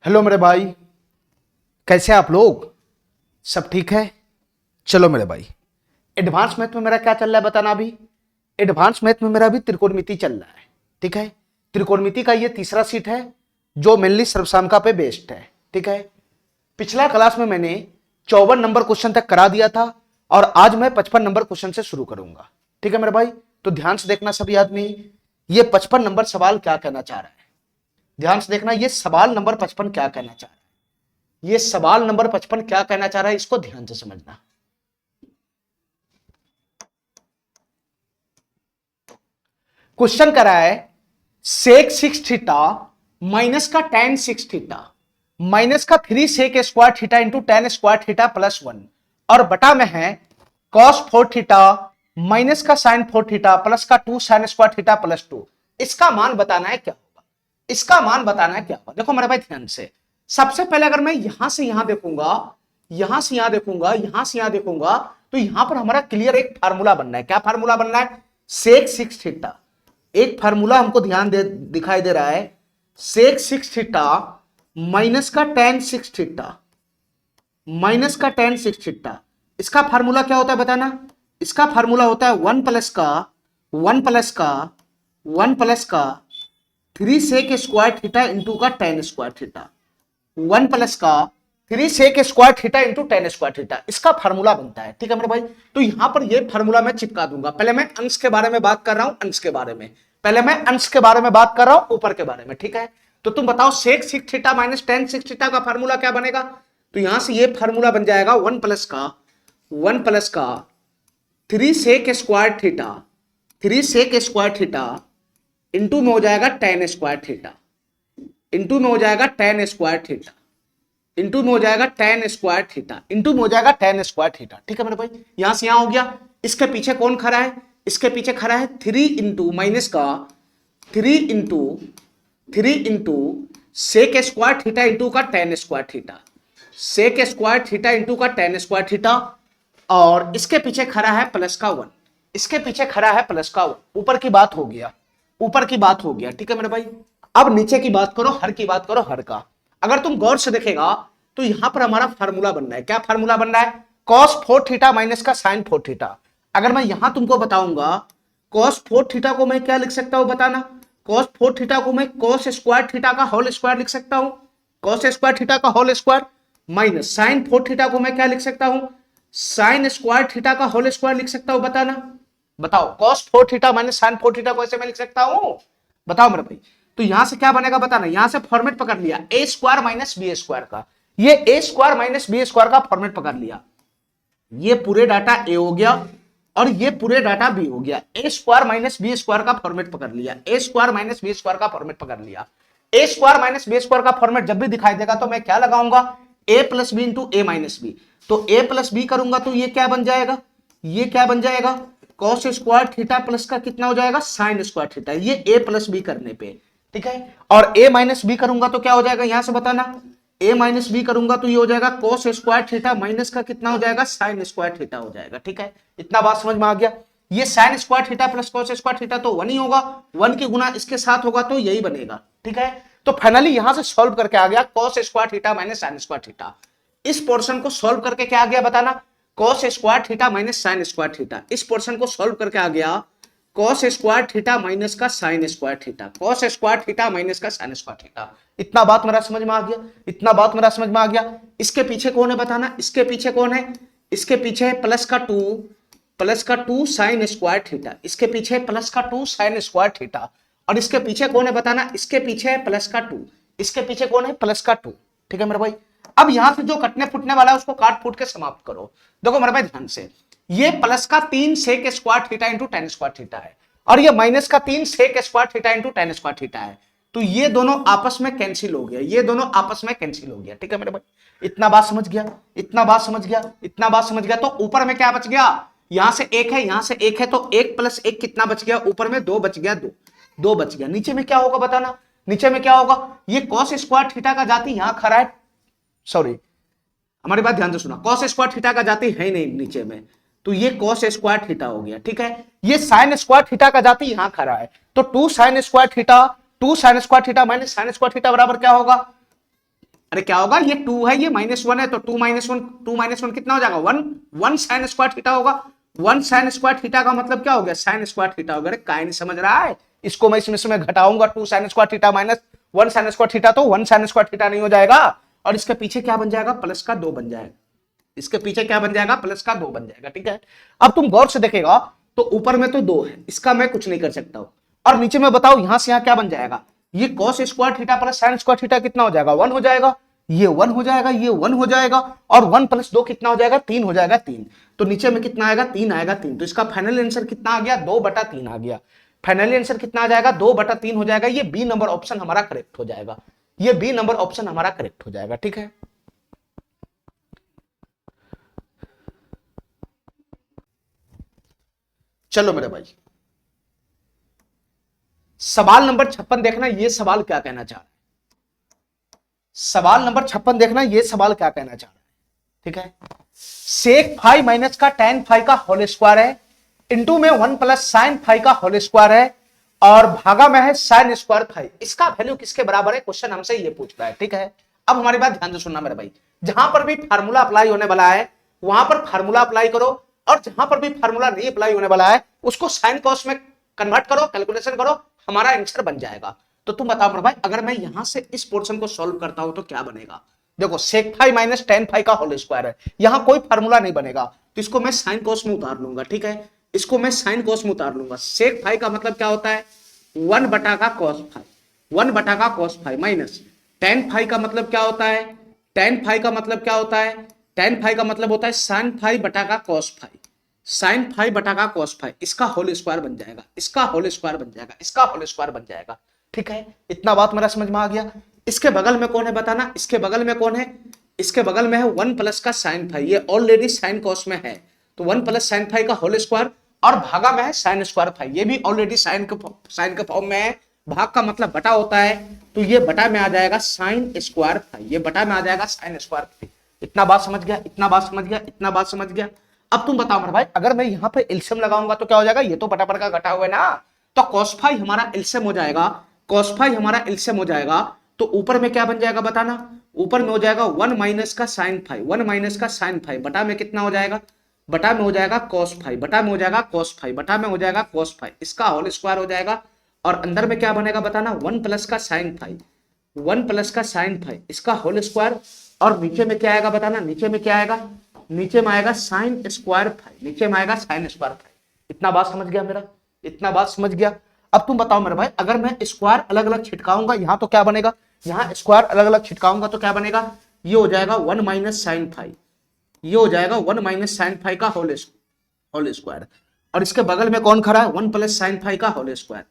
Hello मेरे भाई, कैसे हैं आप लोग? सब ठीक है? चलो मेरे भाई, एडवांस मैथ में मेरा क्या चल रहा है बताना अभी। एडवांस मैथ में मेरा अभी त्रिकोणमिति चल रहा है। ठीक है, त्रिकोणमिति का ये तीसरा सीट है जो मेनली सर्वसामका पे बेस्ड है। ठीक है, पिछला क्लास में मैंने 54 नंबर क्वेश्चन तक करा दिया था और आज मैं 55 नंबर क्वेश्चन से शुरू करूंगा। ठीक है मेरे भाई, तो ध्यान से देखना सभी आदमी, ये 55 नंबर सवाल क्या कहना चाह रहा है। ध्यान से देखना, ये सवाल नंबर 55 क्या कहना चाह रहा है। ये सवाल नंबर 55 क्या कहना चाह रहा है, इसको ध्यान से समझना। क्वेश्चन करा है सेक 6 थीटा माइनस का tan 6 थीटा माइनस का 3 sec square theta into tan square theta plus 1 और बटा में है cos 4 थीटा माइनस का sin 4 थीटा प्लस का 2 sin स्क्वायर थीटा प्लस 2। इसका मान बताना है क्या होगा, इसका मान बताना है क्या होगा। देखो मेरे भाई ध्यान से, सबसे पहले अगर मैं यहां से यहां देखूंगा, यहां से यहां देखूंगा, यहां से यहां देखूंगा, तो यहां पर हमारा क्लियर एक फार्मूला बनना है। क्या फार्मूला बनना है? Sec 6 theta. एक फार्मूला हमको ध्यान दे दिखाई दे रहा है, सेक 6 थीटा माइनस का tan 6 थीटा माइनस का tan 6 थीटा। इसका फार्मूला क्या होता है बताना? इसका फार्मूला होता है 1 प्लस का 1 प्लस का 1 प्लस का 3 सेक स्क्वायर थीटा इंटू का tan स्क्वायर थीटा। 1 प्लस का 3 sec square theta into tan square theta, इसका फार्मूला बनता है। ठीक है मेरे भाई, तो यहां पर ये फार्मूला मैं चिपका दूंगा। पहले मैं अंश के बारे में बात कर रहा हूं, अंश के बारे में, पहले मैं अंश के बारे में बात कर रहा हूं, ऊपर के बारे में। ठीक है, तो तुम बताओ सेक 6 थीटा माइनस tan 6 थीटा का फार्मूला क्या बनेगा? तो यहां से ये फार्मूला बन जाएगा 1 प्लस का 3 sec square theta 3 sec square theta into में हो जाएगा tan स्क्वायर थीटा, इंटू में हो जाएगा tan स्क्वायर थीटा, इंटू में हो जाएगा tan स्क्वायर थीटा, इंटू में हो जाएगा tan स्क्वायर थीटा। ठीक है मेरे भाई, यहां से यहां हो गया। इसके पीछे कौन खड़ा है? इसके पीछे खड़ा है 3 इंटू माइनस का 3 into sec square theta into का tan square theta, sec square theta into का tan स्क्वायर थीटा, और इसके पीछे खड़ा है प्लस का 1, इसके पीछे खड़ा है प्लस का 1। ऊपर की बात हो गया, ऊपर की बात हो गया। ठीक है मेरे भाई, अब नीचे की बात करो, हर की बात करो, हर का। अगर तुम गौर से देखेगा तो यहां पर हमारा फार्मूला बनना है। क्या फार्मूला बनना है? cos 4 थीटा माइनस का sin 4 थीटा। अगर मैं यहां तुमको बताऊंगा cos 4 थीटा को मैं क्या लिख सकता हूं बताना? cos 4 थीटा को मैं cos स्क्वायर थीटा का होल स्क्वायर लिख सकता हूं, cos स्क्वायर थीटा का whole square, minus sin 4 theta को मैं क्या लिख सकता हूं? sin स्क्वायर थीटा का होल स्क्वायर लिख सकता हूं। बताना, बताओ cos 4 theta minus sin 4 theta को ऐसे मैं लिख सकता हूं? बताओ मेरे भाई। तो यहां से क्या बनेगा बताना? यहां से फॉर्मेट पकड़ लिया ए स्क्वायर माइनस बी स्क्वायर का, ये A square minus B square का फॉर्मेट पकड़ लिया। ये पूरे डाटा ए हो गया और ये पूरे डाटा बी हो गया। ए स्क्वायर माइनस बी स्क्वायर का फॉर्मेट पकड़ लिया, ए स्क्वायर माइनस बी स्क्वायर का फॉर्मेट पकड़ लिया। ए स्क्वायर माइनस बी स्क्वायर का फॉर्मेट जब भी दिखाई देगा तो मैं क्या लगाऊंगा? ए plus B into A minus B. तो ए प्लस बी करूंगा तो ये क्या बन जाएगा? ये क्या बन जाएगा? cos स्क्वायर थीटा प्लस का कितना हो जाएगा? sin square theta. ये ए प्लस बी करने पे, ठीक है। और a माइनस बी करूंगा तो क्या हो जाएगा? यहां से बताना, a माइनस बी करूंगा तो ये हो जाएगा cos स्क्वायर थीटा माइनस का कितना हो जाएगा? sin स्क्वायर थीटा हो जाएगा। ठीक है, इतना बात समझ में आ गया। ये sin square theta plus cos square theta तो 1 ही होगा, 1 की गुना इसके साथ होगा तो यही बनेगा। ठीक है, तो फाइनली यहां से सॉल्व करके आ गया cos square theta minus sin square theta. इस पोर्शन को सॉल्व करके क्या आ गया बताना? cos square theta minus sin square theta. इस पोर्शन को सॉल्व करके आ गया cos स्क्वायर थीटा माइनस का sin square theta, cos square theta minus का sin स्क्वायर थीटा। इतना बात मेरा समझ में आ गया, इतना बात मेरा समझ में आ गया। इसके पीछे कौन है बताना? इसके पीछे कौन है? इसके पीछे है प्लस का 2 sin स्क्वायर थीटा, इसके पीछे प्लस का 2 sin स्क्वायर थीटा, और इसके पीछे कौन है बताना? इसके पीछे है प्लस का 2, इसके पीछे कौन है? प्लस का 2। ठीक है मेरे भाई, अब यहां से जो कटने फुटने वाला है उसको काट फूट के समाप्त करो। देखो मेरे भाई ध्यान से, ये प्लस का 3 sec square theta into tan square theta है और ये माइनस का 3 sec square theta into tan square theta है। तो ये दोनों आपस में कैंसिल हो गया, ये दोनों आपस में कैंसिल हो गया। ठीक है मेरे भाई, इतना बात समझ गया, इतना बात समझ गया, इतना बात समझ गया। तो ऊपर में क्या बच गया? यहां से एक है, यहां से एक है, तो 1 प्लस 1 कितना बच गया? ऊपर में 2 बच गया, 2 बच गया। नीचे में क्या होगा बताना? नीचे में क्या होगा? ये cos स्क्वायर थीटा का जाति यहां खड़ा है, सॉरी हमारी बात ध्यान से सुना, cos स्क्वायर थीटा का जाति है नहीं नीचे में, तो ये cos स्क्वायर थीटा हो गया। ठीक है, ये sin स्क्वायर थीटा का जाति यहां खड़ा है, तो 2 sin square theta minus sin square theta बराबर क्या होगा? अरे क्या होगा, ये 2 है, ये -1 है, तो 2 - 1 कितना हो जाएगा, 1। 1 साइन स्क्वायर थीटा होगा। 1 साइन स्क्वायर थीटा का मतलब क्या हो गया, साइन स्क्वायर थीटा हो गया। अरे काय नहीं समझ रहा है, इसको मैं इसमें घटाऊंगा, 2 sign square theta minus 1 sign square theta, तो 1 साइन स्क्वायर थीटा नहीं हो जाएगा, और इसके पीछे क्या बन जाएगा, प्लस का 2 बन जाएगा। इसके पीछे क्या बन जाएगा, प्लस का 2 बन जाएगा। ठीक है, अब तुम गौर से देखेगा तो ऊपर में तो 2 है, इसका मैं कुछ नहीं कर सकता हूं, और नीचे में बताओ यहां से यहां क्या बन जाएगा, ये cos square theta plus sine square theta कितना हो जाएगा, 1 हो जाएगा, ये 1 हो जाएगा, ये 1 हो जाएगा, और 1 + 2 कितना हो जाएगा, 3 हो जाएगा, 3। तो नीचे में कितना आएगा, 3 आएगा, 3। तो इसका फाइनल आंसर कितना आ गया, 2/3 आ गया। फाइनल आंसर कितना आ जाएगा, 2/3 हो जाएगा। ये बी नंबर ऑप्शन हमारा करेक्ट हो जाएगा, ये बी नंबर ऑप्शन हमारा करेक्ट हो जाएगा। ठीक है, चलो मेरे भाई, सवाल नंबर 56 देखना, ये सवाल क्या कहना चाह रहा है। सवाल नंबर 56 देखना, ये सवाल क्या कहना चाह रहा है। ठीक है, सेक फाई माइनस का tan फाई का होल स्क्वायर है, इंटू में 1 प्लस साइन फाई का होल स्क्वायर है, और भागा में है साइन स्क्वायर फाई। इसका वैल्यू किसके बराबर है, क्वेश्चन हमसे ये पूछ रहा है। ठीक है, अब हमारी बात ध्यान से सुनना मेरे भाई, जहां पर भी फार्मूला अप्लाई होने वाला है वहां पर फार्मूला अप्लाई करो, और जहां पर भी फार्मूला नहीं अप्लाई होने वाला है उसको साइन कॉस में कन्वर्ट करो, कैलकुलेशन करो, हमारा आंसर बन जाएगा। तो तुम बताओ मेरे भाई, अगर मैं यहां से इस पोर्शन को सॉल्व करता हूं तो क्या बनेगा। देखो sec phi minus tan phi का होल स्क्वायर है, यहां कोई फार्मूला नहीं बनेगा, तो इसको मैं साइन कॉस में उतार लूंगा। ठीक है, इसको मैं साइन कॉस में उतार लूंगा। सेक फाई का मतलब क्या होता है, 1 बटा का कॉस फाई, 1 बटा का cos phi, minus tan phi का मतलब क्या होता है, tan फाई का मतलब क्या होता है, tan फाई का मतलब होता है साइन फाई बटा का कॉस फाई, साइन फाई बटा का कॉस फाई, इसका होल स्क्वायर बन जाएगा, इसका होल स्क्वायर बन जाएगा, इसका होल स्क्वायर बन जाएगा। ठीक है, इतना बात मेरा समझ में आ गया। इसके बगल में कौन है बताना, इसके बगल में कौन है, इसके बगल में है 1 प्लस का साइन फाई, ये ऑलरेडी साइन कॉस में है, तो 1 प्लस साइन फाई का होल स्क्वायर, और भागा में है साइन स्क्वायर फाई, ये भी ऑलरेडी साइन के फॉर्म में है, भाग का मतलब बटा होता है, तो ये बटा में आ जाएगा साइन स्क्वायर फाई, ये बटा में आ जाएगा साइन स्क्वायर फाई। इतना बात समझ गया, इतना बात समझ गया, इतना बात समझ गया। अब तुम बताओ मेरे भाई, अगर मैं यहाँ पे एलसीएम लगाऊंगा तो क्या हो जाएगा, ये तो बटा पर का घटा हुआ है ना, तो cos फाई हमारा एलसीएम हो जाएगा, cos फाई हमारा एलसीएम हो जाएगा, तो ऊपर में क्या बन जाएगा बताना, ऊपर में हो जाएगा 1 माइनस का साइन फाई, 1 माइनस का साइन फाई, बटा में कितना हो जाएगा, बटा में हो जाएगा cos फाई, बटा में हो जाएगा cos फाई, बटा में हो जाएगा cos फाई, इसका होल स्क्वायर हो जाएगा, और अंदर में क्या बनेगा बताना, 1 प्लस का साइन फाई, 1 प्लस का साइन फाई, इसका होल स्क्वायर, और नीचे में क्या आएगा बताना, नीचे में क्या आएगा, नीचे में आएगा साइन स्क्वायर फाई, नीचे में आएगा साइन स्क्वायर फाई। इतना बात समझ गया मेरा, इतना बात समझ गया। अब तुम बताओ मेरे भाई, अगर मैं स्क्वायर अलग अलग छिटकाऊंगा यहां तो क्या बनेगा, यहां स्क्वायर अलग अलग छिटकाऊंगा तो क्या बनेगा, ये हो जाएगा 1 माइनस साइन फाई, ये हो जाएगा 1 माइनस साइन फाई का होल स्क्वायर, और इसके बगल में कौन खड़ा है, 1 प्लस साइन फाई का होल स्क्वायर,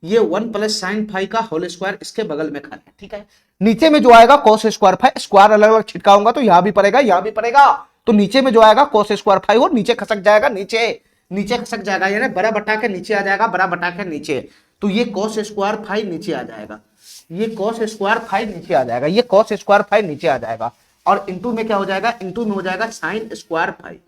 ये 1 प्लस साइन फाई का होल स्क्वायर इसके बगल में खड़ा है। ठीक है, नीचे में जो आएगा cos स्क्वायर फाई, स्क्वायर अलग अलग छिटकाऊंगा तो यहां भी पड़ेगा, यहां भी पड़ेगा, तो नीचे में जो आएगा cos स्क्वायर फाई और नीचे खसक जाएगा, नीचे नीचे खसक जाएगा, यानी बड़ा बटा के नीचे आ जाएगा, बड़ा बटा के नीचे, तो ये cos स्क्वायर फाई नीचे आ जाएगा, ये cos स्क्वायर फाई नीचे आ जाएगा, ये cos स्क्वायर फाई नीचे आ जाएगा, और इंटू में क्या हो जाएगा, इंटू में हो जाएगा साइन स्क्वायर फाई,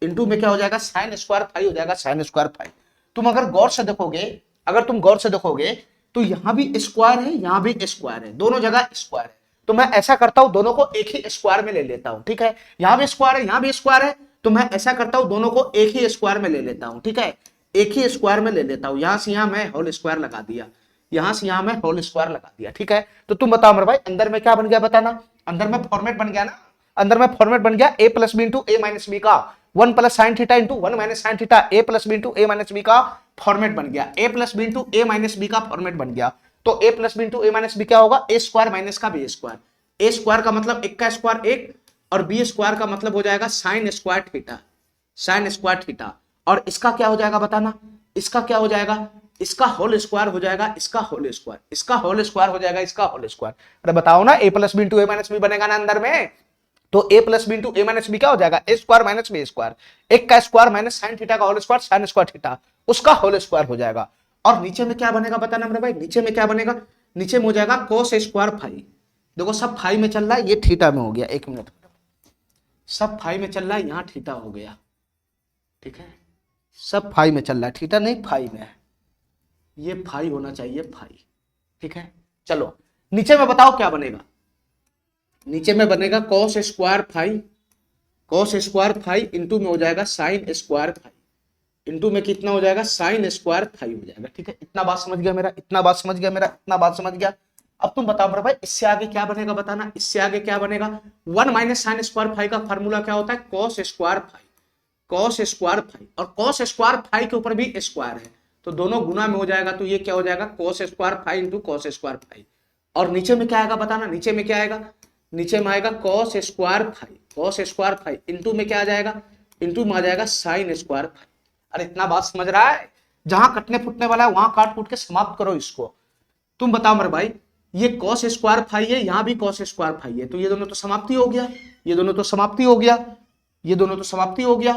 इंटू में क्या हो जाएगा, साइन स्क्वायर फाई हो जाएगा, साइन स्क्वायर फाई। तुम अगर गौर से देखोगे, अगर तुम गौर से देखोगे तो यहां भी स्क्वायर है, यहां भी स्क्वायर है, दोनों जगह स्क्वायर है, तो मैं ऐसा करता हूं दोनों को एक ही स्क्वायर में ले लेता हूं। ठीक है, यहां भी स्क्वायर है, यहां भी स्क्वायर है, तो मैं ऐसा करता हूं दोनों को एक ही स्क्वायर में ले लेता हूं। ठीक है, एक ही स्क्वायर में ले लेता हूं, यहां से यहां मैं होल स्क्वायर लगा दिया, यहां से यहां मैं होल स्क्वायर लगा दिया। ठीक है, तो तुम बताओ मेरे भाई, अंदर में क्या बन गया बताना, अंदर में फॉर्मेट बन गया ना, अंदर में फॉर्मेट बन गया a plus B into A minus B का 1 plus sine theta into 1 minus sine theta, a plus B into A minus B का फॉर्मेट बन गया, a plus B into A minus B का फॉर्मेट बन गया। तो a plus B into A minus B क्या होगा, a स्क्वायर माइनस का बी स्क्वायर, a स्क्वायर का मतलब एक का स्क्वायर एक, और b स्क्वायर का मतलब हो जाएगा sign square theta, sign square theta, और इसका क्या हो जाएगा बताना, इसका क्या हो जाएगा, इसका होल स्क्वायर हो जाएगा, इसका होल स्क्वायर, इसका होल स्क्वायर हो जाएगा, इसका होल स्क्वायर। अरे बताओ ना, a plus B into A minus B बनेगा ना अंदर में, तो a plus B into A minus B क्या हो जाएगा, A square minus B square, एक का स्क्वायर माइनस साइन थीटा का whole square, sine square theta, उसका होल स्क्वायर हो जाएगा। और नीचे में क्या बनेगा बताना मेरे भाई, नीचे में क्या बनेगा, नीचे में हो जाएगा cos स्क्वायर फाई, देखो सब फाई में चल रहा है, ये थीटा में हो गया, एक मिनट, सब फाई में चल रहा है, यहां थीटा हो गया। ठीक है, सब फाई में चल रहा है, थीटा नहीं फाई में है, ये फाई होना चाहिए, फाई। ठीक है, चलो नीचे में बताओ क्या बनेगा, नीचे में बनेगा cos square five, cos square five into में हो जाएगा साइन स्क्वायर फाइव, इंटू में कितना हो जाएगा साइन स्क्वायर फाइव हो जाएगा। ठीक है, इतना बात समझ गया मेरा, इतना बात समझ गया मेरा, इतना बात समझ गया। अब तुम बताओ मेरा भाई इससे आगे क्या बनेगा, बताना इससे आगे क्या बनेगा। 1 माइनस साइन स्क्वायर फाइव का फॉर्मूला क्या होता है, cos square five, cos square five, और कॉस स्क्वायर फाइव के ऊपर भी स्क्वायर है तो दोनों गुना में हो जाएगा, तो ये क्या हो जाएगा cos square five into cos square five. और नीचे में क्या आएगा बताना, नीचे में क्या आएगा, नीचे में आएगा cos square five, cos square five into में क्या आ जाएगा, इंटू में आ जाएगा साइन स्क्वायर फाइव। अरे इतना बात समझ रहा है, जहां कटने फुटने वाला है वहां काट कूट के समाप्त करो इसको। तुम बताओ मेरे भाई ये कॉस स्क्वायर फाइव है, यहां भी कॉस स्क्वायर फाइव है, तो ये दोनों तो समाप्ति हो गया, ये दोनों तो समाप्ति हो गया, ये दोनों तो समाप्ति हो गया।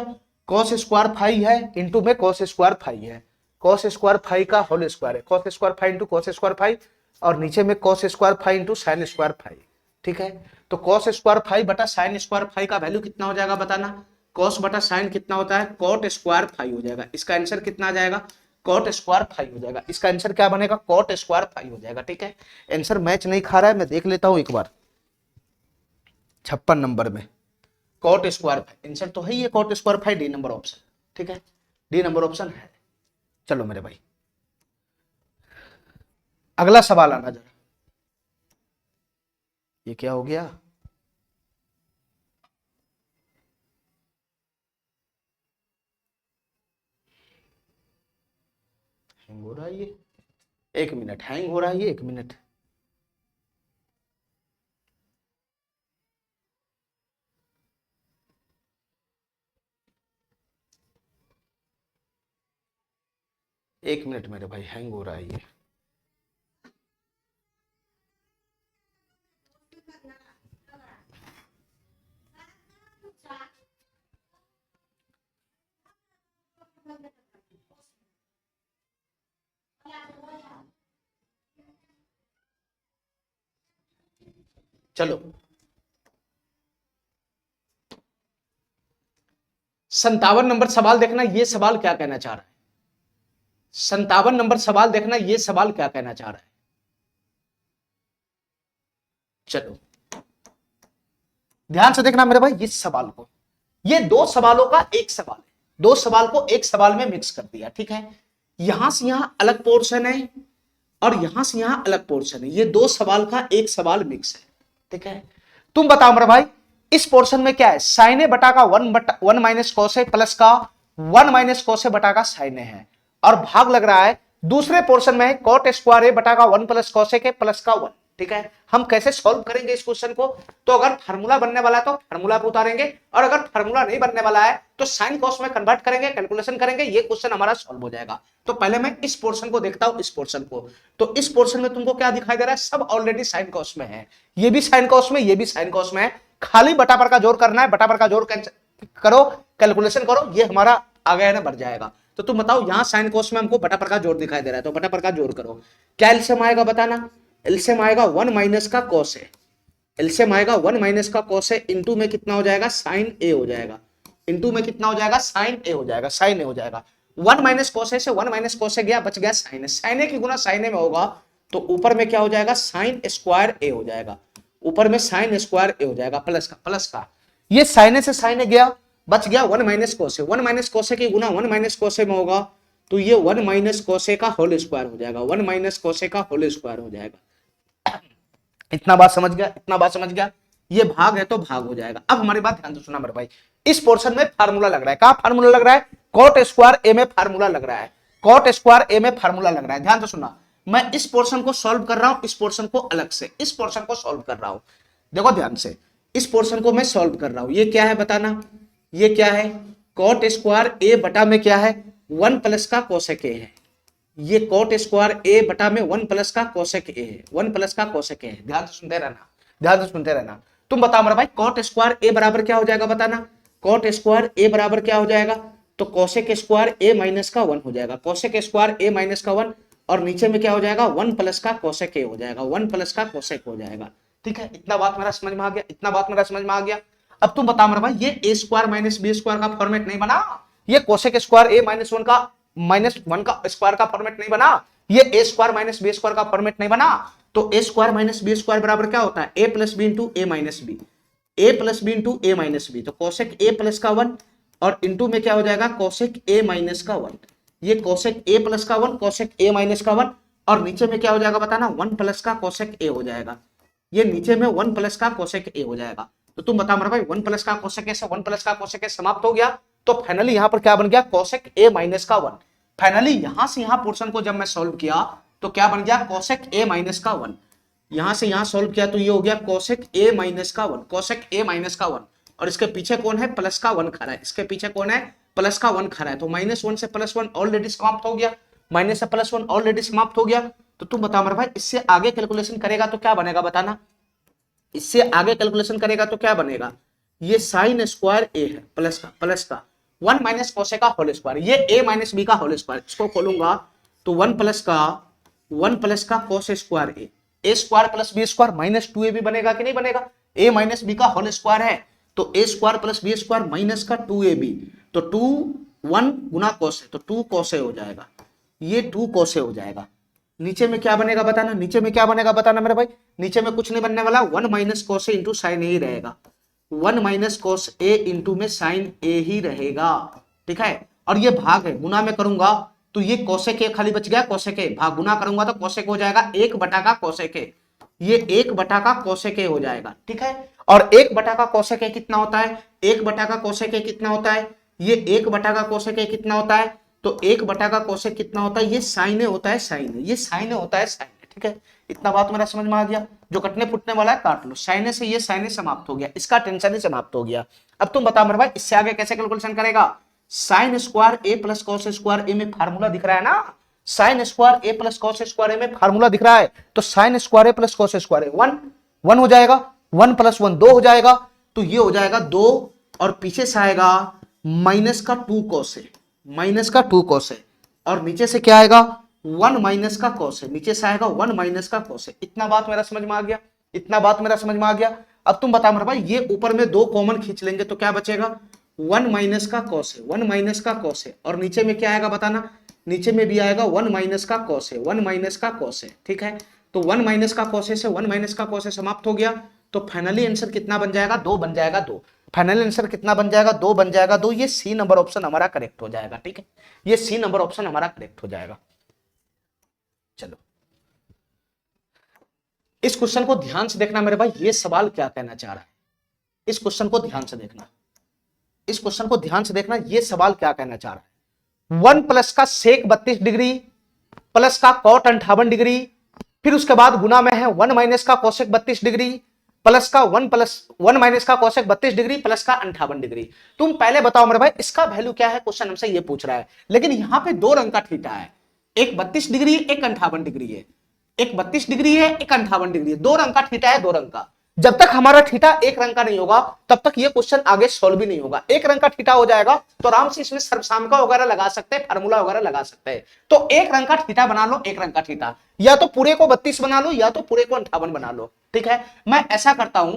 कॉस स्क्वायर फाइव है इंटू में कॉस स्क्वायर फाइव है, कॉस स्क्वायर फाइव का होल स्क्वायर है, cos square five into cos square five, और नीचे में cos square five into sine square five. ठीक है, तो कॉस स्क्वायर फाइव बटा साइन स्क्वायर फाइव का वैल्यू कितना हो जाएगा बताना, कॉस बटा साइन कितना होता है, कॉट स्क्वायर फाइव हो जाएगा। इसका आंसर कितना आ जाएगा, कॉट स्क्वायर फाइव हो जाएगा। इसका आंसर क्या बनेगा, कॉट स्क्वायर फाइव हो जाएगा। ठीक है, आंसर मैच नहीं खा रहा है, मैं देख लेता हूं एक बार 56 नंबर में कॉट स्क्वायर फाइव, आंसर तो है ये cot square five, D number option. ठीक है, डी नंबर ऑप्शन है। चलो मेरे भाई अगला सवाल आना जरा, ये क्या हो गया, हैंग हो रहा है ये, एक मिनट हैंग हो रहा है ये, एक मिनट। एक मिनट मेरे भाई हैंग हो रहा है ये। चलो 57 नंबर सवाल देखना, ये सवाल क्या कहना चाह रहा है, 57 नंबर सवाल देखना, ये सवाल क्या कहना चाह रहा है। चलो ध्यान से देखना मेरे भाई इस सवाल को, ये दो सवालों का एक सवाल है, दो सवाल को एक सवाल में मिक्स कर दिया। ठीक है, यहां से यहां अलग पोर्शन है और यहां से यहां अलग पोर्शन है, ये दो सवाल का एक सवाल मिक्स है। ठीक है, तुम बताओ मेरे भाई इस पोर्शन में क्या है, साइन ए बटा का 1 माइनस कॉस ए प्लस का 1 माइनस कॉस ए बटा का साइन ए है, और भाग लग रहा है दूसरे पोर्शन में कॉट स्क्वायर ए बटा का 1 प्लस कॉस ए के प्लस का 1। ठीक है, हम कैसे सॉल्व करेंगे इस क्वेश्चन को, तो अगर फार्मूला बनने वाला है तो फार्मूला को उतारेंगे, और अगर फार्मूला नहीं बनने वाला है तो साइन कॉस में कन्वर्ट करेंगे, कैलकुलेशन करेंगे, ये क्वेश्चन हमारा सॉल्व हो जाएगा। तो पहले मैं इस पोर्शन को देखता हूं, इस पोर्शन को, तो इस पोर्शन में तुमको क्या दिखाई दे रहा है, सब ऑलरेडी साइन कॉस में है, ये भी साइन कॉस में, ये भी साइन कॉस में है, खाली बटा पर का जोड़ करना है, बटा पर का जोड़ करो, कैलकुलेशन करो, ये हमारा आ गया ना, बढ़ जाएगा। तो तुम बताओ यहां साइन कॉस में हमको बटा पर का जोड़ दिखाई दे रहा है, तो बटा पर का जोड़ करो, क्या एलसीएम आएगा बताना, एलसीएम आएगा 1 माइनस का कॉस है, एलसीएम आएगा 1 माइनस का कॉस है, इंटू में कितना हो जाएगा साइन ए हो जाएगा, इंटू में कितना हो जाएगा साइन ए हो जाएगा, साइन ए हो जाएगा। 1 माइनस कॉस ए से 1 माइनस कॉस ए गया, बच गया साइन ए, साइन ए की गुना साइन ए में होगा तो ऊपर में क्या हो जाएगा साइन स्क्वायर ए हो जाएगा, ऊपर में साइन स्क्वायर ए हो जाएगा प्लस का, ये साइन ए से साइन ए गया, बच गया 1 minus cos A, 1 minus cos A की गुना 1 माइनस कॉस ए में होगा तो ये 1 माइनस कॉस ए का होल स्क्वायर हो जाएगा, 1 माइनस कॉस ए का होल स्क्वायर हो जाएगा। इतना बात समझ गया, इतना बात समझ गया, ये भाग है तो भाग हो जाएगा। अब हमारी बात ध्यान से सुना मेरे भाई, इस पोर्शन में फार्मूला लग रहा है, कहां फार्मूला लग रहा है, कॉट स्क्वायर ए में फार्मूला लग रहा है, कॉट स्क्वायर ए में फार्मूला लग रहा है। ध्यान से सुना, मैं इस पोर्शन को सॉल्व कर रहा हूं, इस पोर्शन को अलग से, इस पोर्शन को सॉल्व कर रहा हूं, देखो ध्यान से, इस पोर्शन को मैं सॉल्व कर रहा हूं, ये क्या है बताना, ये क्या है, कॉट स्क्वायर ए बटा में क्या है 1 प्लस का कोसेक ए है, ये कॉट स्क्वायर ए बटा में 1 प्लस का कोसेक ए है, 1 प्लस का कोसेक ए है। ध्यान से सुनते रहना, ध्यान से सुनते रहना। तुम बताओ मेरा भाई कॉट स्क्वायर ए बराबर क्या हो जाएगा बताना, कॉट स्क्वायर ए बराबर क्या हो जाएगा, तो कोसेक स्क्वायर ए माइनस का 1 हो जाएगा, कोसेक स्क्वायर ए माइनस का 1, और नीचे में क्या हो जाएगा 1 प्लस का कोसेक ए हो जाएगा, 1 प्लस का कोसेक हो जाएगा। ठीक है, इतना बात मेरा समझ में आ गया, इतना बात मेरा समझ में आ गया। अब तुम बताओ मेरा भाई ये A square minus B square का फॉर्मेट नहीं बना, ये कोसेक स्क्वायर ए माइनस 1 का स्क्वायर का फॉर्मेट नहीं बना, ये A square minus B square का फॉर्मेट नहीं बना, तो ए स्क्वायर माइनस बी स्क्वायर बराबर क्या होता है, ए plus B into A minus B, A plus B into A minus B. तो कोसेक ए प्लस का 1 और इंटू में क्या हो जाएगा, कोसेक ए माइनस का 1। ये कोसेक ए प्लस का 1, कोसेक ए माइनस का 1, और नीचे में क्या हो जाएगा बताना, 1 प्लस का कोसेक ए हो जाएगा। ये नीचे में 1 प्लस का कोसेक ए हो जाएगा। तो तुम बता मेरे भाई, 1 प्लस का कोसेक ए से 1 प्लस का कोसेक ए समाप्त हो गया। तो फाइनली यहां पर क्या बन गया, कोसेक ए माइनस का 1। फाइनली यहां से यहां पोर्शन को जब मैं सॉल्व किया तो क्या बन गया, कोसेक ए माइनस का 1। यहां से यहां सॉल्व किया तो ये हो गया कोसेक ए माइनस का 1, कोसेक ए माइनस का 1। और इसके पीछे कौन है, प्लस का 1 खड़ा है, इसके पीछे कौन है, प्लस का 1 खड़ा है। तो -1 से +1 ऑलरेडी समाप्त हो गया, माइनस से +1 ऑलरेडी समाप्त हो गया। तो तुम बता मेरे भाई, इससे आगे कैलकुलेशन करेगा तो क्या बनेगा बताना, इससे आगे कैलकुलेशन करेगा तो क्या बनेगा, ये साइन स्क्वायर ए है प्लस का 1 माइनस कोसेक का होल स्क्वायर, ये a माइनस बी का होल स्क्वायर। इसको खोलूंगा तो 1 प्लस का cos square A square plus B square minus 2ab बनेगा कि नहीं बनेगा, a माइनस बी का होल स्क्वायर है तो a square plus B square minus का 2ab, तो 1 गुना कोस है तो 2 कोस हो जाएगा, ये 2 कोस हो जाएगा। नीचे में क्या बनेगा बताना, नीचे में क्या बनेगा बताना मेरे भाई, नीचे में कुछ नहीं बनने वाला, 1 माइनस कोस ए इंटू साइन ए ही रहेगा, 1 माइनस कोस ए इंटू में साइन ए ही रहेगा, ठीक है। और ये भाग है, गुना में करूंगा तो ये कोसेक ए खाली बच गया, कोसेक ए भाग गुना करूंगा तो कोसेक हो जाएगा 1 बटा का कोसेक ए, ये 1 बटा का कोसेक ए हो जाएगा, ठीक है। और 1 बटा का कोसेक ए कितना होता है, 1 बटा का कोसेक ए कितना होता है, ये 1 बटा का कोसेक ए कितना होता है, तो 1 बटा का कोसेक कितना होता है, ये साइन ए होता है, साइन ए, ये साइन ए होता है, साइन ए, ठीक है। इतना बात मेरा समझ में आ गया, जो कटने फुटने वाला है काट लो, साइन ए से ये साइन ए समाप्त हो गया, इसका टेंशन ही समाप्त हो गया। अब तुम बता मेरे भाई, इससे आगे कैसे कैलकुलेशन करेगा, साइन स्क्वायर ए प्लस कॉस स्क्वायर ए में फार्मूला दिख रहा है ना, साइन स्क्वायर ए प्लस कॉस स्क्वायर ए में फार्मूला दिख रहा है, तो साइन स्क्वायर ए प्लस कॉस स्क्वायर ए 1 हो जाएगा, 1 + 1 2 हो जाएगा, तो ये हो जाएगा 2 और पीछे से आएगा माइनस का 2 कॉस है, माइनस का 2 कॉस है, और नीचे से क्या आएगा 1 माइनस का कॉस है, नीचे से आएगा 1 माइनस का कॉस है। इतना बात मेरा समझ में आ गया, इतना बात मेरा समझ में आ गया। अब तुम बता मेरे भाई, ये ऊपर में 2 कॉमन खींच लेंगे तो क्या बचेगा, 1 माइनस का कॉस है, 1 माइनस का कॉस है, और नीचे में क्या आएगा बताना, नीचे में भी आएगा 1 माइनस का कॉस है, 1 माइनस का कॉस है, ठीक है। तो 1 माइनस का कॉस से 1 माइनस का कॉस समाप्त हो गया, तो फाइनली आंसर कितना बन जाएगा, 2 बन जाएगा, 2 फाइनल आंसर कितना बन जाएगा, 2 बन जाएगा, 2। ये सी नंबर ऑप्शन हमारा करेक्ट हो जाएगा, ठीक है, ये सी नंबर ऑप्शन हमारा करेक्ट हो जाएगा। चलो इस क्वेश्चन को ध्यान से देखना मेरे भाई, ये सवाल क्या कहना चाह रहा है, इस क्वेश्चन को ध्यान से देखना, इस क्वेश्चन को ध्यान से देखना, ये सवाल क्या कहना चाह रहा है। 1 प्लस का सेक 32 डिग्री प्लस का कॉट 58 डिग्री, फिर उसके बाद गुना में है 1 माइनस का कोसेक 32 डिग्री प्लस का 1 माइनस का कोसेक 32 डिग्री प्लस का 58 डिग्री। तुम पहले बताओ मेरे भाई, इसका वैल्यू क्या है, क्वेश्चन हमसे ये पूछ रहा है, लेकिन यहां पे 2 रंग का थीटा है, एक 32 डिग्री एक 58 डिग्री है, एक 32 डिग्री है एक 58 डिग्री है, 2 रंग का थीटा है, 2 रंग का। जब तक हमारा थीटा एक रंग का नहीं होगा तब तक ये क्वेश्चन आगे सॉल्व भी नहीं होगा। एक रंग का थीटा हो जाएगा तो आराम से इसमें सर्वसामयिक वगैरह लगा सकते हैं, फार्मूला वगैरह लगा सकते हैं। तो एक रंग का थीटा बना लो, एक रंग का थीटा, या तो पूरे को 32 बना लो या तो पूरे को 58 बना लो, ठीक है। मैं ऐसा करता हूं,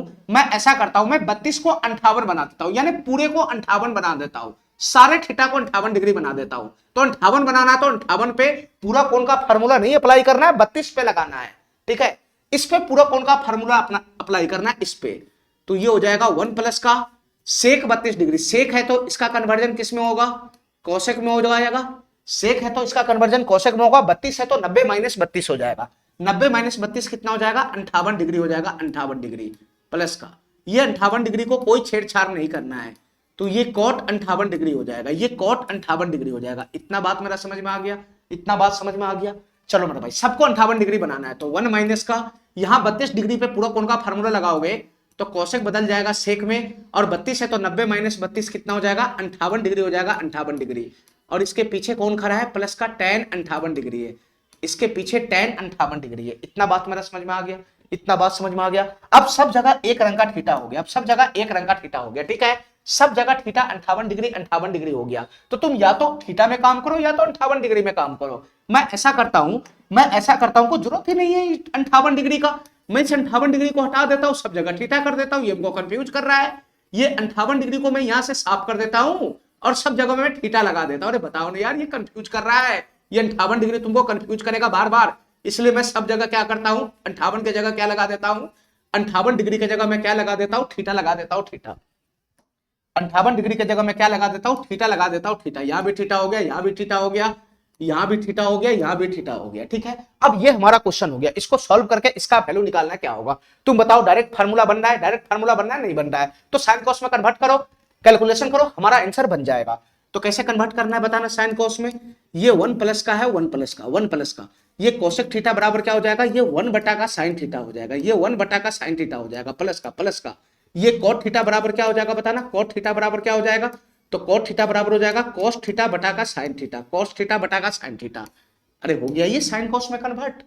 मैं 32 को 58 बना देता हूं, यानी पूरे को 58 बना देता हूं, सारे थीटा को 58 डिग्री बना देता हूं। तो 58 बनाना है तो 58 पे पूरा कोण का फार्मूला नहीं अप्लाई करना है, 32 पे लगाना है, ठीक है। इस पे पूरा कोण का फार्मूला अपना अप्लाई करना है इस पे, तो ये हो जाएगा 1 प्लस का सेक 32 डिग्री, सेक है तो इसका कन्वर्जन किस में होगा, कोसेक में हो जाएगा, सेक है तो इसका कन्वर्जन कोसेक में होगा, 32 है तो 90 माइनस 32 हो जाएगा, 90 माइनस 32 कितना हो जाएगा, 58 डिग्री हो जाएगा, 58 डिग्री प्लस का ये 58 डिग्री को कोई छेड़छाड़ नहीं करना है, तो ये कॉट 58 डिग्री हो जाएगा, ये कॉट 58 डिग्री हो जाएगा। इतना बात मेरा समझ में आ गया, इतना बात समझ में आ गया। चलो मेरे भाई, सबको 58 डिग्री बनाना है, तो 1 माइनस का यहां 32 डिग्री पे पूरा कोण का फार्मूला लगाओगे तो कोसेक बदल जाएगा सेक में, और 32 है तो 90 माइनस 32 कितना हो जाएगा, 58 डिग्री हो जाएगा, 58 डिग्री। और इसके पीछे कौन खड़ा है, प्लस का tan 58 डिग्री है, इसके पीछे tan 58 डिग्री है। इतना बात मेरा समझ में आ गया, इतना बात समझ में आ गया। अब सब जगह एक रंग का थीटा हो गया, अब सब जगह एक रंग का थीटा हो गया, ठीक है, सब जगह थीटा 58 डिग्री हो गया। तो तुम या तो थीटा में काम करो या तो 58 डिग्री में काम करो। मैं ऐसा करता हूं कोई जरूरत ही नहीं है 58 डिग्री का, मैं इस 58 डिग्री को हटा देता हूं, सब जगह थीटा कर देता हूं, ये हमको कंफ्यूज कर रहा है। ये 58 डिग्री को मैं यहां से साफ कर देता हूं और सब जगह में थीटा लगा देता हूं। अरे बताओ ना यार, ये कंफ्यूज कर रहा है, ये 58 डिग्री तुमको कंफ्यूज करेगा बार बार। इसलिए मैं सब जगह क्या करता हूं, 58 की जगह क्या लगा देता हूं, 58 डिग्री की जगह मैं क्या लगा देता हूं, थीटा लगा देता हूं, थीटा। 58 डिग्री की जगह मैं क्या लगा देता हूं, थीटा लगा देता हूं, थीटा। यहां भी थीटा हो गया, यहां भी थीटा हो गया, यहां भी थीटा हो गया, यहां भी थीटा हो गया, ठीक है। अब ये हमारा क्वेश्चन हो गया, इसको सॉल्व करके इसका वैल्यू निकालना क्या होगा, तुम बताओ। डायरेक्ट फार्मूला बन रहा है, डायरेक्ट फार्मूला बन रहा है, नहीं बन रहा है, तो साइन कॉस में कन्वर्ट करो, कैलकुलेशन करो, हमारा आंसर बन जाएगा। तो कैसे कन्वर्ट करना है बताना साइन कॉस में। ये 1 प्लस का है, 1 प्लस का, 1 प्लस का, ये कोसेक थीटा बराबर क्या हो जाएगा, ये 1 बटा का साइन थीटा हो जाएगा, ये 1 बटा का साइन थीटा हो जाएगा, प्लस का, प्लस का। ये कॉट थीटा बराबर क्या हो जाएगा बताना, कॉट थीटा बराबर क्या हो जाएगा, तो कॉट थीटा बराबर हो जाएगा कॉस थीटा बटा का साइन थीटा, कॉस थीटा बटा का साइन थीटा। अरे हो गया ये साइन कॉस में कन्वर्ट।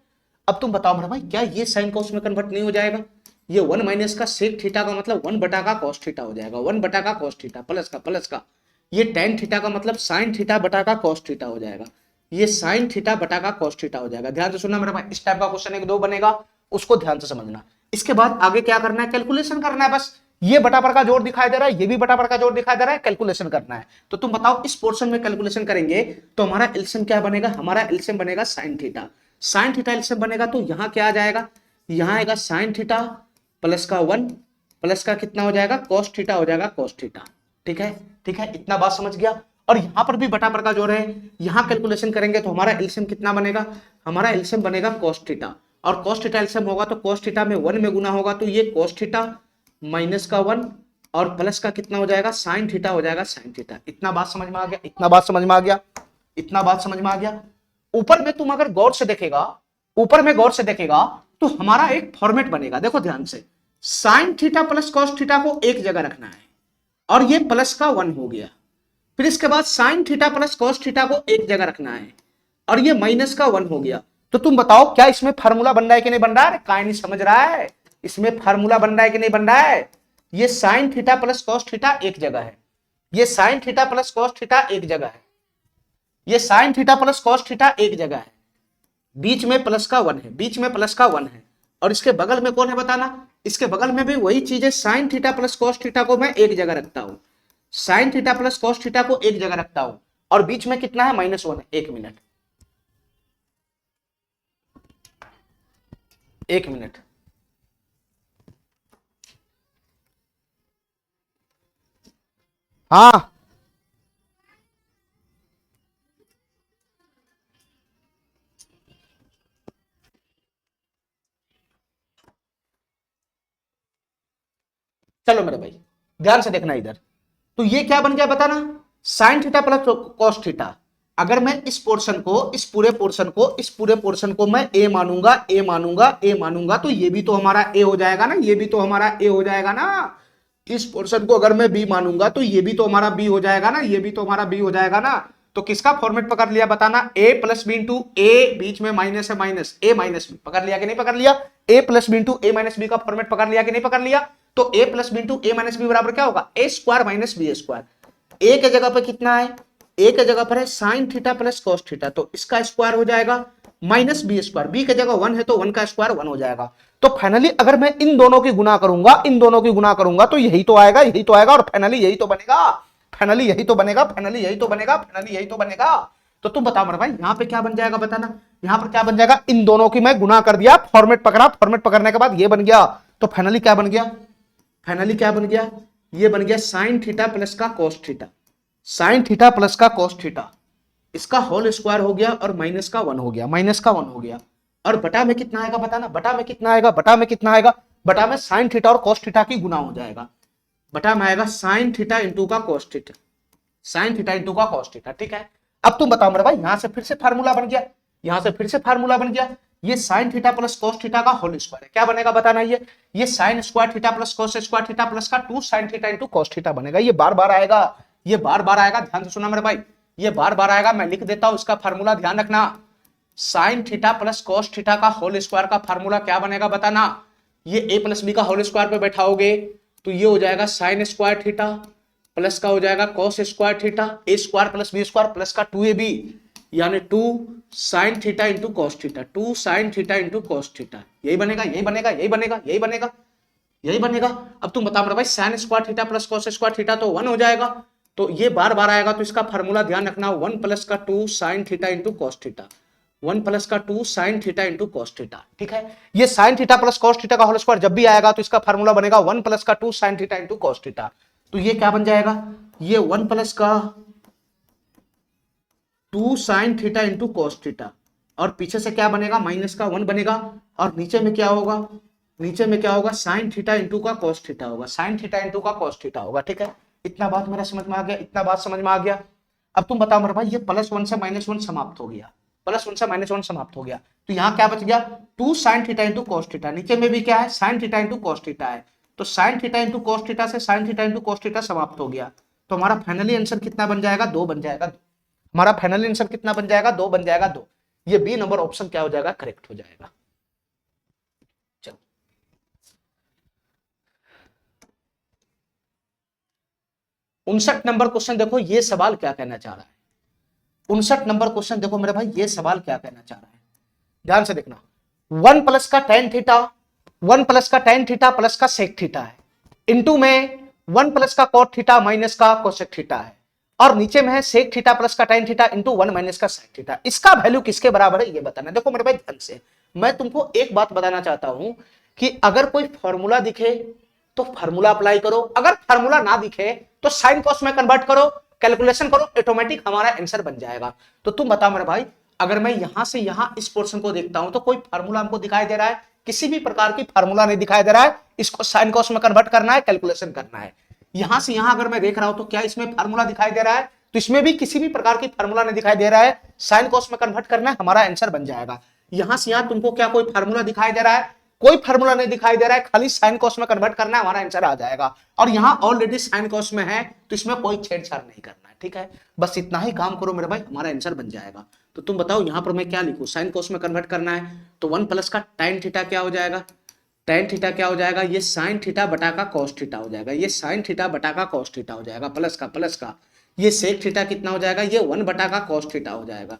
अब तुम बताओ मेरा भाई, क्या ये साइन कॉस में कन्वर्ट नहीं हो जाएगा। ये 1 माइनस का सेक थीटा का मतलब 1 बटा का कॉस थीटा हो जाएगा, 1 बटा का कॉस थीटा, प्लस का, प्लस का। ये टेन थीटा का मतलब साइन थीटा बटा का कॉस थीटा हो जाएगा, ये साइन थीटा बटा का कॉस थीटा हो जाएगा। ध्यान से सुनना मेरा भाई, इस टाइप का क्वेश्चन एक दो बनेगा, उसको ध्यान से समझना। इसके बाद आगे क्या करना है, कैलकुलेशन करना है बस। ये बटा पर का जोड़ दिखाई दे रहा है, ये भी बटा पर का जोड़ दिखाई दे रहा है, कैलकुलेशन करना है। तो तुम बताओ इस पोर्शन में कैलकुलेशन करेंगे तो हमारा एलसीएम क्या बनेगा, हमारा एलसीएम बनेगा sine theta. Sine theta LCM बनेगा तो यहां क्या आ जाएगा, यहां आएगा साइन थीटा प्लस का 1 प्लस का कितना हो जाएगा, कॉस थीटा हो जाएगा, कॉस थीटा। ठीक है, ठीक है, इतना बात समझ गया। और यहां पर भी बटा पर का जोड़ है, यहां कैलकुलेशन करेंगे तो हमारा एलसीएम कितना बनेगा, हमारा एलसीएम बनेगा कॉस थीटा। और कॉस थीटा एलसीएम होगा तो कॉस थीटा में 1 में गुना होगा तो ये कॉस थीटा माइनस का 1 और प्लस का कितना हो जाएगा, साइन थीटा हो जाएगा, साइन थीटा। इतना बात समझ में आ गया, इतना बात समझ में आ गया, इतना बात समझ में आ गया। ऊपर में तुम अगर गौर से देखेगा, ऊपर में गौर से देखेगा तो हमारा एक फॉर्मेट बनेगा, देखो ध्यान से। Sine theta plus cos theta को एक जगह रखना है और ये प्लस का 1 हो गया। फिर इसके बाद sign theta plus cos theta को एक जगह रखना है और ये माइनस का 1 हो गया। तो तुम बताओ क्या इसमें फार्मूला बन रहा है कि नहीं बन रहा है, काय नहीं समझ रहा है, इसमें फार्मूला बन रहा है कि नहीं बन रहा है। ये sign theta plus cos theta एक जगह है, ये sign theta plus cos theta एक जगह है, ये sign theta plus cos theta एक जगह है, बीच में प्लस का 1 है, बीच में प्लस का 1 है। और इसके बगल में कौन है बताना, इसके बगल में भी वही चीज है, sine theta plus cos theta को मैं एक जगह रखता हूं, sign theta plus cos theta को एक जगह रखता हूं और बीच में कितना है, -1 है। एक मिनट, एक मिनट, हाँ चलो मेरे भाई ध्यान से देखना इधर। तो ये क्या बन गया बताना, sign theta plus cos theta. अगर मैं इस पोर्शन को, इस पूरे पोर्शन को, इस पूरे पोर्शन को मैं ए मानूंगा, ए मानूंगा, ए मानूंगा तो ये भी तो हमारा ए हो जाएगा ना, ये भी तो हमारा ए हो जाएगा ना। इस पोर्शन को अगर मैं बी मानूंगा तो ये भी तो हमारा बी हो जाएगा ना, ये भी तो हमारा बी हो जाएगा ना। तो किसका फॉर्मेट पकड़ लिया बताना, ए प्लस बी इंटू ए, बीच में माइनस है, माइनस ए माइनस बी, पकड़ लिया कि नहीं पकड़ लिया। ए plus B into A minus B का फॉर्मेट पकड़ लिया कि नहीं पकड़ लिया। तो ए plus B into A minus B बराबर क्या होगा, ए स्क्वायर माइनस बी स्क्वायर। ए के जगह पे कितना है, ए के जगह पर है sine theta plus cos theta, तो इसका स्क्वायर हो जाएगा माइनस बी स्क्वायर। बी के जगह 1 है तो 1 का स्क्वायर 1 हो जाएगा। तो फाइनली अगर मैं इन दोनों की गुना करूंगा, इन दोनों की गुना करूंगा तो यही तो आएगा, यही तो आएगा और फाइनली यही तो बनेगा, फाइनली यही तो बनेगा, फाइनली यही तो बनेगा, फाइनली यही तो बनेगा। तो तुम बताओ मेरे भाई यहां पे क्या बन जाएगा बताना, यहां पर क्या बन जाएगा, इन दोनों की मैं गुना कर दिया, फॉर्मेट पकड़ा, फॉर्मेट पकड़ने के बाद ये बन गया। तो फाइनली क्या बन गया, फाइनली क्या बन गया, ये बन गया साइन थीटा प्लस का cos theta, sine theta plus का कॉस थीटा, इसका होल स्क्वायर हो गया और माइनस का 1 हो गया, माइनस का 1 हो गया। और बटा में कितना आएगा बताना, बटा में कितना आएगा, बटा में कितना आएगा, बटा में साइन थीटा और कॉस थीटा की गुना हो जाएगा। बटा में आएगा साइन थीटा इंटू का cos theta, sine theta into का कॉस थीटा। ठीक है, अब तुम बताओ मेरे भाई, यहां से फिर से फार्मूला बन गया, यहां से फिर से फार्मूला बन गया। ये sign theta plus cos theta का होल स्क्वायर है, क्या बनेगा बताना, ये sign square theta plus cos square theta plus का 2 sine theta into cos theta बनेगा। ये बार बार आएगा, ये बार बार आएगा, ध्यान से सुना मेरे भाई, ये बार बार आएगा। मैं लिख देता हूं इसका फार्मूला, ध्यान रखना। Sign theta plus cos theta का होल स्क्वायर का फार्मूला क्या बनेगा बताना, ये ए प्लस बी का होल स्क्वायर पे बैठाओगे तो ये हो जाएगा साइन स्क्वायर थीटा प्लस का हो जाएगा cos square theta, A square plus B square plus का 2ab, यानी 2 sine theta into cos theta, 2 sine theta into cos theta. यही बनेगा, यही बनेगा, यही बनेगा, यही बनेगा, यही बनेगा। अब तुम बताओ मेरे भाई, sign square theta plus cos square theta तो 1 हो जाएगा, तो ये बार बार आएगा तो इसका फार्मूला ध्यान रखना, 1 प्लस का 2 sine theta into cos theta. 1 plus का 2 sine theta into cos theta, ठीक है। ये sign theta plus cos theta का होल स्क्वायर जब भी आएगा तो इसका फार्मूला बनेगा 1 प्लस का 2 sine theta into cos theta. तो ये क्या बन जाएगा, ये 1 प्लस का 2 sine theta into cos theta, और पीछे से क्या बनेगा, माइनस का 1 बनेगा, और नीचे में क्या होगा, नीचे में क्या होगा, साइन थीटा इंटू का कॉस थीटा होगा, साइन थीटा इंटू का कॉस थीटा होगा, ठीक है। इतना बात मेरा समझ में आ गया, इतना बात समझ में आ गया। अब तुम बताओ मेरे भाई, ये +1 से -1 समाप्त हो गया, +1 से -1 समाप्त हो गया, तो यहाँ क्या बच गया, 2 sine theta into cos theta, नीचे में भी क्या है, sine theta into cos theta है, तो sine theta into cos theta से sine theta into cos theta समाप्त हो गया, तो हमारा फाइनली आंसर कितना बन जाएगा, 2 बन जाएगा। हमारा फाइनल आंसर कितना बन जाएगा, 2 बन जाएगा, 2। ये बी नंबर ऑप्शन क्या हो जाएगा, करेक्ट हो जाएगा। चलो 59 नंबर क्वेश्चन देखो, ये सवाल क्या कहना चाह रहा है। 59 नंबर क्वेश्चन देखो मेरे भाई, ये सवाल क्या कहना चाह रहा है, ध्यान से देखना। 1 प्लस का tan थीटा, 1 प्लस का tan थीटा प्लस का सेक थीटा है, इंटू में 1 प्लस का cot थीटा माइनस का कोसेक थीटा है, और नीचे में है सेक थीटा प्लस का tan थीटा इंटू 1 माइनस का सेक थीटा। इसका वैल्यू किसके बराबर है ये बताना। देखो मेरे भाई ध्यान से, मैं तुमको एक बात बताना चाहता हूं कि अगर कोई फॉर्मूला दिखे तो फार्मूला अप्लाई करो, अगर फार्मूला ना दिखे तो साइन कॉस में कन्वर्ट करो, कैलकुलेशन करो, ऑटोमेटिक हमारा आंसर बन जाएगा। तो तुम बताओ मेरे भाई, अगर मैं यहां से यहां इस पोर्शन को देखता हूं तो कोई फार्मूला हमको दिखाई दे रहा है, किसी भी प्रकार की फार्मूला नहीं दिखाई दे रहा है, इसको साइन कॉस में कन्वर्ट करना है, कैलकुलेशन करना है। यहां से यहां अगर मैं देख रहा हूं तो क्या इसमें फार्मूला दिखाई दे रहा है, तो इसमें भी किसी भी प्रकार की फार्मूला नहीं दिखाई दे रहा है, साइन कॉस में कन्वर्ट करना है, हमारा आंसर बन जाएगा। यहां से यहां तुमको क्या कोई फार्मूला दिखाई दे रहा है, कोई फार्मूला नहीं दिखाई दे रहा है, खाली साइन कॉस में कन्वर्ट करना है, हमारा आंसर आ जाएगा। और यहां ऑलरेडी साइन कॉस में है तो इसमें कोई छेड़छाड़ नहीं करना है, ठीक है। बस इतना ही काम करो मेरे भाई, हमारा आंसर बन जाएगा। तो तुम बताओ यहां पर मैं क्या लिखूं, साइन कॉस में कन्वर्ट करना है तो 1 प्लस का tan थीटा क्या हो जाएगा, tan थीटा क्या हो जाएगा, ये साइन थीटा बटा का कॉस थीटा हो जाएगा, ये साइन थीटा बटा का कॉस थीटा हो जाएगा, प्लस का ये सेक थीटा कितना हो जाएगा, ये 1 बटा का कॉस थीटा हो जाएगा,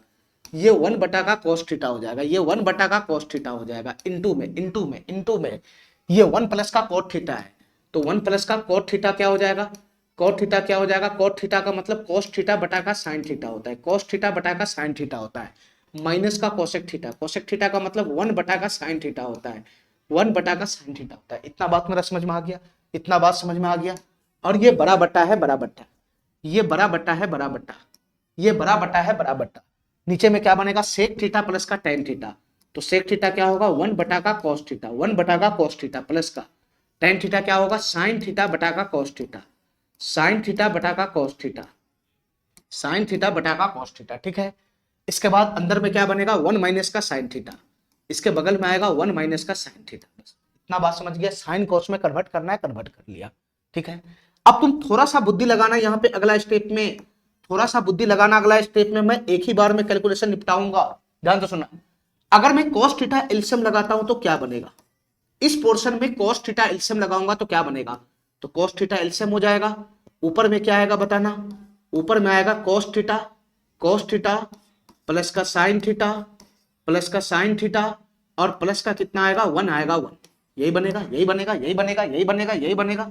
ये 1 बटा का कॉस थीटा हो जाएगा, ये 1 बटा का कॉस थीटा हो जाएगा, इंटू में ये 1 प्लस का कॉट थीटा है, तो 1 प्लस का कॉट थीटा क्या हो जाएगा, कॉट थीटा क्या हो जाएगा, कॉट थीटा का मतलब कॉस थीटा बटा का साइन थीटा होता है, कॉस थीटा बटा का साइन थीटा होता है, माइनस का कोसेक थीटा का मतलब 1 बटा का साइन थीटा होता है, 1 बटा का साइन थीटा होता है। इतना बात मेरा समझ में आ गया, इतना बात समझ में आ गया। और ये बड़ा बट्टा है बड़ा बट्टा, ये बड़ा बट्टा है बड़ा बट्टा, ये बड़ा बट्टा है बड़ा बट्टा, नीचे में क्या बनेगा, सेक थीटा प्लस का tan थीटा, तो सेक थीटा क्या होगा, 1 बटा का कॉस थीटा, 1 बटा का कॉस थीटा प्लस का tan थीटा क्या होगा, साइन थीटा बटा का कॉस थीटा, साइन थीटा बटा का कॉस थीटा, साइन थीटा बटा का कॉस थीटा, ठीक है। इसके बाद अंदर में क्या बनेगा, 1 माइनस का साइन थीटा, इसके बगल में आएगा 1 माइनस का साइन थीटा। बस इतना बात समझ गया, साइन कॉस में कन्वर्ट करना है, कन्वर्ट कर लिया, ठीक है। अब तुम थोड़ा सा बुद्धि लगाना यहाँ पे, अगला स्टेप में थोड़ा सा बुद्धि लगाना, अगला स्टेप में मैं एक ही बार में कैलकुलेशन निपटाऊंगा, ध्यान से सुनना। अगर मैं cos थीटा एलसीएम लगाता हूं तो क्या बनेगा, इस पोर्शन में cos थीटा एलसीएम लगाऊंगा तो क्या बनेगा, तो cos थीटा एलसीएम हो जाएगा, ऊपर में क्या आएगा बताना, ऊपर में आएगा cos थीटा प्लस का साइन थीटा प्लस का साइन थीटा, और प्लस का कितना आएगा, 1 आएगा, 1, यही बनेगा, यही बनेगा, यही बनेगा, यही बनेगा, यही बनेगा।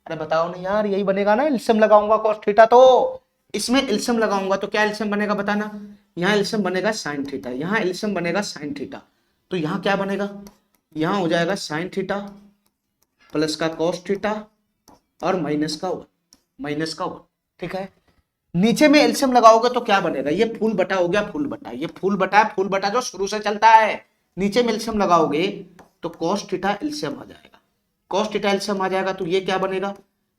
अरे बताओ ना यार, यही बनेगा ना, एलसीएम लगाऊंगा cos थीटा, तो इसमें एलसीएम लगाऊंगा तो क्या एलसीएम बनेगा बताना, यहाँ एलसीएम बनेगा साइन थीटा, यहाँ एलसीएम बनेगा साइन थीटा, तो यहाँ क्या बनेगा, यहाँ हो जाएगा साइन थीटा प्लस का कॉस थीटा और माइनस का 1, ठीक है। नीचे में एलसीएम लगाओगे तो क्या बनेगा, ये फुल बटा हो गया, फुल बटा, ये फुल बटा है, फुल बटा जो शुरू से चलता है, नीचे में एलसीएम लगाओगे तो कॉस थीटा एलसीएम आ जाएगा, कॉस थीटा एलसीएम आ जाएगा, तो ये क्या बनेगा,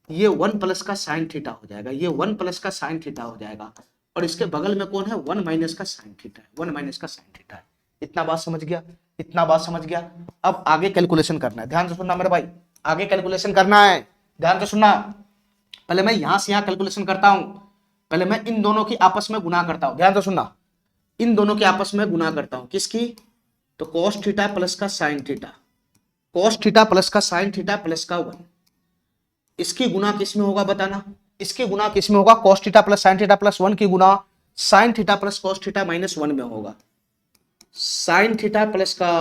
ये 1 प्लस का साइन थीटा हो जाएगा, ये 1 प्लस का साइन थीटा हो जाएगा, और इसके बगल में कौन है, 1 माइनस का साइन थीटा है, 1 माइनस का साइन थीटा है। इतना बात समझ गया, इतना बात समझ गया। अब आगे कैलकुलेशन करना है, ध्यान से सुनना मेरे भाई, आगे कैलकुलेशन करना है, ध्यान से सुनना। पहले मैं यहां से यहां कैलकुलेशन करता हूं, पहले मैं इन दोनों की आपस में गुना करता हूं, ध्यान से सुनना, इन दोनों के आपस में गुना करता हूं, किसकी, तो कॉस थीटा प्लस का sine theta, cos theta plus का साइन थीटा प्लस का 1, इसकी गुना किस में होगा बताना, इसकी गुना किस में होगा, cos theta plus sine theta plus 1 की गुना sine theta plus cos theta minus 1 में होगा, साइन थीटा प्लस का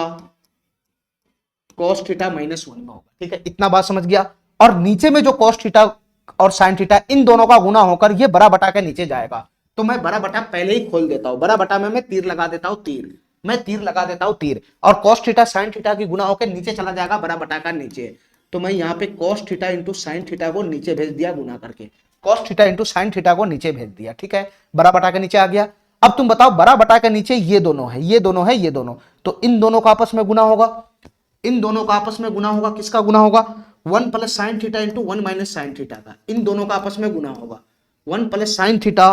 cos थीटा माइनस 1 में होगा, ठीक है। इतना बात समझ गया। और नीचे में जो cos थीटा और साइन थीटा, इन दोनों का गुना होकर ये बड़ा बटा के नीचे जाएगा, तो मैं बड़ा बटा पहले ही खोल देता हूं, बड़ा बटा में मैं तीर लगा देता हूं, तीर, मैं तीर लगा देता हूं तीर, और cos थीटा sin थीटा की गुना होकर नीचे चला जाएगा, बड़ा बटा का नीचे। तो मैं यहाँ पे cos theta into sine theta को नीचे भेज दिया गुना करके, cos theta into sine theta को नीचे भेज दिया, ठीक है, बड़ा बटा के नीचे आ गया। अब तुम बताओ बड़ा बटा के नीचे ये दोनों है, ये दोनों है, ये दोनों, तो इन दोनों का आपस में गुना होगा, इन दोनों का आपस में गुना होगा, किसका गुना होगा, 1 plus sine theta into 1 minus sine theta का, इन दोनों का आपस में गुना होगा, 1 plus sine theta,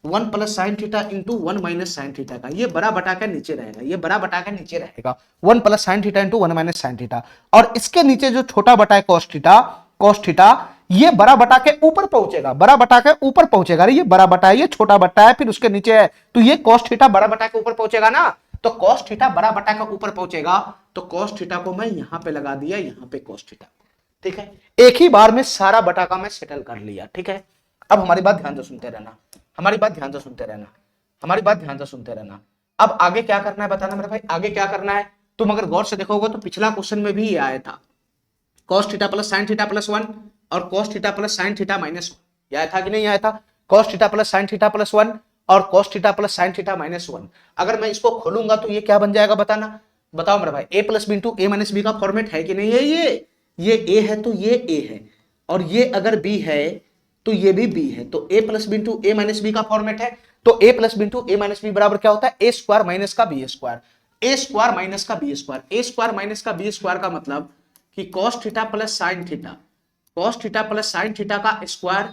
1 plus sine theta into 1 minus sine theta का, ये बड़ा बटा के नीचे रहेगा, ये बड़ा बटा के नीचे रहेगा, 1 plus sine theta into 1 minus sine theta, और इसके नीचे जो छोटा बटा है cos थीटा, cos थीटा, ये बड़ा बटा के ऊपर पहुंचेगा, बड़ा बटा के ऊपर पहुंचेगा, ये बड़ा बटा है, ये छोटा बटा है, फिर उसके नीचे है, तो ये cos थीटा बड़ा बटा के ऊपर पहुंचेगा ना, तो cos थीटा बड़ा बटा के ऊपर पहुंचेगा, तो cos थीटा को मैं यहां पे लगा दिया, यहां पे cos थीटा, ठीक है, एक ही बार में सारा बटा का मैं सेटल कर लिया, ठीक है। अब हमारी बात ध्यान से सुनते रहना, हमारी बात ध्यान से सुनते रहना, हमारी बात ध्यान से सुनते रहना। अब आगे क्या करना है बताना मेरे भाई, आगे क्या करना है, तुम अगर गौर से देखोगे तो पिछला क्वेश्चन में भी ये आया था, cos theta plus sine theta plus 1 और cos theta plus sine theta minus 1, आया था कि नहीं आया था, cos theta plus sine theta plus 1 और cos theta plus sine theta minus 1। अगर मैं इसको खोलूंगा तो ये क्या बन जाएगा बताना, बताओ मेरे भाई, a plus B into A minus B का फॉर्मेट है कि नहीं है, ये a है तो ये a है, और ये अगर b है तो ये भी b है, तो a plus B into A minus B का फॉर्मेट है, तो a plus B into A minus B बराबर क्या होता है, a स्क्वायर माइनस का b square, a square minus का b square, a square minus का b स्क्वायर का मतलब कि cos theta plus sine theta, cos theta plus sine theta का स्क्वायर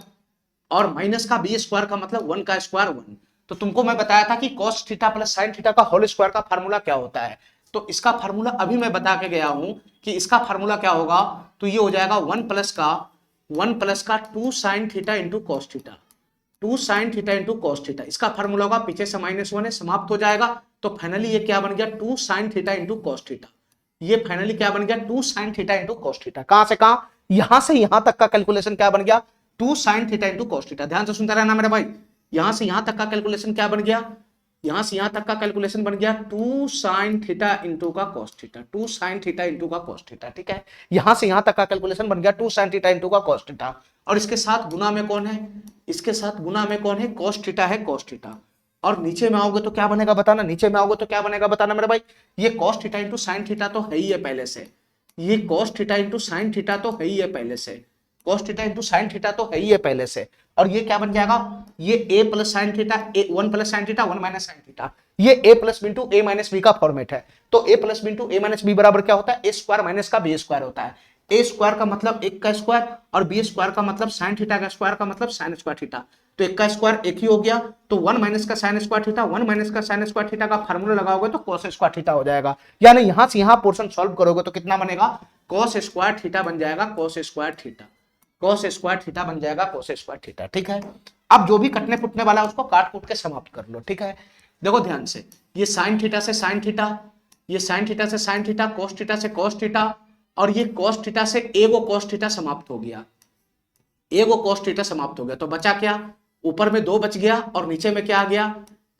और माइनस का b स्क्वायर का मतलब 1 का स्क्वायर 1। तो तुमको मैं बताया था कि cos theta plus sine theta का होल स्क्वायर का फार्मूला क्या होता है, तो इसका फार्मूला अभी मैं बता के गया हूं कि इसका फार्मूला क्या होगा, तो ये हो जाएगा 1 प्लस का 2 sine theta into cos theta, 2 sine theta into cos theta, इसका फार्मूला होगा, पीछे से -1 है, समाप्त हो जाएगा, तो फाइनली ये क्या बन गया, 2 sine theta into cos theta, ये फाइनली क्या बन गया, 2 sine theta into cos theta, कहां से कहां, यहां से यहां तक का कैलकुलेशन क्या बन गया, 2 sine theta into cos theta. ध्यान से सुनता रहना मेरे भाई, यहां से यहां तक का कैलकुलेशन क्या बन गया, यहां से यहां तक का कैलकुलेशन बन गया 2 साइन थीटा इंटू का cos theta, 2 sine theta into का कॉस थीटा, ठीक है, यहां से यहां तक का कैलकुलेशन बन गया 2 साइन थीटा इंटू का कॉस थीटा, और इसके साथ गुना में कौन है, इसके साथ गुना में कौन है, कॉस थीटा है, कॉस थीटा, और नीचे में आओगे तो क्या बनेगा बताना, नीचे में आओगे तो क्या बनेगा बताना मेरे भाई, ये cos theta into sine theta तो है ही है पहले से, ये cos theta into sine theta तो है ही है पहले से, cos theta into sine theta तो है ही है पहले से, और ये क्या बन जाएगा, ये a plus sine theta, 1 plus sine theta 1 minus sine theta, ये a plus B into A minus B का फॉर्मेट है, तो a plus B into A minus B बराबर क्या होता है, a स्क्वायर माइनस का b स्क्वायर होता है, a स्क्वायर का मतलब 1 का स्क्वायर और b स्क्वायर का मतलब साइन थीटा का स्क्वायर का मतलब साइन स्क्वायर थीटा, तो 1 का स्क्वायर 1 ही हो गया, तो 1 माइनस का साइन स्क्वायर थीटा, 1 माइनस का साइन स्क्वायर थीटा का फार्मूला लगाओगे तो cos स्क्वायर थीटा हो जाएगा, यानी यहां से यहां पोर्शन सॉल्व करोगे तो कितना बनेगा, cos स्क्वायर थीटा बन जाएगा, cos square theta, cos square theta बन जाएगा, cos स्क्वायर थीटा, ठीक है। अब जो भी कटने फुटने वाला है उसको काट कूट के समाप्त कर लो, ठीक है। देखो ध्यान से, ये साइन थीटा से साइन थीटा, ये साइन थीटा से साइन थीटा, cos थीटा से cos थीटा, और ये cos थीटा से एगो cos थीटा समाप्त हो गया, एगो cos थीटा समाप्त हो गया, तो बचा क्या, ऊपर में 2 बच गया और नीचे में क्या आ गया,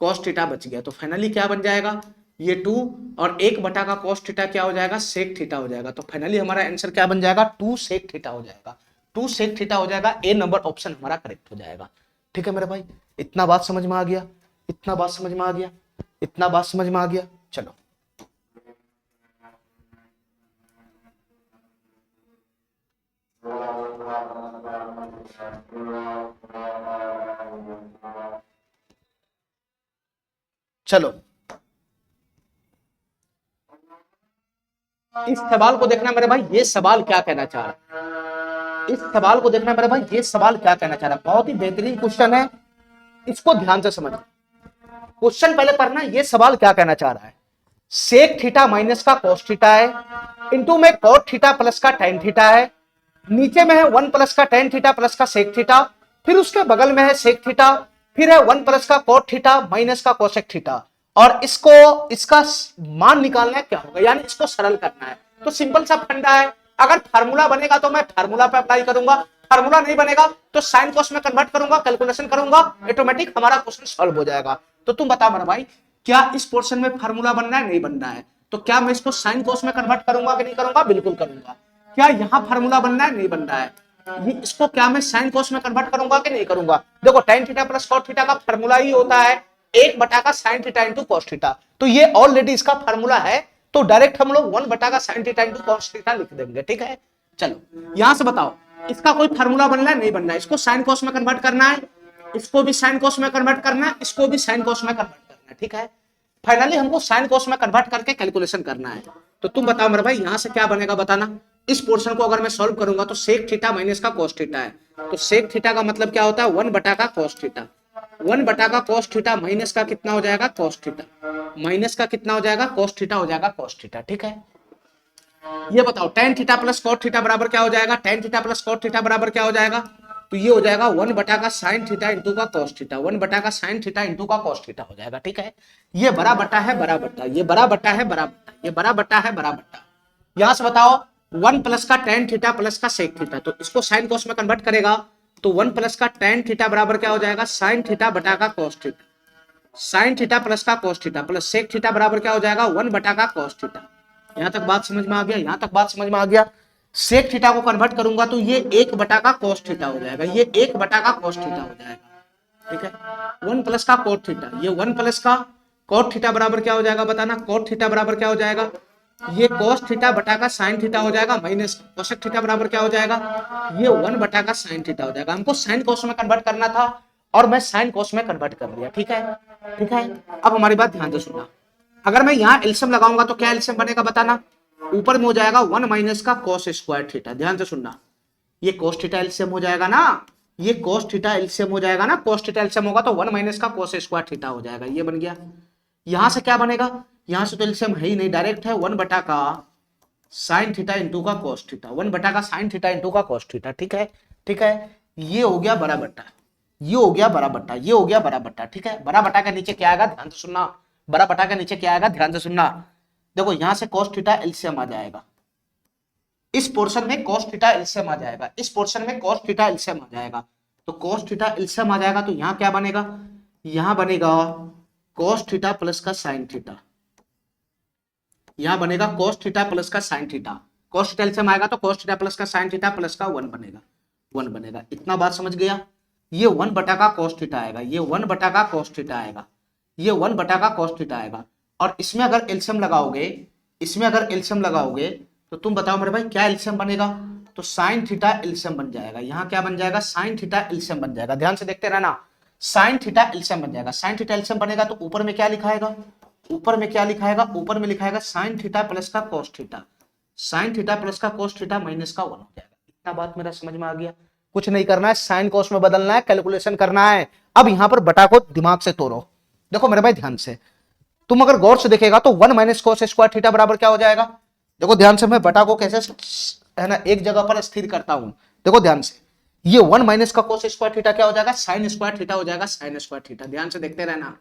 cos थीटा बच गया, तो फाइनली क्या बन जाएगा, ये 2 और 1 बटा का cos थीटा क्या हो जाएगा, sec थीटा हो जाएगा, तो फाइनली हमारा आंसर क्या बन जाएगा, 2 sec थीटा हो जाएगा, 2 sec थीटा हो जाएगा, ए नंबर ऑप्शन हमारा करेक्ट हो जाएगा, ठीक है मेरे भाई। इतना बात समझ में आ गया, इतना बात समझ में आ गया, इतना बात समझ में आ गया, चलो चलो इस सवाल को देखना मेरे भाई, ये सवाल क्या कहना चाह रहा है, इस सवाल को देखना मेरे भाई, ये सवाल क्या कहना चाह रहा है, बहुत ही बेहतरीन क्वेश्चन है, इसको ध्यान से समझ, क्वेश्चन पहले पढ़ना, ये सवाल क्या कहना चाह रहा है, सेक थीटा माइनस का cos थीटा है, इंटू में cot थीटा प्लस का tan थीटा है, नीचे में है 1 प्लस का tan थीटा प्लस का सेक थीटा, फिर उसके बगल में है सेक थीटा, फिर है 1 प्लस का cot थीटा माइनस का cosec थीटा, और इसको इसका मान निकालना है क्या होगा, यानी इसको सरल करना है, तो सिंपल सा फंडा है, अगर फार्मूला बनेगा तो मैं फार्मूला पे अप्लाई करूंगा, फार्मूला नहीं बनेगा तो साइन कॉस में कन्वर्ट करूंगा, कैलकुलेशन करूंगा, ऑटोमेटिक हमारा क्वेश्चन सॉल्व हो जाएगा। तो तुम बता मेरा भाई, क्या इस पोर्शन में फार्मूला बनना है, नहीं बनना है, तो क्या मैं इसको साइन कॉस में कन्वर्ट करूंगा कि नहीं करूंगा, बिल्कुल करूंगा। क्या यहाँ फार्मूला बनना है, नहीं बनना है, ये इसको क्या मैं साइन कॉस में कन्वर्ट करूंगा कि नहीं करूंगा, देखो tan theta plus cot theta का फार्मूला ही होता है 1 बटा का sign theta into cos theta. तो ये ऑलरेडी इसका फार्मूला है, तो डायरेक्ट हम लोग 1 बटा का sign theta into cos theta लिख देंगे। ठीक है, चलो यहां से बताओ इसका कोई फार्मूला बनना है, नहीं बनना है। इसको साइन कॉस में कन्वर्ट करना है, इसको भी साइन कॉस में कन्वर्ट करना है, इसको भी साइन कॉस में कन्वर्ट करना है। ठीक है, फाइनली हमको साइन कॉस में कन्वर्ट करके कैलकुलेशन करना है। तो तुम बताओ मेरे भाई यहां से क्या बनेगा बताना। इस पोर्शन को अगर मैं सॉल्व करूंगा तो सेक थीटा माइनस का कॉस थीटा है, तो सेक थीटा का मतलब क्या होता है 1 बटा का कॉस थीटा। 1 बटा का कॉस थीटा माइनस का कितना हो जाएगा कॉस थीटा, माइनस का कितना हो जाएगा कॉस थीटा हो जाएगा कॉस थीटा। ठीक है, ये बताओ tan theta plus cot theta बराबर क्या हो जाएगा, tan theta plus cot theta बराबर क्या हो जाएगा, तो ये हो जाएगा 1 बटा का साइन थीटा इंटू का कॉस थीटा, 1 बटा का साइन थीटा इंटू का कॉस थीटा हो जाएगा। ठीक है, ये बड़ा बटा है बड़ा बटा, ये बड़ा बटा है बड़ा बटा, ये बड़ा बटा है बड़ा बटा। यहां से बताओ 1 प्लस का टेन थीटा प्लस का सेक थीटा, तो इसको साइन कॉस में कन्वर्ट करेगा तो 1 प्लस का टेन थीटा बराबर क्या हो जाएगा साइन थीटा बटा का cos theta, sine theta plus का cos theta plus sec theta बराबर क्या हो जाएगा 1 बटा का कॉस थीटा। यहां तक बात समझ में आ गया, यहां तक बात समझ में आ गया। सेक थीटा को कन्वर्ट करूंगा तो ये 1 बटा का कॉस थीटा हो जाएगा, ये 1 बटा का कॉस थीटा हो जाएगा। ठीक है, 1 प्लस का कॉट थीटा, ये 1 प्लस का कॉट थीटा बराबर क्या हो जाएगा बताना, कॉट थीटा बराबर क्या हो जाएगा, ये कॉस थीटा बटा का साइन थीटा हो जाएगा माइनस कोसेक थीटा बराबर क्या हो जाएगा, ये 1 बटा का साइन थीटा हो जाएगा। हमको साइन कॉस में कन्वर्ट करना था और मैं साइन कॉस में कन्वर्ट कर लिया। ठीक है, ठीक है, अब हमारी बात ध्यान से सुनना। अगर मैं यहाँ एलसीएम लगाऊंगा तो क्या एलसीएम बनेगा बताना, ऊपर में हो जाएगा 1 माइनस का कॉस स्क्वायर थीटा। ध्यान से सुनना, ये कॉस थीटा एलसीएम हो जाएगा ना, ये कॉस थीटा एलसीएम हो जाएगा ना, कॉस थीटा एलसीएम होगा तो 1 माइनस का कॉस स्क्वायर थीटा हो जाएगा, ये बन गया। यहां से क्या बनेगा, यहां से तो एलसीएम है ही नहीं, डायरेक्ट है 1 बटा का साइन थीटा इंटू का कॉस थीटा, 1 बटा का साइन थीटा इंटू का कॉस थीटा। ठीक है, ठीक है, ये हो गया बड़ा बट्टा, ये हो गया बड़ा बट्टा, ये हो गया बड़ा बट्टा। ठीक है, बड़ा बट्टा के नीचे क्या आएगा ध्यान से सुनना, बड़ा बटा के नीचे क्या आएगा ध्यान से सुनना। देखो यहां से cos थीटा एलसीएम आ जाएगा, इस पोर्शन में cos थीटा एलसीएम आ जाएगा, इस पोर्शन में cos थीटा एलसीएम आ जाएगा, तो cos थीटा एलसीएम आ जाएगा तो यहां क्या बनेगा, यहां बनेगा cos थीटा प्लस का sin थीटा, यहां बनेगा cos थीटा प्लस का sin theta, cos theta LCM आएगा तो cos थीटा प्लस का sin थीटा प्लस का 1 बनेगा, 1 बनेगा। इतना बात समझ गया, ये 1 बटा का cos थीटा आएगा, ये 1 बटा का cos थीटा आएगा, ये 1 बटा का cos थीटा आएगा, और इसमें अगर एलसीएम लगाओगे, इसमें अगर एलसीएम लगाओगे तो तुम बताओ मेरे भाई क्या एलसीएम बनेगा, तो साइन थीटा एलसीएम बन जाएगा। यहां क्या बन जाएगा साइन थीटा एलसीएम बन जाएगा, ध्यान से देखते रहना, साइन थीटा एलसीएम बन जाएगा। साइन थीटा एलसीएम बनेगा तो ऊपर में क्या लिखाएगा, ऊपर में क्या लिखाएगा, ऊपर में लिखाएगा साइन थीटा प्लस का cos theta, sine theta plus का cos थीटा माइनस का 1 हो जाएगा। इतना बात मेरा समझ में आ गया, कुछ नहीं करना है, साइन कॉस में बदलना है, कैलकुलेशन करना है। अब यहां पर बटा को दिमाग से तोड़ो, देखो मेरे भाई ध्यान से, तुम अगर गौर से देखेगा तो 1 माइनस कोस स्क्वायर थीटा बराबर क्या हो जाएगा, देखो ध्यान से, मैं बटा को कैसे है ना एक जगह पर स्थिर करता हूं, देखो ध्यान से, ये 1 माइनस का कोस स्क्वायर थीटा क्या हो जाएगा साइन स्क्वायर थीटा हो जाएगा, साइन स्क्वायर थीटा, ध्यान से देखते रहना,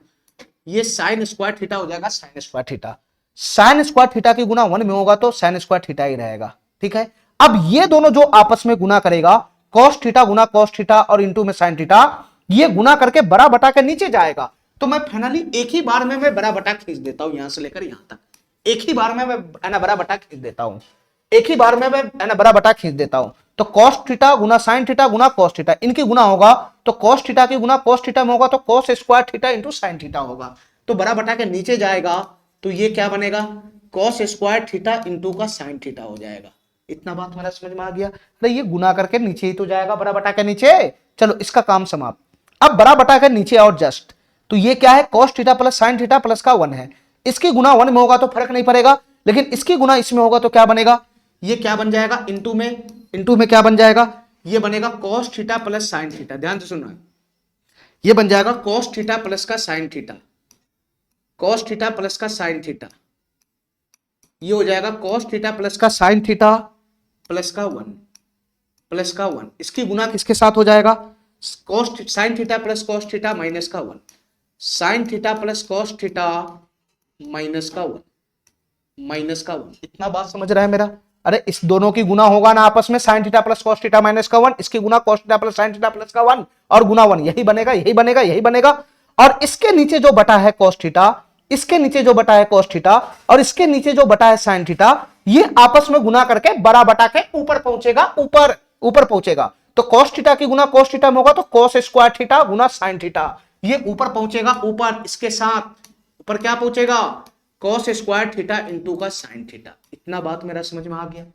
ये साइन स्क्वायर थीटा हो जाएगा sign square theta, sign square theta की गुना 1 में होगा तो साइन स्क्वायर थीटा ही रहेगा। ठीक है, अब ये दोनों जो आपस में गुना करेगा, कॉस थीटा गुना कॉस थीटा और इंटू में साइन थीटा, ये गुना करके बड़ा बटा के नीचे जाएगा, तो मैं फाइनली एक ही बार में मैं बड़ा बटा खींच देता हूं, यहां से लेकर यहां तक, एक ही बार में मैं है ना बड़ा बटा खींच देता हूं, एक ही बार में मैं है ना बड़ा बटा खींच देता हूं। तो cos थीटा गुना sin थीटा गुना cos थीटा, इनकी गुना होगा तो cos थीटा की गुना cos थीटा में होगा तो cos square theta into sin theta होगा, तो बड़ा बटा के नीचे जाएगा तो ये क्या बनेगा cos स्क्वायर थीटा इंटू का sin थीटा हो जाएगा। इतना बात मेरा समझ में आ गया, तो ये गुना करके नीचे ही तो जाएगा बड़ा बटा के नीचे। चलो इसका काम समाप्त। अब बड़ा बटा के नीचे और जस्ट, तो ये क्या है cos theta plus sin theta plus का 1 है, इसकी गुना 1 में होगा तो फर्क नहीं पड़ेगा, लेकिन इसकी गुना इसमें होगा तो क्या बनेगा, ये क्या बन जाएगा इंटू में क्या बन जाएगा, ये बनेगा cos theta plus sin theta, ध्यान से सुनना, ये बन जाएगा cos थीटा प्लस का sin theta, cos theta plus का sin थीटा, ये हो जाएगा cos थीटा प्लस का sin थीटा प्लस का 1 इसकी गुना किसके साथ हो जाएगा, cos sin theta plus cos theta minus का 1, sin theta plus cos theta minus का 1। इतना बात समझ रहा है मेरा, अरे इस दोनों की गुना होगा ना आपस में, sin theta plus cos theta minus का 1, इसकी गुना cos theta plus sin theta plus का 1 और गुना 1, यही बनेगा यही बनेगा यही बनेगा, और इसके नीचे जो बटा है cos थीटा, इसके नीचे जो बटा है cos थीटा और इसके नीचे जो बटा है sin थीटा, ये आपस में गुना करके बड़ा बटा के ऊपर पहुंचेगा, ऊपर पहुंचेगा, तो cos थीटा की गुना cos थीटा में होगा तो cos स्क्वायर थीटा गुना sin थीटा, ये ऊपर पहुंचेगा, ऊपर इसके साथ ऊपर क्या पहुंचेगा, कॉस स्क्वायर थीटा इंटू का साइन थीटा। इतना बात मेरा समझ में आ गया,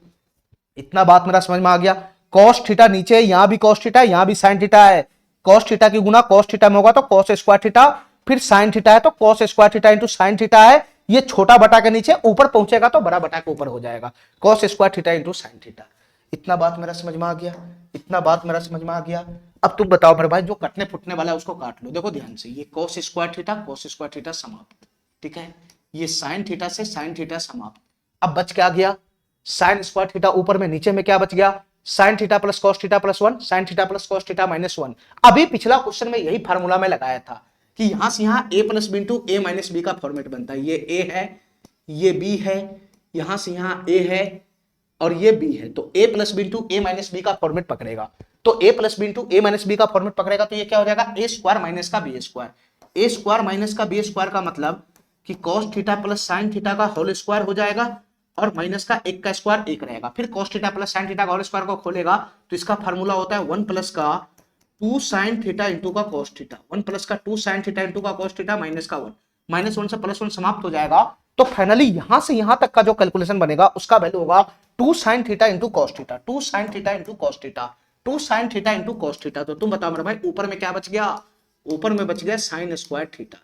इतना बात मेरा समझ में आ गया। कॉस थीटा नीचे, यहां भी कॉस थीटा, यहां भी साइन थीटा है। कॉस थीटा की गुना कॉस थीटा में होगा तो कॉस स्क्वायर थीटा, फिर साइन थीटा है तो cos square theta into sine theta है। ये छोटा बटा के नीचे, ऊपर पहुंचेगा तो बड़ा बटा के ऊपर हो जाएगा, cos square theta into sine theta. इतना बात मेरा समझ में आ गया, इतना बात मेरा समझ में आ गया। अब तुम बताओ मेरे भाई, जो कटने फुटने वाला है उसको काट लो। देखो ध्यान से, ये cos square theta, cos square theta समाप्त, ठीक है। ये साइन थीटा से साइन थीटा समाप्त। अब बच क्या गया, साइन स्क्वायर थीटा ऊपर में, नीचे में क्या बच गया, sign theta plus cos theta plus 1, sign theta plus cos theta minus 1। अभी पिछला क्वेश्चन में यही फार्मूला में लगाया था कि यहां से यहां a plus B into A minus B का फॉर्मेट बनता है। ये a है, ये b है, यहां से यहां a है और ये b है, तो a plus B into A minus B का फॉर्मेट पकड़ेगा। तो a plus B into A minus B का फॉर्मेट पकड़ेगा तो ये क्या हो जाएगा, a स्क्वायर माइनस का B square. a square minus का बी स्क्वायर का मतलब कि cos theta plus sine theta का होल स्क्वायर हो जाएगा और माइनस का एक का स्क्वायर एक रहेगा। फिर cos theta plus sine theta का होल स्क्वायर को खोलेगा तो इसका फार्मूला होता है 1 प्लस का 2 साइन थीटा इंटू का कॉस थीटा, 1 प्लस का 2 साइन थीटा इंटू का कॉस थीटा माइनस का 1, माइनस 1 से प्लस 1 समाप्त हो जाएगा। तो फाइनली यहां से यहां तक का जो कैलकुलेशन बनेगा उसका वैल्यू होगा 2 sine theta into cos theta, 2 sine theta into cos theta, 2 sine theta into cos theta. तो तुम बताओ मेरे भाई, ऊपर में क्या बच गया, ऊपर में बच गया साइन स्क्वायर थीटा,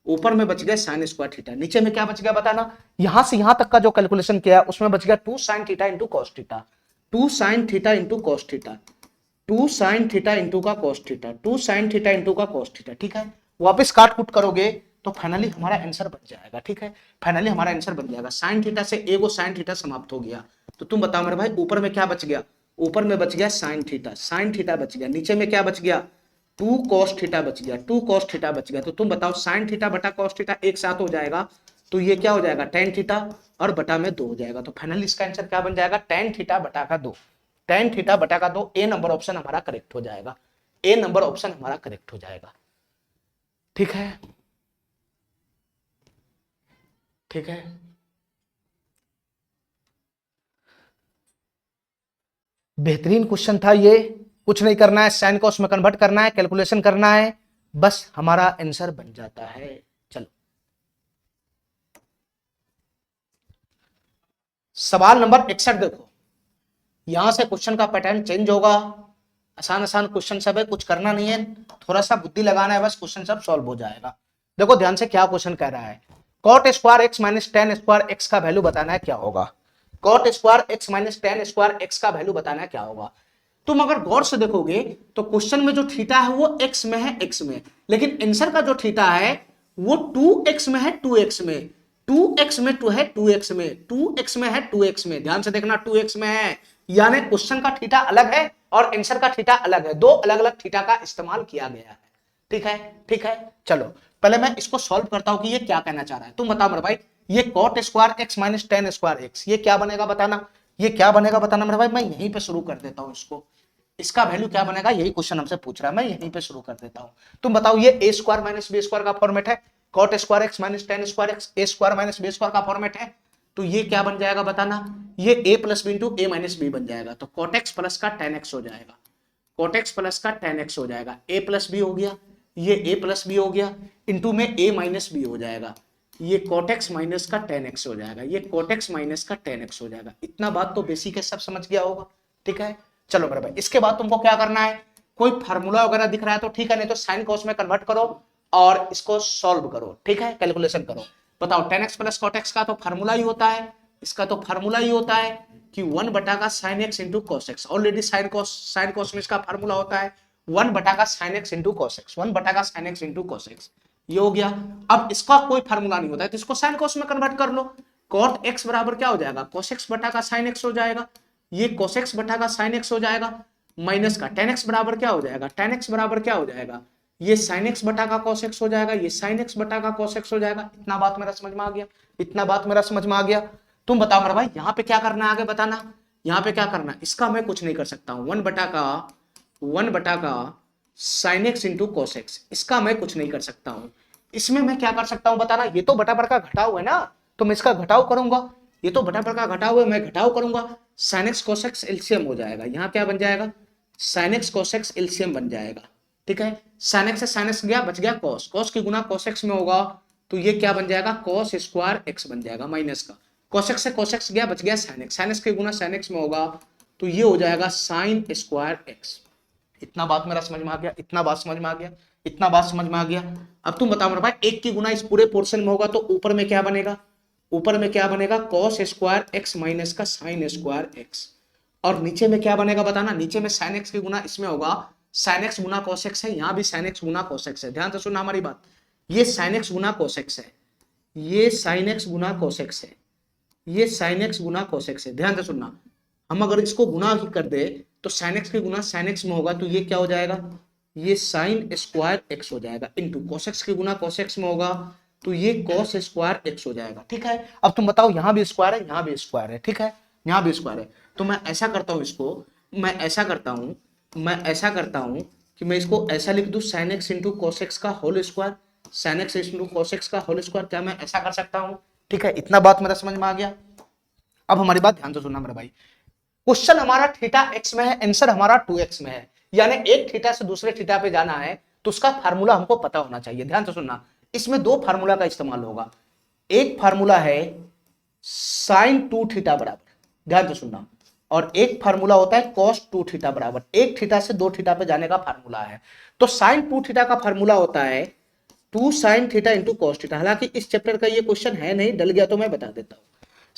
ऊपर में बच गया साइन स्क्वायर थीटा, नीचे में क्या बच गया बताना। यहां से यहां तक का जो कैलकुलेशन किया उसमें बच गया 2 sine theta into cos theta, 2 sine theta into cos theta, 2 sine theta into का cos theta, 2 sine theta into का कॉस थीटा, ठीक है। वापस काट कूट करोगे तो फाइनली हमारा आंसर बन जाएगा, ठीक है। फाइनली हमारा आंसर बन जाएगा, साइन थीटा से एगो साइन थीटा समाप्त हो गया। तो तुम बताओ मेरे भाई, ऊपर में क्या बच गया, ऊपर में बच गया साइन थीटा, साइन थीटा बच गया, नीचे में क्या बच गया, 2 कॉस थीटा बच गया, 2 कॉस थीटा बच गया। तो तुम बताओ, साइन थीटा बटा कॉस थीटा एक साथ हो जाएगा तो ये क्या हो जाएगा, टेन थीटा और बटा में 2 हो जाएगा। तो फाइनली इसका आंसर क्या बन जाएगा, टेन थीटा बटा का 2, टेन थीटा बटा का 2। ए नंबर ऑप्शन हमारा करेक्ट हो जाएगा, ए नंबर ऑप्शन हमारा करेक्ट हो जाएगा, ठीक है, ठीक है। बेहतरीन क्वेश्चन था ये, कुछ नहीं करना है, साइन कॉस में कन्वर्ट करना है, कैलकुलेशन करना है, बस हमारा आंसर बन जाता है। चलो सवाल नंबर 61 देखो, यहां से क्वेश्चन का पैटर्न चेंज होगा। आसान आसान क्वेश्चन सब है, कुछ करना नहीं है, थोड़ा सा बुद्धि लगाना है, बस क्वेश्चन सब सॉल्व हो जाएगा। देखो ध्यान से क्या क्वेश्चन कह रहा है, cot square X minus tan square X का वैल्यू बताना है क्या होगा। Cot square X minus tan square X का वैल्यू बताना है क्या होगा। तुम अगर गौर से देखोगे तो क्वेश्चन में जो थीटा है वो एक्स में है, एक्स में, लेकिन आंसर का जो थीटा है वो 2x में है, 2x में, 2x में 2 है, 2x में, 2x में है, 2x में। ध्यान से देखना, 2x में है, यानी क्वेश्चन का थीटा अलग है और आंसर का थीटा अलग है, दो अलग अलग थीटा का इस्तेमाल किया गया है, ठीक है, ठीक है। चलो पहले मैं इसको सॉल्व करता हूं कि ये क्या कहना चाह रहा है। तुम बताओ मेरे भाई, ये cot square X minus tan square X, ये क्या बनेगा बताना, ये क्या बनेगा बताना मेरे भाई। मैं यहीं पे शुरू कर देता हूं इसको, इसका वैल्यू क्या बनेगा, यही क्वेश्चन हमसे पूछ रहा है, मैं यहीं पे शुरू कर देता हूं। तुम बताओ, ये A square minus B square का फॉर्मेट है, cot square X minus tan square X A square minus B square का फॉर्मेट है, तो ये क्या बन जाएगा बताना, ये A plus B into A minus B बन जाएगा। तो कॉट एक्स प्लस का टेन एक्स हो जाएगा, कॉट एक्स प्लस का टेन एक्स हो जाएगा, ए प्लस बी हो गया, ये ए प्लस बी हो गया, इंटू में ए माइनस बी हो जाएगा, ये कॉट एक्स माइनस का टेन एक्स हो जाएगा, ये कॉट एक्स माइनस का टेन एक्स हो जाएगा। इतना बात तो बेसिक है, सब समझ गया होगा, ठीक है। चलो मेरे भाई, इसके बाद तुमको क्या करना है, कोई फार्मूला वगैरह दिख रहा है तो ठीक है, नहीं तो साइन कॉस में कन्वर्ट करो और इसको सॉल्व करो, ठीक है, कैलकुलेशन करो। बताओ, tan X plus cot X का तो फार्मूला ही होता है, इसका तो फार्मूला ही होता है कि 1 बटा का sign X into cos x. Already sine cos में इसका फार्मूला होता है 1 बटा का sign X into cos x, 1 बटा का sign X into cos x, ये हो गया। अब इसका कोई फार्मूला नहीं होता है तो इसको साइन कॉस में कन्वर्ट कर लो। कॉट एक्स बराबर क्या हो जाएगा, कॉस एक्स बटा का साइन एक्स हो जाएगा, ये cos x बटा का sin x हो जाएगा, माइनस का tan x बराबर क्या हो जाएगा, tan x बराबर क्या हो जाएगा, ये sin x बटा का cos x हो जाएगा, ये sin x बटा का cos x हो जाएगा। इतना बात मेरा समझ में आ गया, इतना बात मेरा समझ में आ गया। तुम बताओ मेरा भाई, यहाँ पे क्या करना है आगे बताना, यहाँ पे क्या करना है, इसका मैं कुछ नहीं कर सकता हूँ, 1 बटा का sin x into cos x, इसका मैं कुछ नहीं कर सकता हूँ। इसमें मैं क्या कर सकता हूँ बताना, ये तो बटा पर का घटाव है ना, तो मैं इसका घटाव करूंगा, ये तो बटा पर का घटाव है, मैं घटाव करूंगा, sin x cos x LCM हो जाएगा, यहाँ क्या बन जाएगा, sin x cos x LCM बन जाएगा, ठीक है, साइन एक्स से साइन एक्स गया, बच गया कॉस, कॉस की गुना कॉस एक्स में होगा तो ये क्या बन जाएगा, कॉस स्क्वायर एक्स बन जाएगा माइनस का, कॉस एक्स से कॉस एक्स गया, बच गया साइन एक्स, साइन एक्स की गुना साइन एक्स में होगा तो ये हो जाएगा साइन स्क्वायर एक्स। इतना बात मेरा समझ में आ गया, इतना बात समझ में आ गया, इतना बात समझ में आ गया। अब तुम बताओ मेरे भाई, एक की गुना इस पूरे पोर्शन में होगा तो ऊपर में क्या बनेगा, ऊपर में क्या बनेगा, कॉस स्क्वायर एक्स माइनस का साइन स्क्वायर एक्स, और नीचे में क्या बनेगा बताना, नीचे में साइन एक्स की गुना इसमें होगा, साइन एक्स गुना कॉस एक्स है, यहां भी साइन एक्स गुना कॉस एक्स है, ध्यान से सुनना हमारी बात, ये साइन एक्स गुना कॉस एक्स है, ये साइन एक्स गुना कॉस एक्स है, ये साइन एक्स गुना कॉस एक्स है, ध्यान से सुनना। हम अगर इसको गुना ही कर दे तो साइन एक्स की गुना साइन एक्स में होगा तो ये क्या हो जाएगा, ये साइन स्क्वायर एक्स हो जाएगा, इंटू कॉस एक्स की गुना कॉस एक्स में होगा तो ये कॉस स्क्वायर एक्स हो जाएगा। ठीक है, अब तुम बताओ, यहां भी स्क्वायर है, यहां भी स्क्वायर है, ठीक है, यहां भी स्क्वायर है, तो मैं ऐसा करता हूं, इसको मैं ऐसा करता हूं, मैं ऐसा करता हूं कि मैं इसको ऐसा लिख दूं, sine X into cos X का whole square, sine X into cos X का होल स्क्वायर, क्या मैं ऐसा कर सकता हूं? ठीक है, इतना बात मेरा समझ में आ गया। अब हमारी बात ध्यान से सुनना मेरे भाई, क्वेश्चन हमारा थीटा एक्स में है, आंसर हमारा 2x में है, यानी एक थीटा से दूसरे थीटा पे जाना है तो उसका फार्मूला हमको पता होना चाहिए। ध्यान से सुनना, इसमें दो फार्मूला का इस्तेमाल होगा, एक फार्मूला है साइन 2 थीटा बराबर, ध्यान से सुनना, और एक फार्मूला होता है cos 2 थीटा बराबर, एक थीटा से दो थीटा पे जाने का फार्मूला है। तो साइन 2 थीटा का फार्मूला होता है 2 sine theta into cos theta, हालांकि इस चैप्टर का ये क्वेश्चन है नहीं, डल गया तो मैं बता देता हूं।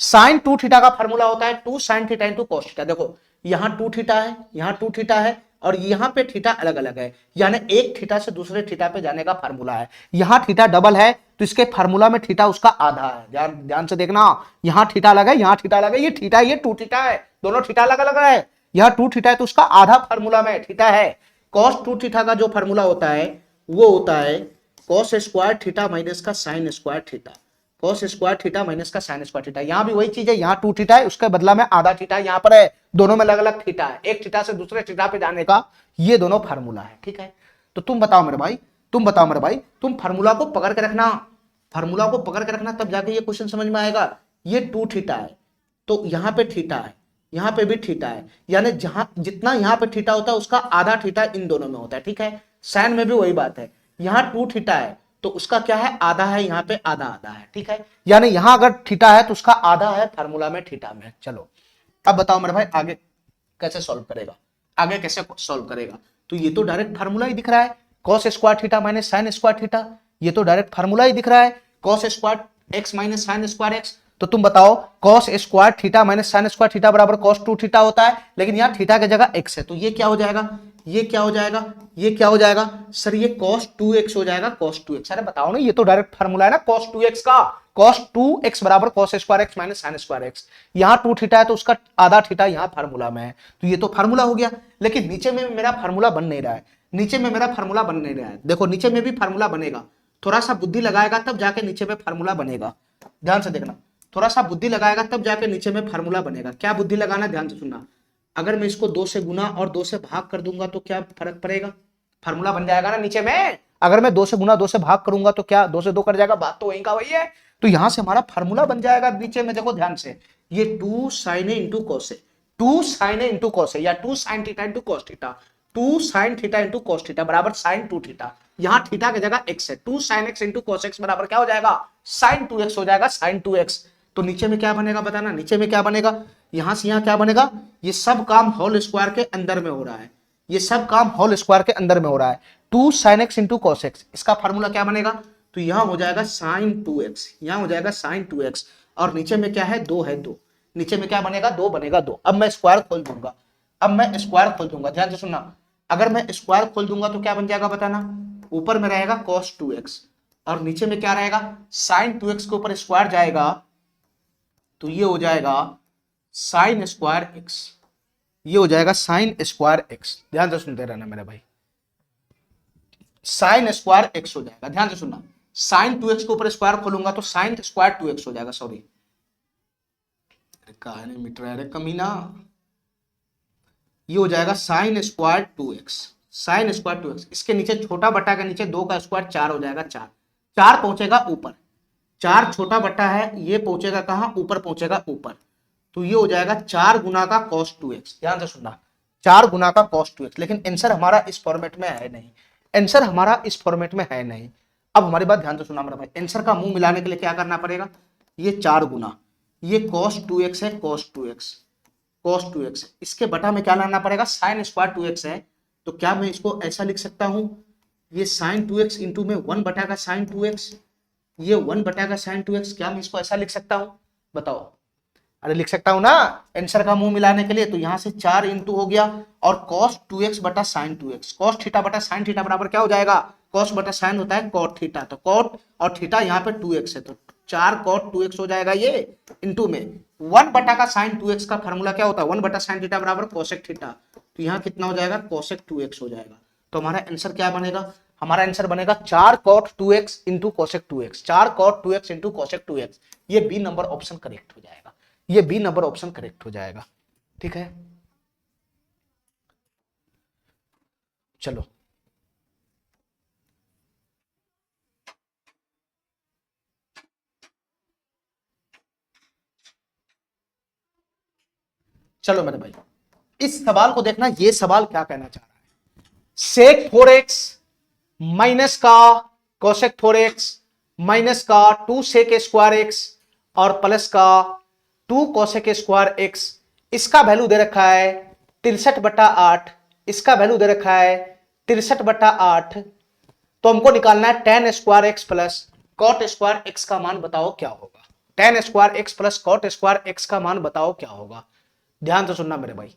साइन 2 थीटा का फार्मूला होता है 2 sine theta into cos theta, देखो यहां 2 थीटा है, यहां 2 थीटा है, और यहां पे थीटा अलग अलग है, यानी एक थीटा से दूसरे थीटा पे जाने का फार्मूला है। यहां थीटा डबल है तो इसके फार्मूला में थीटा उसका आधा है, ध्यान ध्यान से देखना, यहां थीटा अलग है, यहां थीटा अलग है, ये थीटा ये 2 थीटा है, दोनों थीटा अलग अलग है, यहां 2 थीटा है तो उसका आधा फार्मूला में थीटा है। कॉस 2 थीटा का जो फार्मूला होता है वो होता है कॉस स्क्वायर थीटा माइनस का sign square theta, cos square theta minus का साइन स्क्वायर थीटा, यहां भी वही चीज है, यहां 2 थीटा है, उसके बदला में आधा थीटा यहां पर है, दोनों में अलग अलग थीटा है, एक थीटा से दूसरे थीटा पे जाने का ये दोनों फार्मूला है। ठीक है, तो तुम बताओ मेरे भाई, तुम बताओ मेरे भाई, तुम फार्मूला को पकड़ के रखना, फार्मूला को पकड़ के रखना, तब जाके ये क्वेश्चन समझ में आएगा। ये 2 थीटा है तो यहां पे थीटा है, यहां पे भी थीटा है, यानी जहां जितना यहां पे थीटा होता है उसका आधा थीटा इन दोनों में होता है। ठीक है, साइन में भी वही बात है, यहां 2 थीटा है तो उसका क्या है, आधा है, यहाँ पे आधा आधा है। ठीक है, यानी यहां अगर थीटा है तो उसका आधा है फार्मूला में थीटा में। चलो अब बताओ मेरे भाई, आगे कैसे सॉल्व करेगा, आगे कैसे सॉल्व करेगा, तो ये तो डायरेक्ट फार्मूला ही दिख रहा है, cos square theta minus sign square theta, ये तो डायरेक्ट फार्मूला ही दिख रहा है, cos square X minus sign square X. तो तुम बताओ, cos square theta minus sign square theta बराबर कॉस 2 थीटा होता है, लेकिन यहाँ थीटा की जगह एक्स है, तो ये क्या हो जाएगा, ये क्या हो जाएगा, ये क्या हो जाएगा सर, ये cos 2x हो जाएगा, cos 2x। अरे बताओ ना, ये तो डायरेक्ट फार्मूला है ना cos 2x का, cos 2x बराबर cos square X minus sign square x, यहाँ 2 थीटा है तो उसका आधा थीटा यहाँ फार्मूला में है, तो ये तो फार्मूला हो गया। लेकिन नीचे में मेरा फार्मूला बन नहीं रहा है, नीचे में मेरा फार्मूला बन नहीं रहा है, देखो नीचे में भी फार्मूला बनेगा, थोड़ा सा बुद्धि लगाएगा तब जाके नीचे में फार्मूला बनेगा, ध्यान से देखना, थोड़ा सा बुद्धि लगाएगा तब जाके नीचे में फार्मूला बनेगा। क्या बुद्धि लगाना, ध्यान से सुनना, अगर मैं इसको 2 से गुना और 2 से भाग कर दूंगा तो क्या फर्क पड़ेगा, फार्मूला बन जाएगा ना नीचे में। अगर मैं 2 से गुना 2 से भाग करूंगा तो क्या 2 से 2 कट जाएगा, बात तो वही का वही है, तो यहां से हमारा फार्मूला बन जाएगा नीचे में। देखो ध्यान से, ये 2 sine into cos, 2 sine into cos या 2 sine theta into cos theta, 2 sine theta into cos theta बराबर साइन 2 थीटा, यहाँ थीटा की जगह एक्स है, 2 sign X into cos x बराबर क्या हो जाएगा, साइन 2x हो जाएगा, साइन 2x। तो नीचे में क्या बनेगा बताना, नीचे में क्या बनेगा, यहां से यहां क्या बनेगा, ये सब काम होल स्क्वायर के अंदर में हो रहा है, ये सब काम होल स्क्वायर के अंदर में हो रहा है, 2 sign X into cos x, इसका फार्मूला क्या बनेगा, तो यहां हो जाएगा साइन 2x, यहां हो जाएगा साइन 2x, और नीचे में क्या है, 2 है, 2 नीचे में क्या बनेगा, 2 बनेगा 2। अब मैं स्क्वायर खोल दूंगा, अब मैं स्क्वायर खोल दूंगा, ध्यान से सुनना, अगर मैं स्क्वायर खोल दूंगा तो क्या बन जाएगा बताना, ऊपर में रहेगा cos 2x और नीचे में क्या रहेगा, साइन 2x के ऊपर स्क्वायर जाएगा तो ये हो जाएगा साइन स्क्वायर एक्स, ये हो जाएगा साइन स्क्वायर एक्स, ध्यान से सुनते रहना मेरे भाई, साइन स्क्वायर एक्स हो जाएगा, ध्यान से सुनना, साइन 2x के ऊपर स्क्वायर खोलूंगा तो साइन स्क्वायर 2x हो जाएगा, सॉरी कहानी मिट रहा है कमीना, ये हो जाएगा sine square 2x, sine square 2x, इसके नीचे छोटा बटा के नीचे 2 का स्क्वायर 4 हो जाएगा, 4 4 पहुंचेगा ऊपर, 4 छोटा बटा है, ये पहुंचेगा कहां, ऊपर पहुंचेगा ऊपर, तो ये हो जाएगा 4 गुना का cos 2x, ध्यान से सुनना, 4 गुना का cos 2x। लेकिन आंसर हमारा इस फॉर्मेट में है नहीं, आंसर हमारा इस फॉर्मेट में है नहीं। अब हमारी बात ध्यान से सुना मेरा भाई, आंसर का मुंह मिलाने के लिए क्या करना पड़ेगा, ये 4 गुना ये cos 2x है, cos 2x इसके बटा में क्या लाना पड़ेगा, sin स्क्वायर 2x है। तो क्या मैं इसको ऐसा लिख सकता हूं, ये sin 2x इंटू में 1 बटा का sin 2x, ये 1 बटा का sin 2x, क्या मैं इसको ऐसा लिख सकता हूं, बताओ। अरे लिख सकता हूं ना, आंसर का मुंह मिलाने के लिए। तो यहां से 4 इंटू हो गया और cos 2x बटा sin 2x, cos थीटा बटा sin थीटा बराबर क्या हो जाएगा, cos बटा sin होता है cot थीटा, तो cot और थीटा यहाँ पे 2x है, तो 4 cot 2x हो जाएगा ये, इंटू में 1 बटा का sin 2x का फॉर्मूला क्या होता है, 1 बटा sin थीटा बराबर cosec थीटा, तो यहाँ कितना हो जाएगा cosec 2x हो जाएगा। तो हमारा आंसर क्या बनेगा, हमारा आंसर बनेगा 4 cot 2x into cosec 2x, 4 cot 2x into cosec 2x, ये बी नंबर ऑप्शन करेक्ट हो जाएगा, ये बी नंबर ऑप्शन करेक्ट हो जाएगा। ठीक है, चलो चलो मेरे भाई, इस सवाल को देखना, ये सवाल क्या कहना चाह रहा है, सेक 4x माइनस का कोसेक 4x माइनस का 2 सेक स्क्वायर x और प्लस का 2 कोसेक स्क्वायर x, इसका वैल्यू दे रखा है 63/8, इसका वैल्यू दे रखा है 63/8। तो हमको निकालना है tan square x plus cot square x का मान बताओ क्या होगा, tan square x plus cot square x का मान बताओ क्या होगा। ध्यान से सुनना मेरे भाई,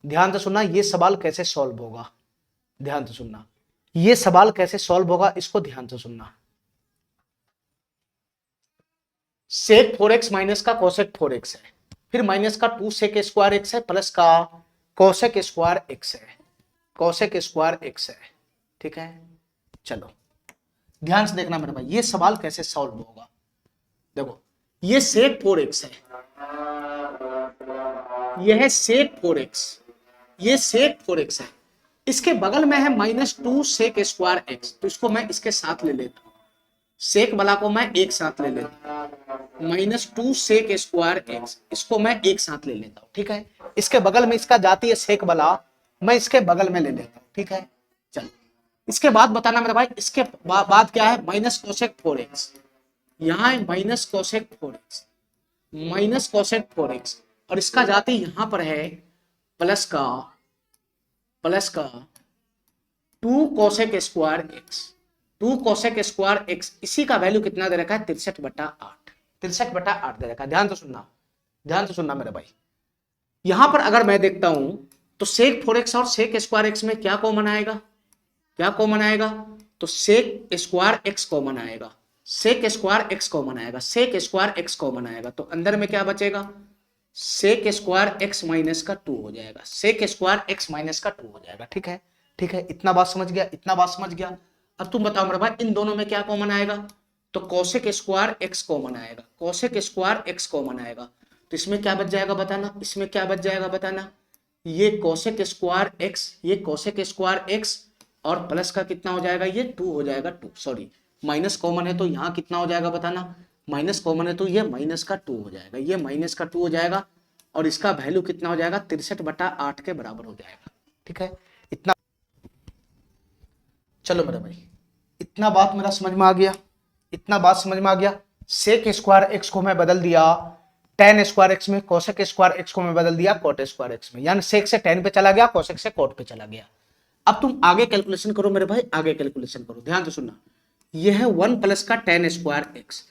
ध्यान से सुनना, ये सवाल कैसे सॉल्व होगा, ध्यान से सुनना, ये सवाल कैसे सॉल्व होगा इसको ध्यान से सुनना। सेक 4x माइनस का कोसेक 4x है, फिर माइनस का 2 सेक स्क्वायर x है, प्लस का कोसेक स्क्वायर x है, कोसेक स्क्वायर x है। ठीक है, चलो ध्यान से देखना मेरे भाई, ये सवाल कैसे सॉल्व होगा। देखो ये सेक 4x है, यह है सेक 4x, ये सेक 4x है, इसके बगल में है -2 सेक स्क्वायर x, तो इसको मैं इसके साथ ले लेता हूं, सेक वाला को मैं एक साथ ले लेता हूं, -2 सेक स्क्वायर x, इसको मैं एक साथ ले लेता हूं। ठीक है, इसके बगल में इसका जाती है सेक वाला, मैं इसके बगल में ले लेता हूं। ठीक है, चलो इसके बाद बताना मेरे भाई, इसके बाद क्या है, माइनस कोसेक 4x, यहाँ है minus cosec 4x, minus cosec 4x, और इसका जाती यहां पर है प्लस का 2 cosec square x, 2 cosec square x, इसी का वैल्यू कितना दे रखा है 63/8, 63/8 दे रखा है। ध्यान से सुनना, ध्यान से सुनना मेरे भाई, यहां पर अगर मैं देखता हूं तो सेक 4x और सेक स्क्वायर x में क्या कॉमन आएगा, क्या कॉमन आएगा, तो सेक स्क्वायर x कॉमन आएगा, सेक स्क्वायर x कॉमन आएगा, सेक स्क्वायर x कॉमन आएगा, तो अंदर में क्या बचेगा, सेक स्क्वायर x माइनस का 2 हो जाएगा, सेक स्क्वायर x माइनस का 2 हो जाएगा। ठीक है, ठीक है, इतना बात समझ गया, इतना बात समझ गया। अब तुम बताओ मेरे भाई, इन दोनों में क्या कॉमन आएगा, तो कोसेक स्क्वायर x कॉमन आएगा, कोसेक स्क्वायर x कॉमन आएगा, तो इसमें क्या बच जाएगा बताना, इसमें क्या बच जाएगा बताना, ये कोसेक स्क्वायर x, ये कोसेक स्क्वायर x और प्लस का कितना हो जाएगा, ये 2 हो जाएगा, 2 सॉरी माइनस कॉमन है तो यहाँ कितना हो जाएगा बताना, माइनस कॉमन है तो ये माइनस का 2 हो जाएगा, ये माइनस का 2 हो जाएगा, और इसका वैल्यू कितना हो जाएगा 63/8 के बराबर हो जाएगा। ठीक है, इतना, चलो मेरे भाई इतना बात मेरा समझ में आ गया, इतना बात समझ में आ गया। सेक स्क्वायर x को मैं बदल दिया tan स्क्वायर x में, कोसेक स्क्वायर x को मैं बदल दिया कॉट स्क्वायर x में, यानी सेक से tan पे चला गया, कोसेक से कॉट पे चला गया। अब तुम आगे कैलकुलेशन करो मेरे भाई, आगे कैलकुलेशन करो, ध्यान से सुनना, यह है 1 प्लस का tan स्क्वायर x,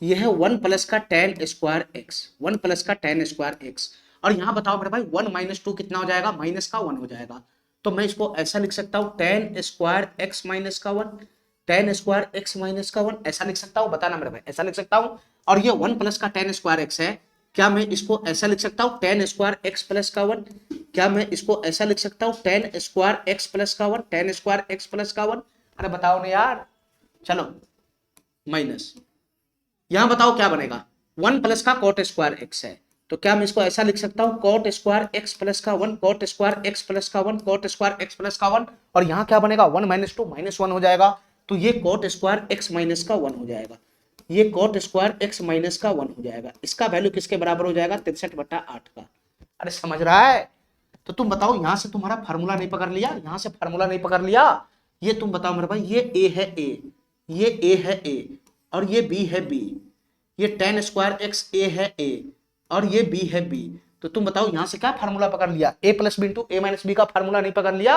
यह है 1 प्लस का tan स्क्वायर x, 1 प्लस का tan स्क्वायर x, और यहां बताओ मेरे भाई 1 माइनस 2 कितना हो जाएगा, माइनस का 1 हो जाएगा, तो मैं इसको ऐसा लिख सकता हूं tan स्क्वायर x माइनस का 1, tan स्क्वायर x माइनस का 1, ऐसा लिख सकता हूं, बताना मेरे भाई, ऐसा लिख सकता हूं। और ये 1 प्लस का tan स्क्वायर x है, क्या मैं इसको ऐसा लिख सकता हूं tan स्क्वायर x प्लस का 1, क्या मैं इसको ऐसा लिख सकता हूं tan स्क्वायर x प्लस का 1, tan स्क्वायर x प्लस का 1, अरे बताओ ना यार, चलो माइनस, यहां बताओ क्या बनेगा, 1 प्लस का कॉट स्क्वायर x है, तो क्या मैं इसको ऐसा लिख सकता हूं कॉट स्क्वायर x प्लस का 1, कॉट स्क्वायर x प्लस का 1, कॉट स्क्वायर x प्लस का 1, और यहां क्या बनेगा 1 माइनस 2 माइनस 1 हो जाएगा, तो ये कॉट स्क्वायर x माइनस का 1 हो जाएगा, ये कॉट स्क्वायर x माइनस का 1 हो जाएगा, इसका वैल्यू किसके बराबर हो जाएगा 63/8 का। अरे समझ रहा है, तो तुम बताओ, यहां से तुम्हारा फार्मूला नहीं पकड़ लिया, यहां से फार्मूला नहीं पकड़ लिया, ये तुम बताओ मेरे भाई, ये ए है ए, ये ए है ए, और ये बी है बी, ये tan स्क्वायर एक्स ए है ए, और ये बी है बी। तो तुम बताओ यहां से क्या फार्मूला पकड़ लिया, ए plus B into A minus B का फार्मूला नहीं पकड़ लिया,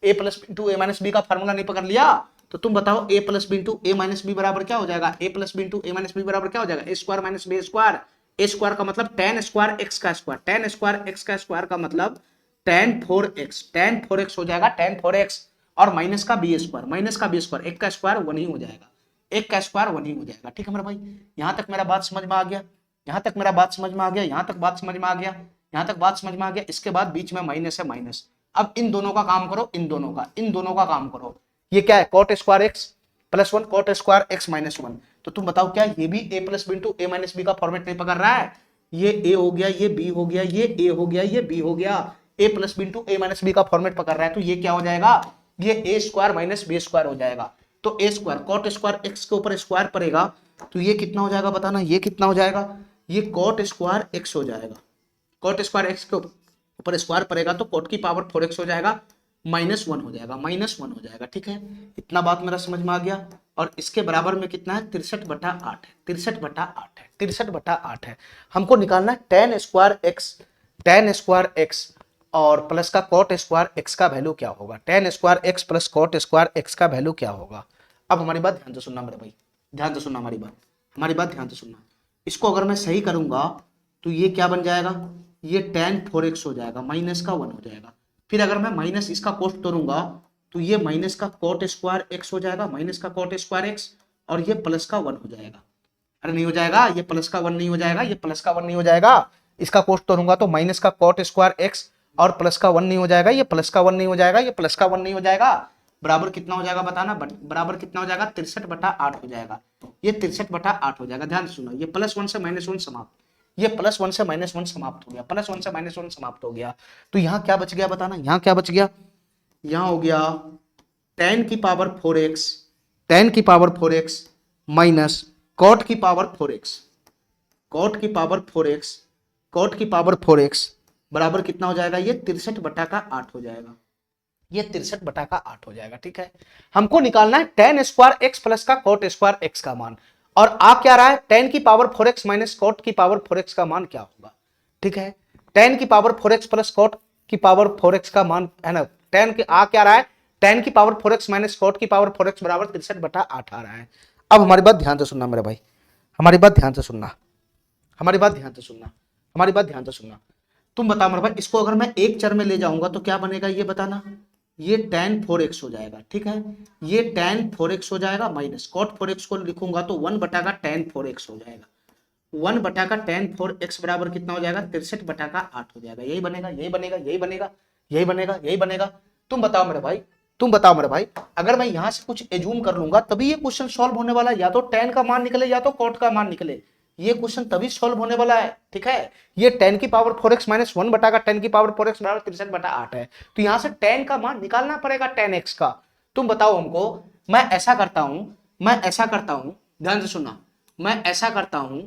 ए plus B into A minus B का फार्मूला नहीं पकड़ लिया। तो तुम बताओ ए plus B into A minus B बराबर क्या हो जाएगा, ए plus B into A minus B बराबर क्या हो जाएगा, A square minus B square. A square का मतलब tan स्क्वायर एक्स का स्क्वायर, tan स्क्वायर एक्स का स्क्वायर का मतलब tan 4x, tan 4x हो जाएगा tan 4x, और माइनस का बी स्क्वायर, माइनस का बी स्क्वायर, एक का स्क्वायर वन ही हो जाएगा, एक का स्क्वायर वन ही हो जाएगा। ठीक है मेरा भाई, यहां तक मेरा बात समझ में आ गया, यहां तक मेरा बात समझ में आ गया, यहां तक बात समझ में आ गया, यहां तक बात समझ में आ गया। इसके बाद बीच में माइनस है माइनस, अब इन दोनों का काम करो, इन दोनों का काम करो। ये क्या है, cot square X plus one, cot square X minus one. तो तुम बताओ क्या ये भी ए plus B into A minus B का फॉर्मेट नहीं पकड़ रहा है, ये ए हो गया, ये बी हो गया, ये ए हो गया, ये बी हो गया, ए plus B into A minus B का फॉर्मेट पकड़ रहा है। तो ये क्या हो जाएगा, ये A square minus B square हो जाएगा। तो ए स्क्वायर cot स्क्वायर एक्स के ऊपर स्क्वायर पड़ेगा, तो ये कितना हो जाएगा बताना, ये कितना हो जाएगा, ये cot स्क्वायर एक्स हो जाएगा, cot स्क्वायर एक्स के ऊपर स्क्वायर पड़ेगा तो cot की पावर 4x हो जाएगा, माइनस वन हो जाएगा, माइनस वन हो जाएगा। ठीक है, इतना बात मेरा समझ में आ गया। और इसके बराबर में कितना है, 63/8 है, 63/8 है, 63/8 है। हमको निकालना है tan square x, tan square x और प्लस का cot स्क्वायर एक्स का वैल्यू क्या होगा, tan square X plus cot square X का वैल्यू क्या होगा। अब हमारी बात ध्यान से सुनना मेरे भाई, ध्यान से सुनना हमारी बात ध्यान से सुनना। इसको अगर मैं सही करूंगा तो ये क्या बन जाएगा, ये tan 4x हो जाएगा, माइनस का वन हो जाएगा। फिर अगर मैं माइनस इसका कोष्ट तोड़ूंगा तो ये माइनस का cot स्क्वायर एक्स हो जाएगा, माइनस का cot स्क्वायर एक्स, और ये प्लस का वन हो जाएगा। अरे नहीं हो जाएगा, ये प्लस का वन नहीं हो जाएगा, ये प्लस का वन नहीं हो जाएगा। इसका कोष्ट तोड़ूंगा तो माइनस का cot स्क्वायर एक्स और प्लस का वन नहीं हो जाएगा, ये प्लस का वन नहीं हो जाएगा, ये प्लस का वन नहीं हो जाएगा। बराबर कितना हो जाएगा बताना, बराबर कितना हो जाएगा, 63/8 हो जाएगा। ये 63/8 हो जाएगा। ध्यान से सुनो, ये प्लस वन से माइनस वन समाप्त, ये प्लस वन से माइनस वन समाप्त हो गया, प्लस वन से माइनस वन समाप्त हो गया। तो यहाँ क्या बच गया बताना, यहाँ क्या बच गया, यहाँ हो गया tan की पावर 4x, tan की पावर 4x माइनस cot की पावर 4x, cot की पावर 4x, cot की पावर 4x बराबर कितना हो जाएगा, ये 63/8 हो जाएगा, ये 63/8 हो जाएगा। ठीक है, हमको निकालना है tan स्क्वायर एक्स प्लस का cot स्क्वायर एक्स का मान, और आ क्या रहा है, tan की पावर 4x माइनस cot की पावर 4x का मान क्या होगा। ठीक है, tan की पावर 4x प्लस cot की पावर 4x का मान है ना, tan की आ क्या रहा है, tan की पावर 4x माइनस cot की पावर 4x बराबर 63/8 आ रहा है। अब हमारी बात ध्यान से सुनना मेरे भाई, हमारी बात ध्यान से सुनना, हमारी बात ध्यान से सुनना, हमारी बात ध्यान से सुनना। तुम बताओ मेरे भाई, इसको अगर मैं एक चर में ले जाऊंगा तो क्या बनेगा ये बताना, ये tan 4x हो जाएगा। ठीक है, ये tan 4x हो जाएगा, माइनस cot 4x को लिखूंगा तो 1/का tan 4x हो जाएगा, 1/का tan 4x बराबर कितना हो जाएगा, 63/8 हो जाएगा। यही बनेगा, यही बनेगा, यही बनेगा, यही बनेगा, यही बनेगा। तुम बताओ मेरे भाई, तुम बताओ मेरे भाई, अगर मैं यहां से कुछ एज्यूम कर लूंगा तभी ये क्वेश्चन सॉल्व होने वाला है, या तो tan का मान निकले या तो cot का मान निकले, ये क्वेश्चन तभी सॉल्व होने वाला है। ठीक है, ये tan की पावर 4x माइनस 1/का tan की पावर 4x बराबर 63/8 है, तो यहां से tan का मान निकालना पड़ेगा tan x का। तुम बताओ हमको, मैं ऐसा करता हूं, ध्यान से सुनना, मैं ऐसा करता हूं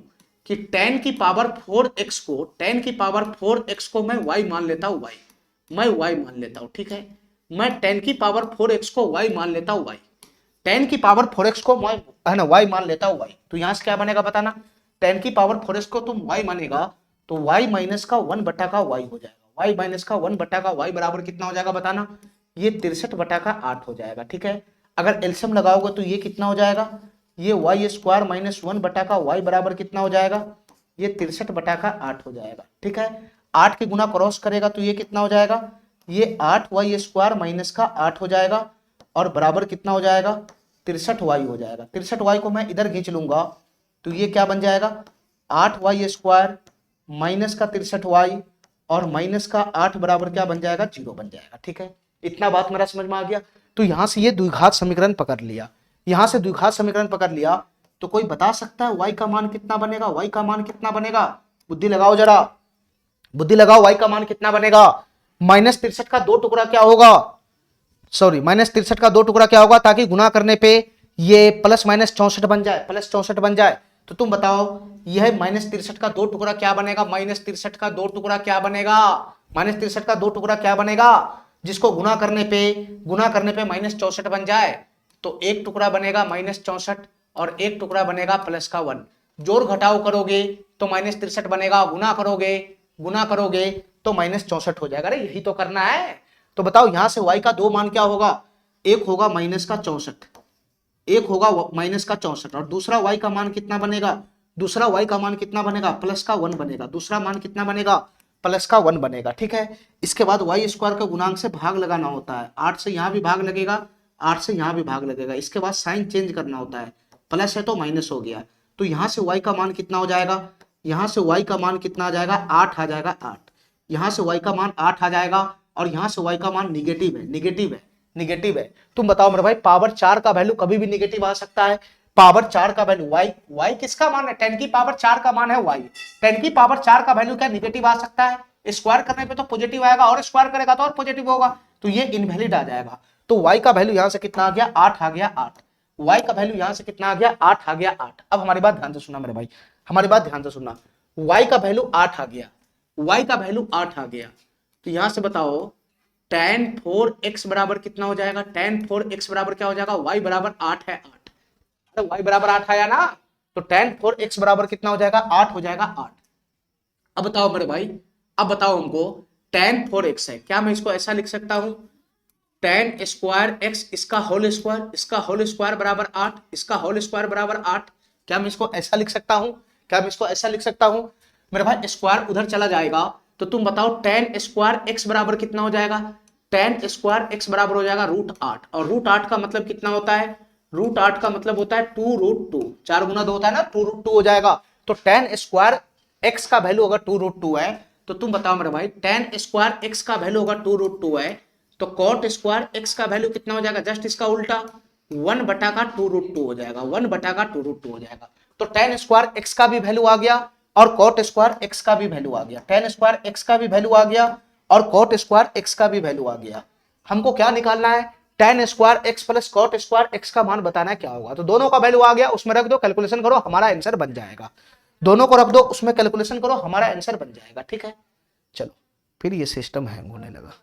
कि tan की पावर 4x को, tan की पावर 4x को मैं y मान लेता हूं, मैं y मान लेता हूं। ठीक है, मैं tan की पावर 4x को y मान लेता हूं, y, tan की पावर 4x को मैं है ना y मान लेता हूं y। तो यहां से क्या बनेगा बताना, tan की पावर 4x को तुम y मानेगा तो y माइनस का 1/का y हो जाएगा, y माइनस का 1/का y बराबर कितना हो जाएगा बताना, ये 63/8 हो जाएगा। ठीक है, अगर एलसीएम लगाओगे तो ये कितना हो जाएगा, ये y स्क्वायर माइनस 1/का y बराबर कितना हो जाएगा, ये 63/8 हो जाएगा। ठीक है, 8 के गुना क्रॉस करेगा तो ये कितना हो जाएगा, ये 8y स्क्वायर माइनस का 8 हो जाएगा, और बराबर कितना हो जाएगा, 63y हो जाएगा। 63y को मैं इधर खींच लूंगा तो ये क्या बन जाएगा, 8y स्क्वायर माइनस का 63y और माइनस का 8 बराबर क्या बन जाएगा, 0 बन जाएगा। ठीक है, इतना बात मेरा समझ में आ गया। तो यहां से ये द्विघात समीकरण पकड़ लिया, यहां से द्विघात समीकरण पकड़ लिया, तो कोई बता सकता है y का मान कितना बनेगा, y का मान कितना बनेगा, बुद्धि लगाओ जरा, बुद्धि लगाओ, y का मान कितना बनेगा, -63 का 2 टुकड़ा क्या होगा, सॉरी -63 का 2 टुकड़ा क्या होगा, ताकि गुना करने पे ये प्लस माइनस 64 बन जाए, प्लस 64 बन जाए। तो तुम बताओ यह -63 का 2 टुकड़ा क्या बनेगा, -63 का 2 टुकड़ा क्या बनेगा, -63 का 2 टुकड़ा क्या बनेगा, जिसको गुना करने पे -64 बन जाए, तो एक टुकड़ा बनेगा -64 और एक टुकड़ा बनेगा +1। जोड़ घटाव करोगे तो -63 बनेगा, गुना करोगे तो -64 हो जाएगा। अरे यही तो करना है। तो बताओ यहां से y का दो मान क्या होगा, एक होगा -64, एक होगा -64 और दूसरा y का मान कितना बनेगा, दूसरा y का मान कितना बनेगा, +1 बनेगा। दूसरा मान कितना बनेगा, +1 बनेगा। ठीक है, इसके बाद y स्क्वायर का गुणांक से भाग लगाना होता है। 8 से यहां भी भाग लगेगा, 8 से यहां भी भाग लगेगा। इसके बाद साइन चेंज करना होता है, प्लस है तो माइनस हो गया। तो यहां से y का मान कितना हो जाएगा, यहां से y का मान कितना आ जाएगा, 8 आ जाएगा। 8 यहां से y का मान 8 आ जाएगा और यहां से y का मान निगेटिव है, निगेटिव है। तुम बताओ मेरे भाई, पावर 4 का वैल्यू कभी भी निगेटिव आ सकता है। पावर 4 का वैल्यू y किसका मान है, 10 की पावर 4 का मान है y। 10 की पावर 4 का वैल्यू क्या निगेटिव आ सकता है, स्क्वायर करने पे तो पॉजिटिव आएगा और स्क्वायर करेगा तो और पॉजिटिव होगा, तो ये इनवैलिड आ जाएगा। तो y का वैल्यू यहां से कितना आ गया, 8 आ गया। 8 y का वैल्यू यहां से कितना आ गया, 8 आ गया। 8 अब हमारी बात ध्यान से सुनना मेरे भाई, हमारी बात ध्यान से सुनना। y का वैल्यू 8 आ गया, y का वैल्यू 8 आ गया। तो यहां से बताओ tan 4x बराबर कितना हो जाएगा, tan 4x बराबर क्या हो जाएगा, y बराबर 8 है। 8 अरे y बराबर 8 आया ना, तो tan 4x बराबर कितना हो जाएगा, 8 हो जाएगा। 8 अब बताओ मेरे भाई, अब बताओ हमको, tan 4x है, क्या मैं इसको ऐसा लिख सकता हूं, tan स्क्वायर x इसका होल स्क्वायर बराबर 8, इसका होल स्क्वायर बराबर 8। क्या मैं इसको ऐसा लिख सकता हूं, क्या मैं इसको ऐसा लिख सकता हूं मेरे भाई, स्क्वायर उधर चला जाएगा। तो तुम बताओ tan स्क्वायर x बराबर कितना हो जाएगा, tan स्क्वायर x बराबर हो जाएगा √8 और √8 का मतलब कितना होता है, √8 का मतलब होता है 2√2, 4 गुना 2 होता है ना, 2√2 हो जाएगा। तो tan स्क्वायर x का वैल्यू अगर 2√2 है, तो तुम बताओ मेरे भाई tan स्क्वायर x का वैल्यू अगर 2√2 है, तो cot स्क्वायर x का वैल्यू कितना हो जाएगा, जस्ट इसका उल्टा 1 बटा का 2√2 हो जाएगा, 1 बटा का 2√2 हो जाएगा। तो tan स्क्वायर x का भी वैल्यू आ गया और cot स्क्वायर x का भी वैल्यू आ गया, tan स्क्वायर x का भी वैल्यू आ गया और cot स्क्वायर x का भी वैल्यू आ गया। हमको क्या निकालना है, tan square x plus cot square x का मान बताना है क्या होगा। तो दोनों का वैल्यू आ गया, उसमें रख दो, कैलकुलेशन करो, हमारा आंसर बन जाएगा। दोनों को रख दो, उसमें कैलकुलेशन करो, हमारा आंसर बन जाएगा। ठीक है, चलो फिर ये सिस्टम हैंग होने लगा।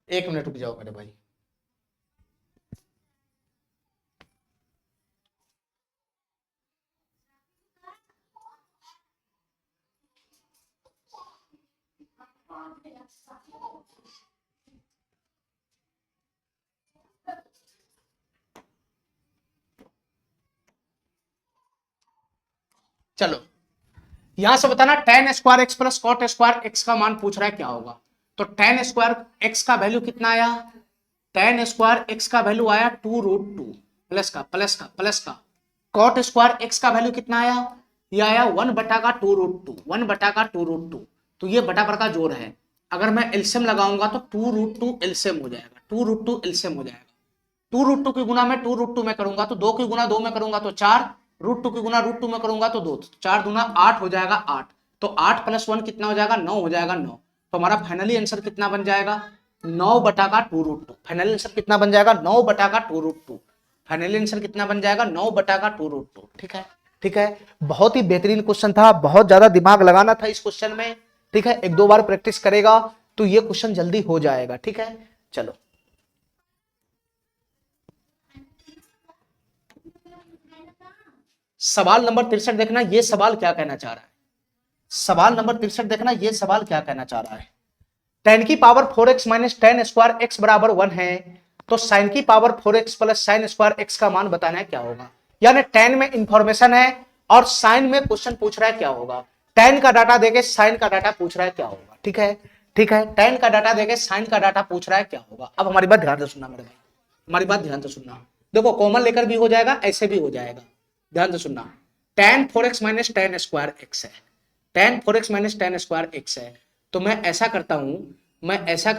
एक मिनट रुक जाओ मेरे भाई। चलो यहां से बताना tan square X plus cot square X का मान पूछ रहा है क्या होगा। तो tan स्क्वायर एक्स का वैल्यू कितना आया, tan स्क्वायर एक्स का वैल्यू आया 2√2 प्लस का कॉट स्क्वायर एक्स का वैल्यू कितना आया, ये आया 1 बटा का 2√2, 1 बटा का 2√2। तो ये बटा पर का जोड़ है, अगर मैं एलसीएम लगाऊंगा तो 2√2 एलसीएम हो जाएगा, 2√2 एलसीएम हो जाएगा। 2√2 की गुना में 2√2 में करूंगा तो 2 की गुना 2 में करूंगा तो 4, √2 की गुना √2 में करूंगा तो 2, 4 दूना 8 हो जाएगा 8। तो 8 प्लस 1 कितना हो जाएगा, 9 हो जाएगा 9। तो हमारा फाइनली आंसर कितना बन जाएगा, 9 बटा का 2√2। फाइनली आंसर कितना बन जाएगा, 9 बटा का 2√2। फाइनली आंसर कितना बन जाएगा, 9 बटा का 2√2। ठीक है, ठीक है, बहुत ही बेहतरीन क्वेश्चन था, बहुत ज्यादा दिमाग लगाना था इस क्वेश्चन में। ठीक है, एक दो बार प्रैक्टिस करेगा तो ये क्वेश्चन जल्दी हो जाएगा। ठीक है, चलो सवाल नंबर 63 देखना, ये सवाल क्या कहना चाह रहा है। सवाल नंबर 63 देखना, ये सवाल क्या कहना चाह रहा है। tan की power 4x minus tan square x बराबर 1 है, तो sin की power 4x plus sin square x का मान बताना है क्या होगा। यानी tan में इंफॉर्मेशन है और sin में क्वेश्चन पूछ रहा है क्या होगा। tan का डाटा देके sin का डाटा पूछ रहा है क्या होगा। ठीक है, ठीक है, tan का डाटा देके sin का डाटा पूछ रहा है क्या होगा। अब हमारी बात ध्यान से सुनना मेरे भाई, हमारी बात ध्यान से सुनना। देखो कॉमन लेकर भी हो जाएगा, ऐसे भी हो जाएगा, ध्यान से सुनना। tan 4x minus tan square x है, tan 4x minus tan square x है। तो मैं ऐसा करता हूं, मैं ऐसा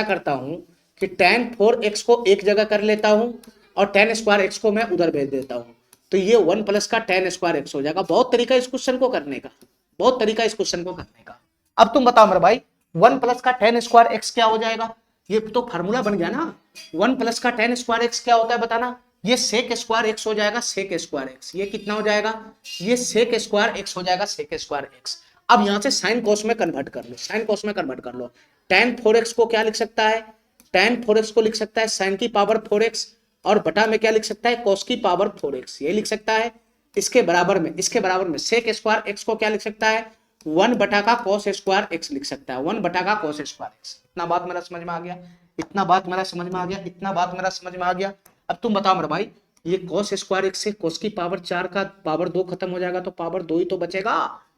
करता हूं कि tan 4x को एक जगह कर लेता हूं और tan स्क्वायर x को मैं उधर भेज देता हूं। तो ये 1 प्लस का tan स्क्वायर x हो जाएगा। बहुत तरीका इस क्वेश्चन को करने का, बहुत तरीका इस क्वेश्चन को करने का। अब तुम बताओ मेरे भाई 1 प्लस का टेन स्क्वायर एक्स क्या हो जाएगा? ये तो फार्मूला बन गया ना। 1 प्लस का टेन स्क्वायर एक्स क्या होता है बताना? ये सेक स्क्वायर एक्स हो जाएगा, सेक स्क्वायर एक्स। ये कितना हो जाएगा? ये सेक स्क्वायर एक्स हो जाएगा, सेक स्क्वायर एक्स। अब यहां से साइन कोस में कन्वर्ट कर लो, साइन कोस में कन्वर्ट कर लो। tan 4x को क्या लिख सकता है? tan 4x को लिख सकता है साइन की पावर 4x, और बटा में क्या लिख सकता है? कोस की पावर 4x। ये लिख सकता है। इसके बराबर में, इसके बराबर में सेक स्क्वायर एक्स को क्या लिख सकता है? 1 बटा का कोस स्क्वायर एक्स लिख सकता है, 1 बटा का कोस स्क्वायर एक्स। इतना बात मेरा समझ में आ गया? इतना बात मेरा समझ में आ गया? इतना बात मेरा समझ में आ गया? अब तुम बताओ मेरे भाई, ये कोस स्क्वायर एक्स से कोस की पावर 4 का पावर 2 खत्म हो जाएगा, तो पावर 2 ही तो बचेगा,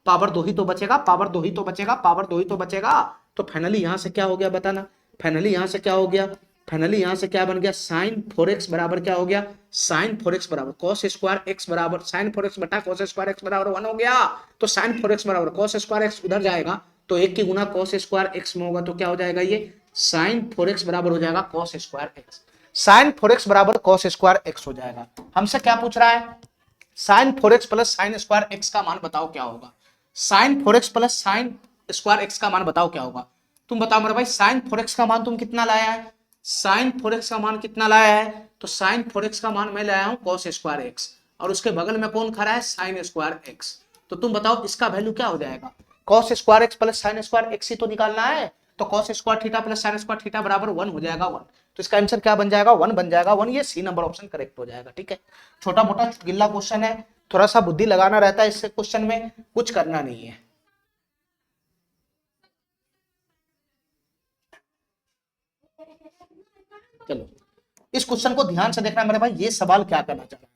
पावर 2 ही तो बचेगा, पावर 2 ही तो बचेगा, पावर 2 ही तो बचेगा। तो फाइनली यहां से क्या हो गया बताना? फाइनली यहां से क्या हो गया? फाइनली यहां से क्या बन गया? साइन 4x बराबर क्या हो गया? साइन 4x बराबर कॉस स्क्वायर एक्स बराबर साइन 4x बटा कॉस स्क्वायर एक्स बराबर 1 हो गया। तो साइन 4x बराबर कॉस स्क्वायर एक्स उधर जाएगा, तो 1 की गुना कॉस स्क्वायर एक्स में होगा, तो क्या हो जाएगा? ये साइन 4x बराबर हो जाएगा cos square x. Sign 4x बराबर कॉस स्क्वायर एक्स हो जाएगा। हमसे क्या पूछ रहा है? Sine 4x plus sine square X का मान बताओ क्या होगा? Sine 4x plus sine square X का मान बताओ क्या होगा? तुम बताओ मेरे भाई, साइन 4x का मान तुम कितना लाया है? साइन 4x का मान कितना लाया है? तो साइन 4x का मान मैं लाया हूं कॉस स्क्वायर एक्स, और उसके बगल में कौन खड़ा है? Sine square X. तो तुम बताओ इसका वैल्यू क्या हो जाएगा? Cos square X plus sine square X ही तो निकालना है। तो cos square theta plus sine square theta बराबर 1 हो जाएगा, 1। तो इसका आंसर क्या बन जाएगा? 1 बन जाएगा, 1। ये सी नंबर ऑप्शन करेक्ट हो जाएगा। ठीक है, छोटा मोटा गिल्ला क्वेश्चन है, थोड़ा सा बुद्धि लगाना रहता है इससे, क्वेश्चन में कुछ करना नहीं है। चलो इस क्वेश्चन को ध्यान से देखना मेरे भाई, ये सवाल क्या करना चाह रहा है?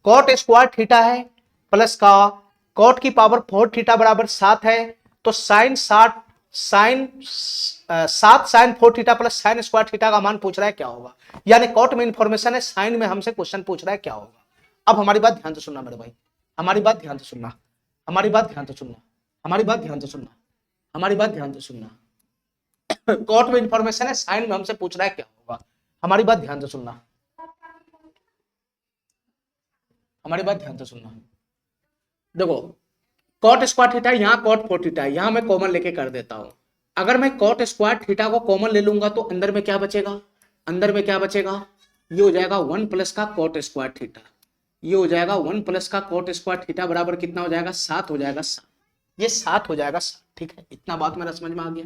कॉट स्क्वायर थीटा है प्लस का कॉट की पावर 4 थीटा बराबर 7 है, तो sine 7 sine 4 theta plus sine square theta का मान पूछ रहा है क्या होगा? यानी कॉट में इंफॉर्मेशन है, साइन में हमसे क्वेश्चन पूछ रहा है क्या होगा। अब हमारी बात ध्यान से सुनना मेरे भाई, हमारी बात ध्यान से सुनना, हमारी बात ध्यान से सुनना, हमारी बात ध्यान से सुनना, हमारी बात ध्यान से सुनना। कॉट में इंफॉर्मेशन है, साइन में हमसे पूछ रहा है क्या होगा। हमारी बात ध्यान से सुनना, हमारी बात ध्यान से सुनना। देखो कॉट स्क्वायर थीटा, यहाँ कॉट 4 थीटा है, यहाँ मैं कॉमन लेके कर देता हूं। अगर मैं कॉट स्क्वायर थीटा को कॉमन ले लूंगा तो अंदर में क्या बचेगा? अंदर में क्या बचेगा? ये हो जाएगा 1 प्लस का कॉट स्क्वायर थीटा। ये हो जाएगा 1 प्लस का कॉट स्क्वायर थीटा बराबर कितना हो जाएगा? 7 हो जाएगा, 7। ये 7 हो जाएगा, 7। ठीक है, इतना बात मेरा समझ में आ गया?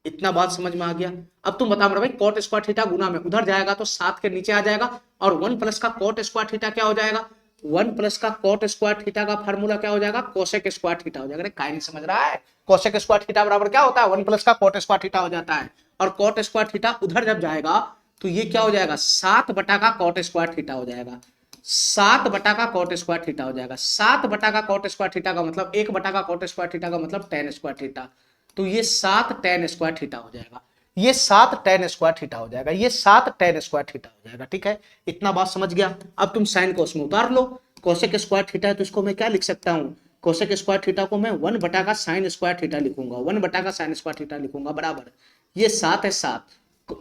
इतना बात समझ में आ गया? अब तुम बताओ मेरे भाई, कॉट स्क्वायर थीटा गुना में उधर जाएगा तो 7 के नीचे आ जाएगा, और 1 प्लस का कॉट स्क्वायर थीटा क्या हो जाएगा? 1 प्लस का कॉट स्क्वायर थीटा का फार्मूला क्या हो जाएगा? कोसेक स्क्वायर थीटा हो जाएगा। अरे काय नहीं समझ रहा है? कोसेक स्क्वायर थीटा बराबर क्या होता है? 1 प्लस का कॉट स्क्वायर थीटा हो जाता है, और कॉट स्क्वायर थीटा उधर जब जाएगा तो ये क्या हो जाएगा? 7 बटा का कॉट स्क्वायर थीटा हो जाएगा। 7 बटा का कॉट स्क्वायर थीटा हो जाएगा। 7 बटा का कॉट स्क्वायर थीटा का मतलब 1 बटा का कॉट स्क्वायर थीटा का मतलब tan स्क्वायर थीटा। तो ये 7 tan स्क्वायर थीटा हो जाएगा, ये 7 tan स्क्वायर थीटा हो जाएगा, ये 7 tan स्क्वायर थीटा हो जाएगा। ठीक है, इतना बात समझ गया? अब तुम साइन कोस में उतार लो। कोसेक स्क्वायर थीटा है तो इसको मैं क्या लिख सकता हूं? कोसेक स्क्वायर थीटा को मैं 1 बटा का साइन स्क्वायर थीटा लिखूंगा, 1 बटा का साइन स्क्वायर थीटा लिखूंगा बराबर, ये 7 है 7।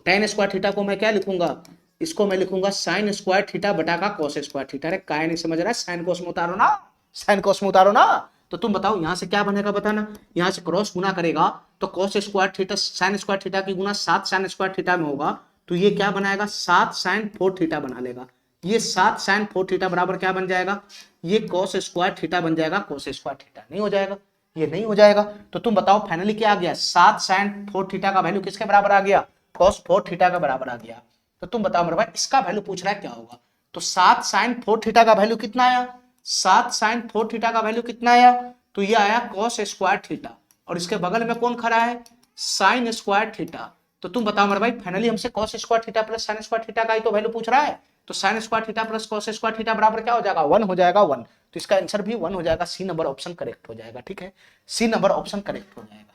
tan स्क्वायर थीटा को मैं क्या लिखूंगा? इसको मैं लिखूंगा साइन स्क्वायर थीटा बटा का कोस स्क्वायर थीटा। अरे काय नहीं समझ रहा है? साइन कोस में उतारो ना, साइन कोस में उतारो ना। तो तुम बताओ यहां से क्या बनेगा बताना? यहां से क्रॉस गुना करेगा तो cos square theta sine square theta की गुना 7 साइन स्क्वायर थीटा में होगा, तो ये क्या बनाएगा? 7 साइन 4 थीटा बना लेगा। ये 7 साइन 4 थीटा बराबर क्या बन जाएगा? ये कोस स्क्वायर थीटा बन जाएगा, कोस स्क्वायर थीटा नहीं हो जाएगा, ये नहीं हो जाएगा। तो तुम बताओ फाइनली क्या आ गया? 7 साइन 4 थीटा का वैल्यू किसके बराबर आ गया? कोस 4 थीटा का बराबर आ गया। तो तुम बताओ मेरे भाई, इसका वैल्यू पूछ रहा है क्या होगा? तो 7 साइन 4 थीटा का वैल्यू कितना आया? 7 साइन 4 थीटा का वैल्यू कितना आया? तो ये आया कॉस स्क्वायर थीटा, और इसके बगल में कौन खड़ा है? Sine square theta. तो तुम बताओ मेरे भाई, फाइनली हमसे cos square theta plus sine square theta का ही तो वैल्यू पूछ रहा है। तो sign square theta plus cos square theta बराबर क्या हो जाएगा? 1 हो जाएगा, 1। तो इसका आंसर भी 1 हो जाएगा, सी नंबर ऑप्शन करेक्ट हो जाएगा। ठीक है, सी नंबर ऑप्शन करेक्ट हो जाएगा।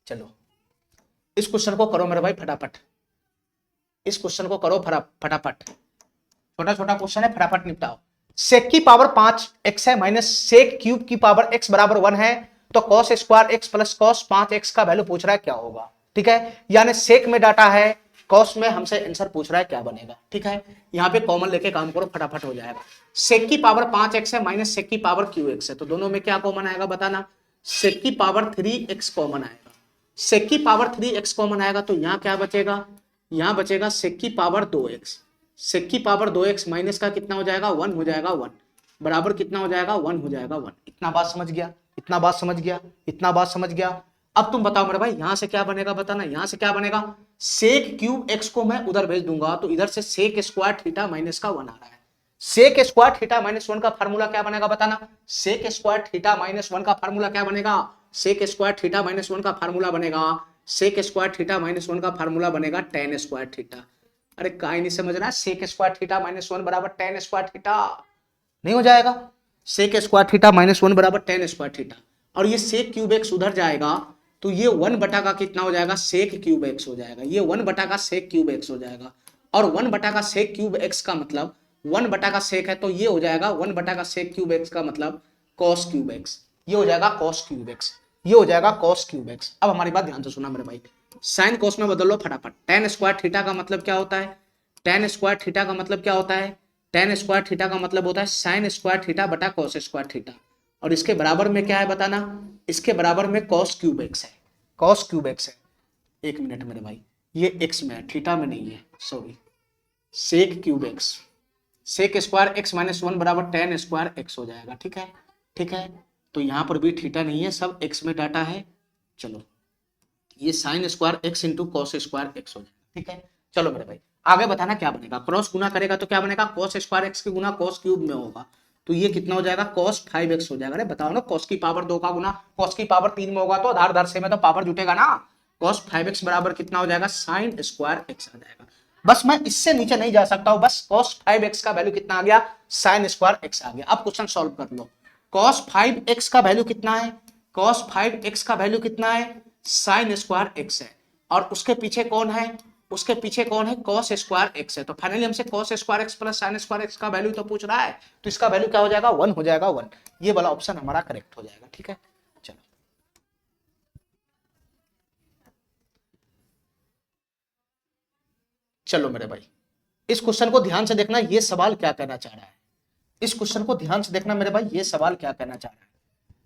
चलो इस क्वेश्चन को करो मेरे भाई फटाफट, इस क्वेश्चन को करो फटाफट, छोटा छोटा क्वेश्चन है, फटाफट निपटाओ। सेक की पावर 5x है माइनस सेक क्यूब की पावर x बराबर 1 है, तो cos square x plus cos 5x का वैल्यू पूछ रहा है क्या होगा। ठीक है, यानी सेक में डाटा है कॉस में हमसे आंसर पूछ रहा है क्या बनेगा, ठीक है। यहाँ पे कॉमन लेके काम करो, फटाफट हो जाएगा। सेक की पावर 5x है माइनस सेक की पावर qx है, तो दोनों में क्या कॉमन आएगा बताना। सेक की पावर 3x कॉमन आएगा, सेक की पावर 3x कॉमन आएगा, तो यहाँ क्या बचेगा, यहाँ बचेगा सेक की पावर 2x। सेक की पावर 2x माइनस का कितना हो जाएगा 1 हो जाएगा, 1 बराबर कितना हो जाएगा 1 हो जाएगा 1। इतना बात समझ गया, इतना बात समझ गया, इतना बात समझ गया। अब तुम बताओ मेरे भाई यहां से क्या बनेगा बताना, यहां से क्या बनेगा। सेक क्यूब एक्स को मैं उधर भेज दूंगा तो इधर से सेक स्क्वायर थीटा माइनस का 1 आ रहा है। सेक स्क्वायर थीटा माइनस 1 का फार्मूला क्या बनेगा बताना। सेक स्क्वायर थीटा माइनस 1 का फार्मूला क्या बनेगा, सेक स्क्वायर थीटा माइनस 1 का फार्मूला बनेगा, सेक स्क्वायर थीटा माइनस 1 का फार्मूला बनेगा टेन स्क्वायर थीटा। अरे काहे नहीं समझ रहा, सेक स्क्वायर थीटा माइनस 1 बराबर टेन स्क्वायर थीटा नहीं हो जाएगा। सेक स्क्वायर थीटा माइनस 1 बराबर टेन स्क्वायर थीटा, और ये सेक क्यूब एक्स उधर जाएगा तो ये 1 बटा का कितना हो जाएगा सेक क्यूब एक्स हो जाएगा, ये 1 बटा का सेक क्यूब एक्स हो जाएगा। और 1 बटा का सेक क्यूब एक्स का मतलब 1 बटा का सेक है तो ये हो जाएगा 1 बटा का सेक क्यूब एक्स का मतलब कॉस क्यूब एक्स, ये हो जाएगा कॉस क्यूब एक्स, ये हो जाएगा कॉस क्यूब एक्स। अब हमारी बात ध्यान से सुना मेरे भाई, साइन कॉस में बदल लो फटाफट। टेन स्क्वायर थीटा का मतलब क्या होता है, टेन स्क्वायर थीटा का मतलब क्या होता है, टेन स्क्वायर थीटा का मतलब होता है साइन स्क्वायर थीटा बटा कॉस स्क्वायर थीटा, और इसके बराबर में क्या है बताना, इसके बराबर में कॉस क्यूब एक्स है, कॉस क्यूब एक्स है। एक मिनट मेरे भाई, ये एक्स में है थीटा में नहीं है, sorry. Sec cube X, sec square X minus 1 बराबर टेन स्क्वायर एक्स हो जाएगा, ठीक है, ठीक है। तो यहां पर भी थीटा नहीं है, सब एक्स में डाटा है। चलो ये sign square x into cos square x हो जाएगा, ठीक है। चलो मेरे भाई आगे बताना क्या बनेगा, क्रॉस गुना करेगा तो क्या बनेगा, कॉस स्क्वायर एक्स की गुना कॉस क्यूब में होगा तो ये कितना हो जाएगा कॉस 5x हो जाएगा। अरे बताओ ना, कॉस की पावर 2 का गुना कॉस की पावर 3 में होगा तो आधार दर से में तो पावर जुटेगा ना। कॉस 5x बराबर कितना हो जाएगा साइन स्क्वायर एक्स आ जाएगा। बस मैं इससे नीचे नहीं जा सकता हूं, बस कॉस 5x का वैल्यू कितना आ गया साइन स्क्वायर एक्स आ गया। अब क्वेश्चन सॉल्व कर लो, कॉस 5x का वैल्यू कितना है, कॉस 5x का वैल्यू कितना है साइन स्क्वायर एक्स है, और उसके पीछे कौन है, उसके पीछे कौन है कॉस स्क्वायर एक्स है। तो फाइनली हमसे cos square X plus sine square X का वैल्यू तो पूछ रहा है, तो इसका वैल्यू क्या हो जाएगा 1 हो जाएगा 1। ये वाला ऑप्शन हमारा करेक्ट हो जाएगा, ठीक है। चलो चलो मेरे भाई इस क्वेश्चन को ध्यान से देखना, ये सवाल क्या कहना चाह रहा है, इस क्वेश्चन को ध्यान से देखना मेरे भाई, ये सवाल क्या कहना चाह रहा है।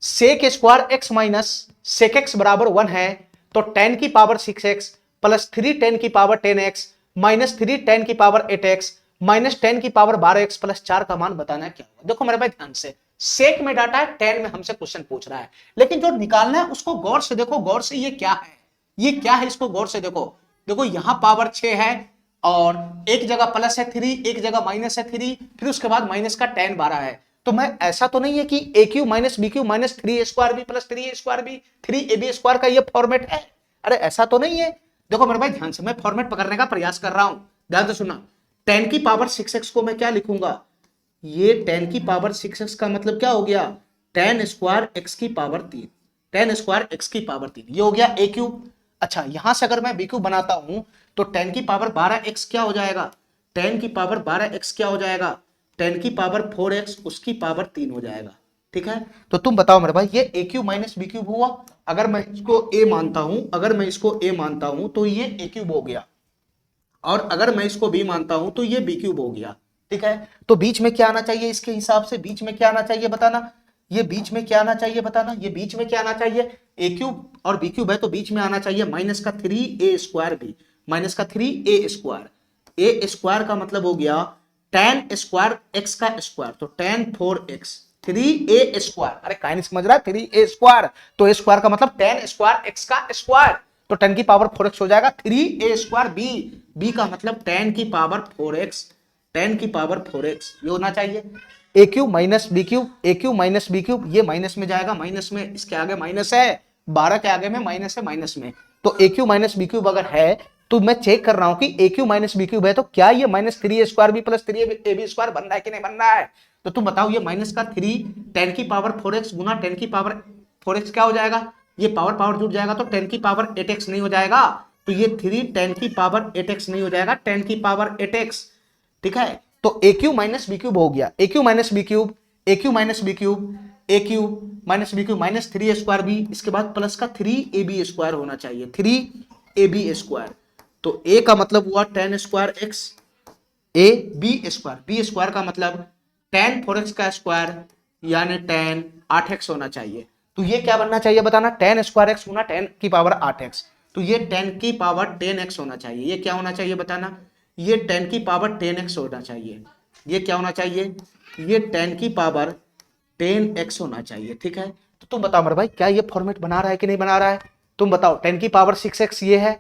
Sec square X minus sec X बराबर 1 है, तो 10 की पावर 6x प्लस 3 10 की पावर 10x माइनस 3 10 की पावर 8x माइनस 10 की पावर 12x प्लस 4 का मान बताना है क्या होगा। देखो मेरे भाई ध्यान से, सेक में डाटा है, 10 में हमसे क्वेश्चन पूछ रहा है, लेकिन जो निकालना है उसको गौर से देखो, गौर से ये क्या है, ये क्या है इसको गौर से देखो। देखो यहां पावर 6 है और एक जगह प्लस है 3, एक जगह माइनस है 3, फिर उसके बाद माइनस का 10 12 है। तो मैं ऐसा तो नहीं है कि A cube minus B cube minus 3a square B plus 3a square B 3ab square का ये फॉर्मेट है, अरे ऐसा तो नहीं है। देखो मेरे भाई ध्यान से, मैं फॉर्मेट पकड़ने का प्रयास कर रहा हूं, ध्यान से सुना। 10 की पावर 6x को मैं क्या लिखूंगा, ये 10 की पावर 6x का मतलब क्या हो गया 10 स्क्वायर x की पावर 3, 10 स्क्वायर x की पावर 3, ये हो गया ए क्यूब। अच्छा यहां से अगर मैं बी क्यूब बनाता हूं तो 10 की पावर 12x क्या हो जाएगा, 10 की पावर 12x क्या हो जाएगा, 10 की पावर 4x उसकी पावर 3 हो जाएगा, ठीक है। तो तुम बताओ मेरे भाई ये A cube minus B cube हुआ, अगर मैं इसको ए मानता हूं, अगर मैं इसको ए मानता हूं तो ये ए क्यूब हो गया, और अगर मैं इसको बी मानता हूं तो ये बी क्यूब हो गया, ठीक है। तो बीच में क्या आना चाहिए, इसके हिसाब से बीच में क्या आना चाहिए बताना, ये बीच में क्या आना चाहिए बताना, ये बीच में क्या आना चाहिए, ए क्यूब और बी क्यूब है तो बीच में आना चाहिए माइनस का 3a स्क्वायर बी, माइनस का 3a स्क्वायर, ए स्क्वायर का मतलब हो गया 10 स्क्वायर एक्स का स्क्वायर, तो 10 4x 3a स्क्वायर, अरे काहे नहीं समझ रहा है 3a स्क्वायर, तो a स्क्वायर का मतलब 10 स्क्वायर एक्स का स्क्वायर, तो 10 की पावर 4x हो जाएगा 3a स्क्वायर बी, बी का मतलब 10 की पावर 4x, 10 की पावर 4x ये होना चाहिए। ए cube minus B cube, A cube minus B cube, ये माइनस में जाएगा, माइनस में इसके आगे माइनस है, 12 के आगे में माइनस है माइनस में, तो A cube minus B cube अगर है तो मैं चेक कर रहा हूं कि A cube minus B cube है तो क्या ये minus 3a square B plus 3ab square बन रहा है कि नहीं बन रहा है। तो तुम बताओ ये माइनस का 3 10 की पावर 4x गुना 10 की पावर 4x क्या हो जाएगा, ये पावर पावर जुड़ जाएगा तो 10 की पावर 8x नहीं हो जाएगा, तो ये 3 10 की पावर 8x नहीं हो जाएगा 10 की पावर 8x, ठीक है। तो A cube minus B cube हो गया, A cube minus B cube, A cube minus B cube, A cube minus B cube minus 3a square B, इसके बाद प्लस का 3ab स्क्वायर होना चाहिए 3ab स्क्वायर, तो ए का मतलब हुआ tan square X, A B square का मतलब टेन फोर एक्स का स्क्वायर यानी टेन 8x होना चाहिए। तो ये क्या बनना चाहिए बताना, टेन स्क्वायर एक्स होना 10 की पावर 8x, तो ये 10 की पावर 10x होना चाहिए। ये क्या होना चाहिए बताना, ये 10 की पावर 10x होना चाहिए। ये क्या होना चाहिए, ये 10 की पावर 10x होना चाहिए। ठीक है, तो तुम बताओ मेरे भाई क्या ये फॉर्मेट बना रहा है कि नहीं बना रहा है, तुम बताओ। 10 की पावर 6x ये है,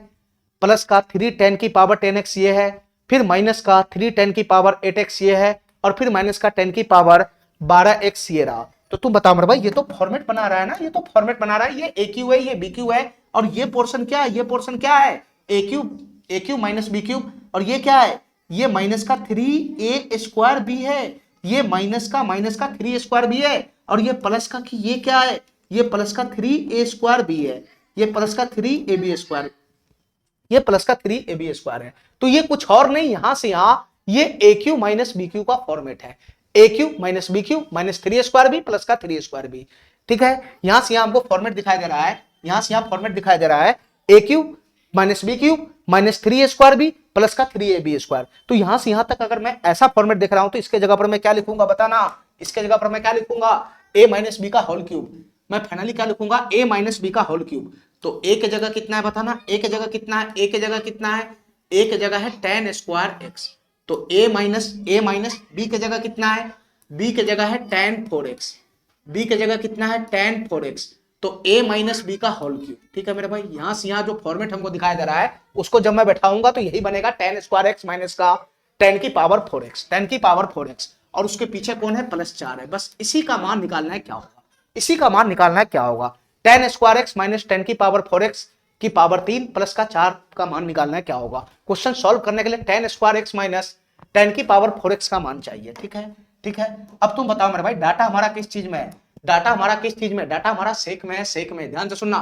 प्लस का 3 10 की पावर 10x ये है, फिर माइनस का 3 10 की पावर 8x ये है, और फिर माइनस का 10 की पावर 12x ये रहा। तो तुम बताओ मेरे भाई ये तो फॉर्मेट बना रहा है ना, ये तो फॉर्मेट बना रहा है। ये ए क्यू है, ये बी क्यू है, और ये पोर्शन क्या है, ये पोर्शन क्या है, ए क्यूब माइनस बी क्यूब, और ये क्या है, ये माइनस का 3a² भी है, ये माइनस का 3 स्क्वायर भी है, और ये प्लस का कि ये क्या है, ये प्लस का 3a² भी है, ये प्लस का 3ab², ये प्लस का 3ab² है। तो ये कुछ और नहीं, यहां से यहां ये A cube minus B cube का फॉर्मेट है, A cube minus B cube minus 3 square B plus का 3 स्क्वायर बी। ठीक है, यहां से यहां हमको फॉर्मेट दिखाई दे रहा है, यहां से यहां फॉर्मेट दिखाई दे रहा है A cube minus B cube minus 3 square B plus का 3ab²। तो यहां से यहां तक अगर मैं ऐसा फॉर्मेट देख रहा हूं तो इसके जगह पर मैं क्या लिखूंगा बताना, इसके जगह पर मैं क्या लिखूंगा, ए माइनस बी का होल क्यूब। मैं फाइनली क्या लिखूंगा, ए माइनस बी का होल क्यूब। तो ए के जगह कितना है बताना, ए के जगह कितना है, ए के जगह कितना है, ए के जगह है 10 स्क्वायर एक्स। तो ए माइनस बी के जगह कितना है, बी के जगह है 10 4x, बी के जगह कितना है 10 4x। तो a माइनस बी का होल क्यूब। ठीक है मेरे भाई, यहां से यहां जो फॉर्मेट हमको दिखाई दे रहा है उसको जब मैं बैठाऊंगा तो यही बनेगा 10 स्क्वायर एक्स माइनस का 10 की पावर 4x, 10 की पावर 4x, और उसके पीछे कौन है, +4 है। बस इसी का मान निकालना है क्या होगा, इसी का मान निकालना है क्या होगा, 10 स्क्वायर एक्स माइनस 10 की पावर 4x की पावर 3 प्लस का 4 का मान निकालना है क्या होगा। क्वेश्चन सॉल्व करने के लिए 10 स्क्वायर एक्स माइनस 10 की पावर 4x का मान चाहिए। ठीक है, ठीक है। अब तुम बताओ मेरे भाई डाटा हमारा किस चीज में है, डाटा हमारा किस चीज में, डाटा हमारा सेक में है, सेक में, ध्यान से सुनना,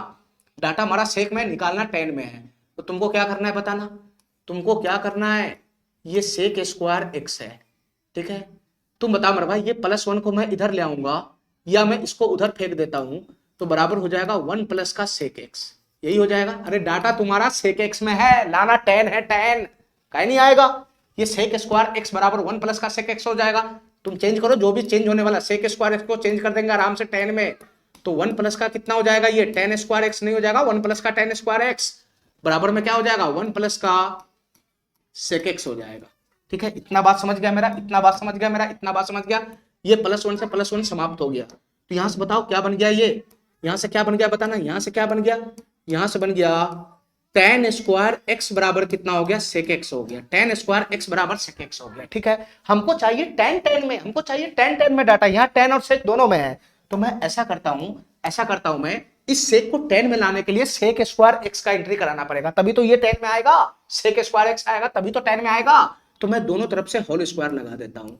डाटा हमारा सेक में, निकालना 10 में है। तो तुमको क्या करना है बताना, तुमको क्या करना है, ये सेक स्क्वायर एक्स है। ठीक है, तुम बताओ मेरे भाई ये +1 को मैं इधर ले आऊंगा या मैं इसको उधर फेंक देता हूं तो बराबर हो जाएगा 1 प्लस का सेक एक्स, यही हो जाएगा। अरे डाटा तुम्हारा सेक एक्स में है, लाना 10 है, 10 कहीं नहीं आएगा। ये सेक स्क्वायर एक्स बराबर 1 प्लस का सेक एक्स हो जाएगा। तुम चेंज करो, जो भी चेंज होने वाला, सेक स्क्वायर एक्स को चेंज कर देंगे आराम से 10 में, तो 1 प्लस का कितना हो जाएगा, ये 10 स्क्वायर एक्स नहीं हो जाएगा, 1 प्लस का 10 स्क्वायर एक्स बराबर में क्या हो जाएगा, 1 प्लस का सेक एक्स हो जाएगा। ठीक है, इतना बात समझ गया मेरा, इतना बात समझ गया मेरा, इतना बात समझ गया। ये +1 से +1 समाप्त हो गया। तो यहां से बताओ क्या बन गया, ये यहां से क्या बन गया बताना, यहां से क्या बन गया, यहां से बन गया 10 स्क्वायर एक्स बराबर कितना हो गया, सेक एक्स हो गया, 10 स्क्वायर एक्स बराबर सेक एक्स हो गया। ठीक है, हमको चाहिए 10 10 में, हमको चाहिए 10 10 में डाटा, यहाँ 10 और सेक दोनों में है। तो मैं ऐसा करता हूं मैं इस सेक को 10 में लाने के लिए सेक स्क्वायर एक्स का एंट्री कराना पड़ेगा, तभी तो ये 10 में आएगा, सेक स्क्वायर एक्स आएगा तभी तो 10 में आएगा। तो मैं दोनों तरफ से होल स्क्वायर लगा देता हूं,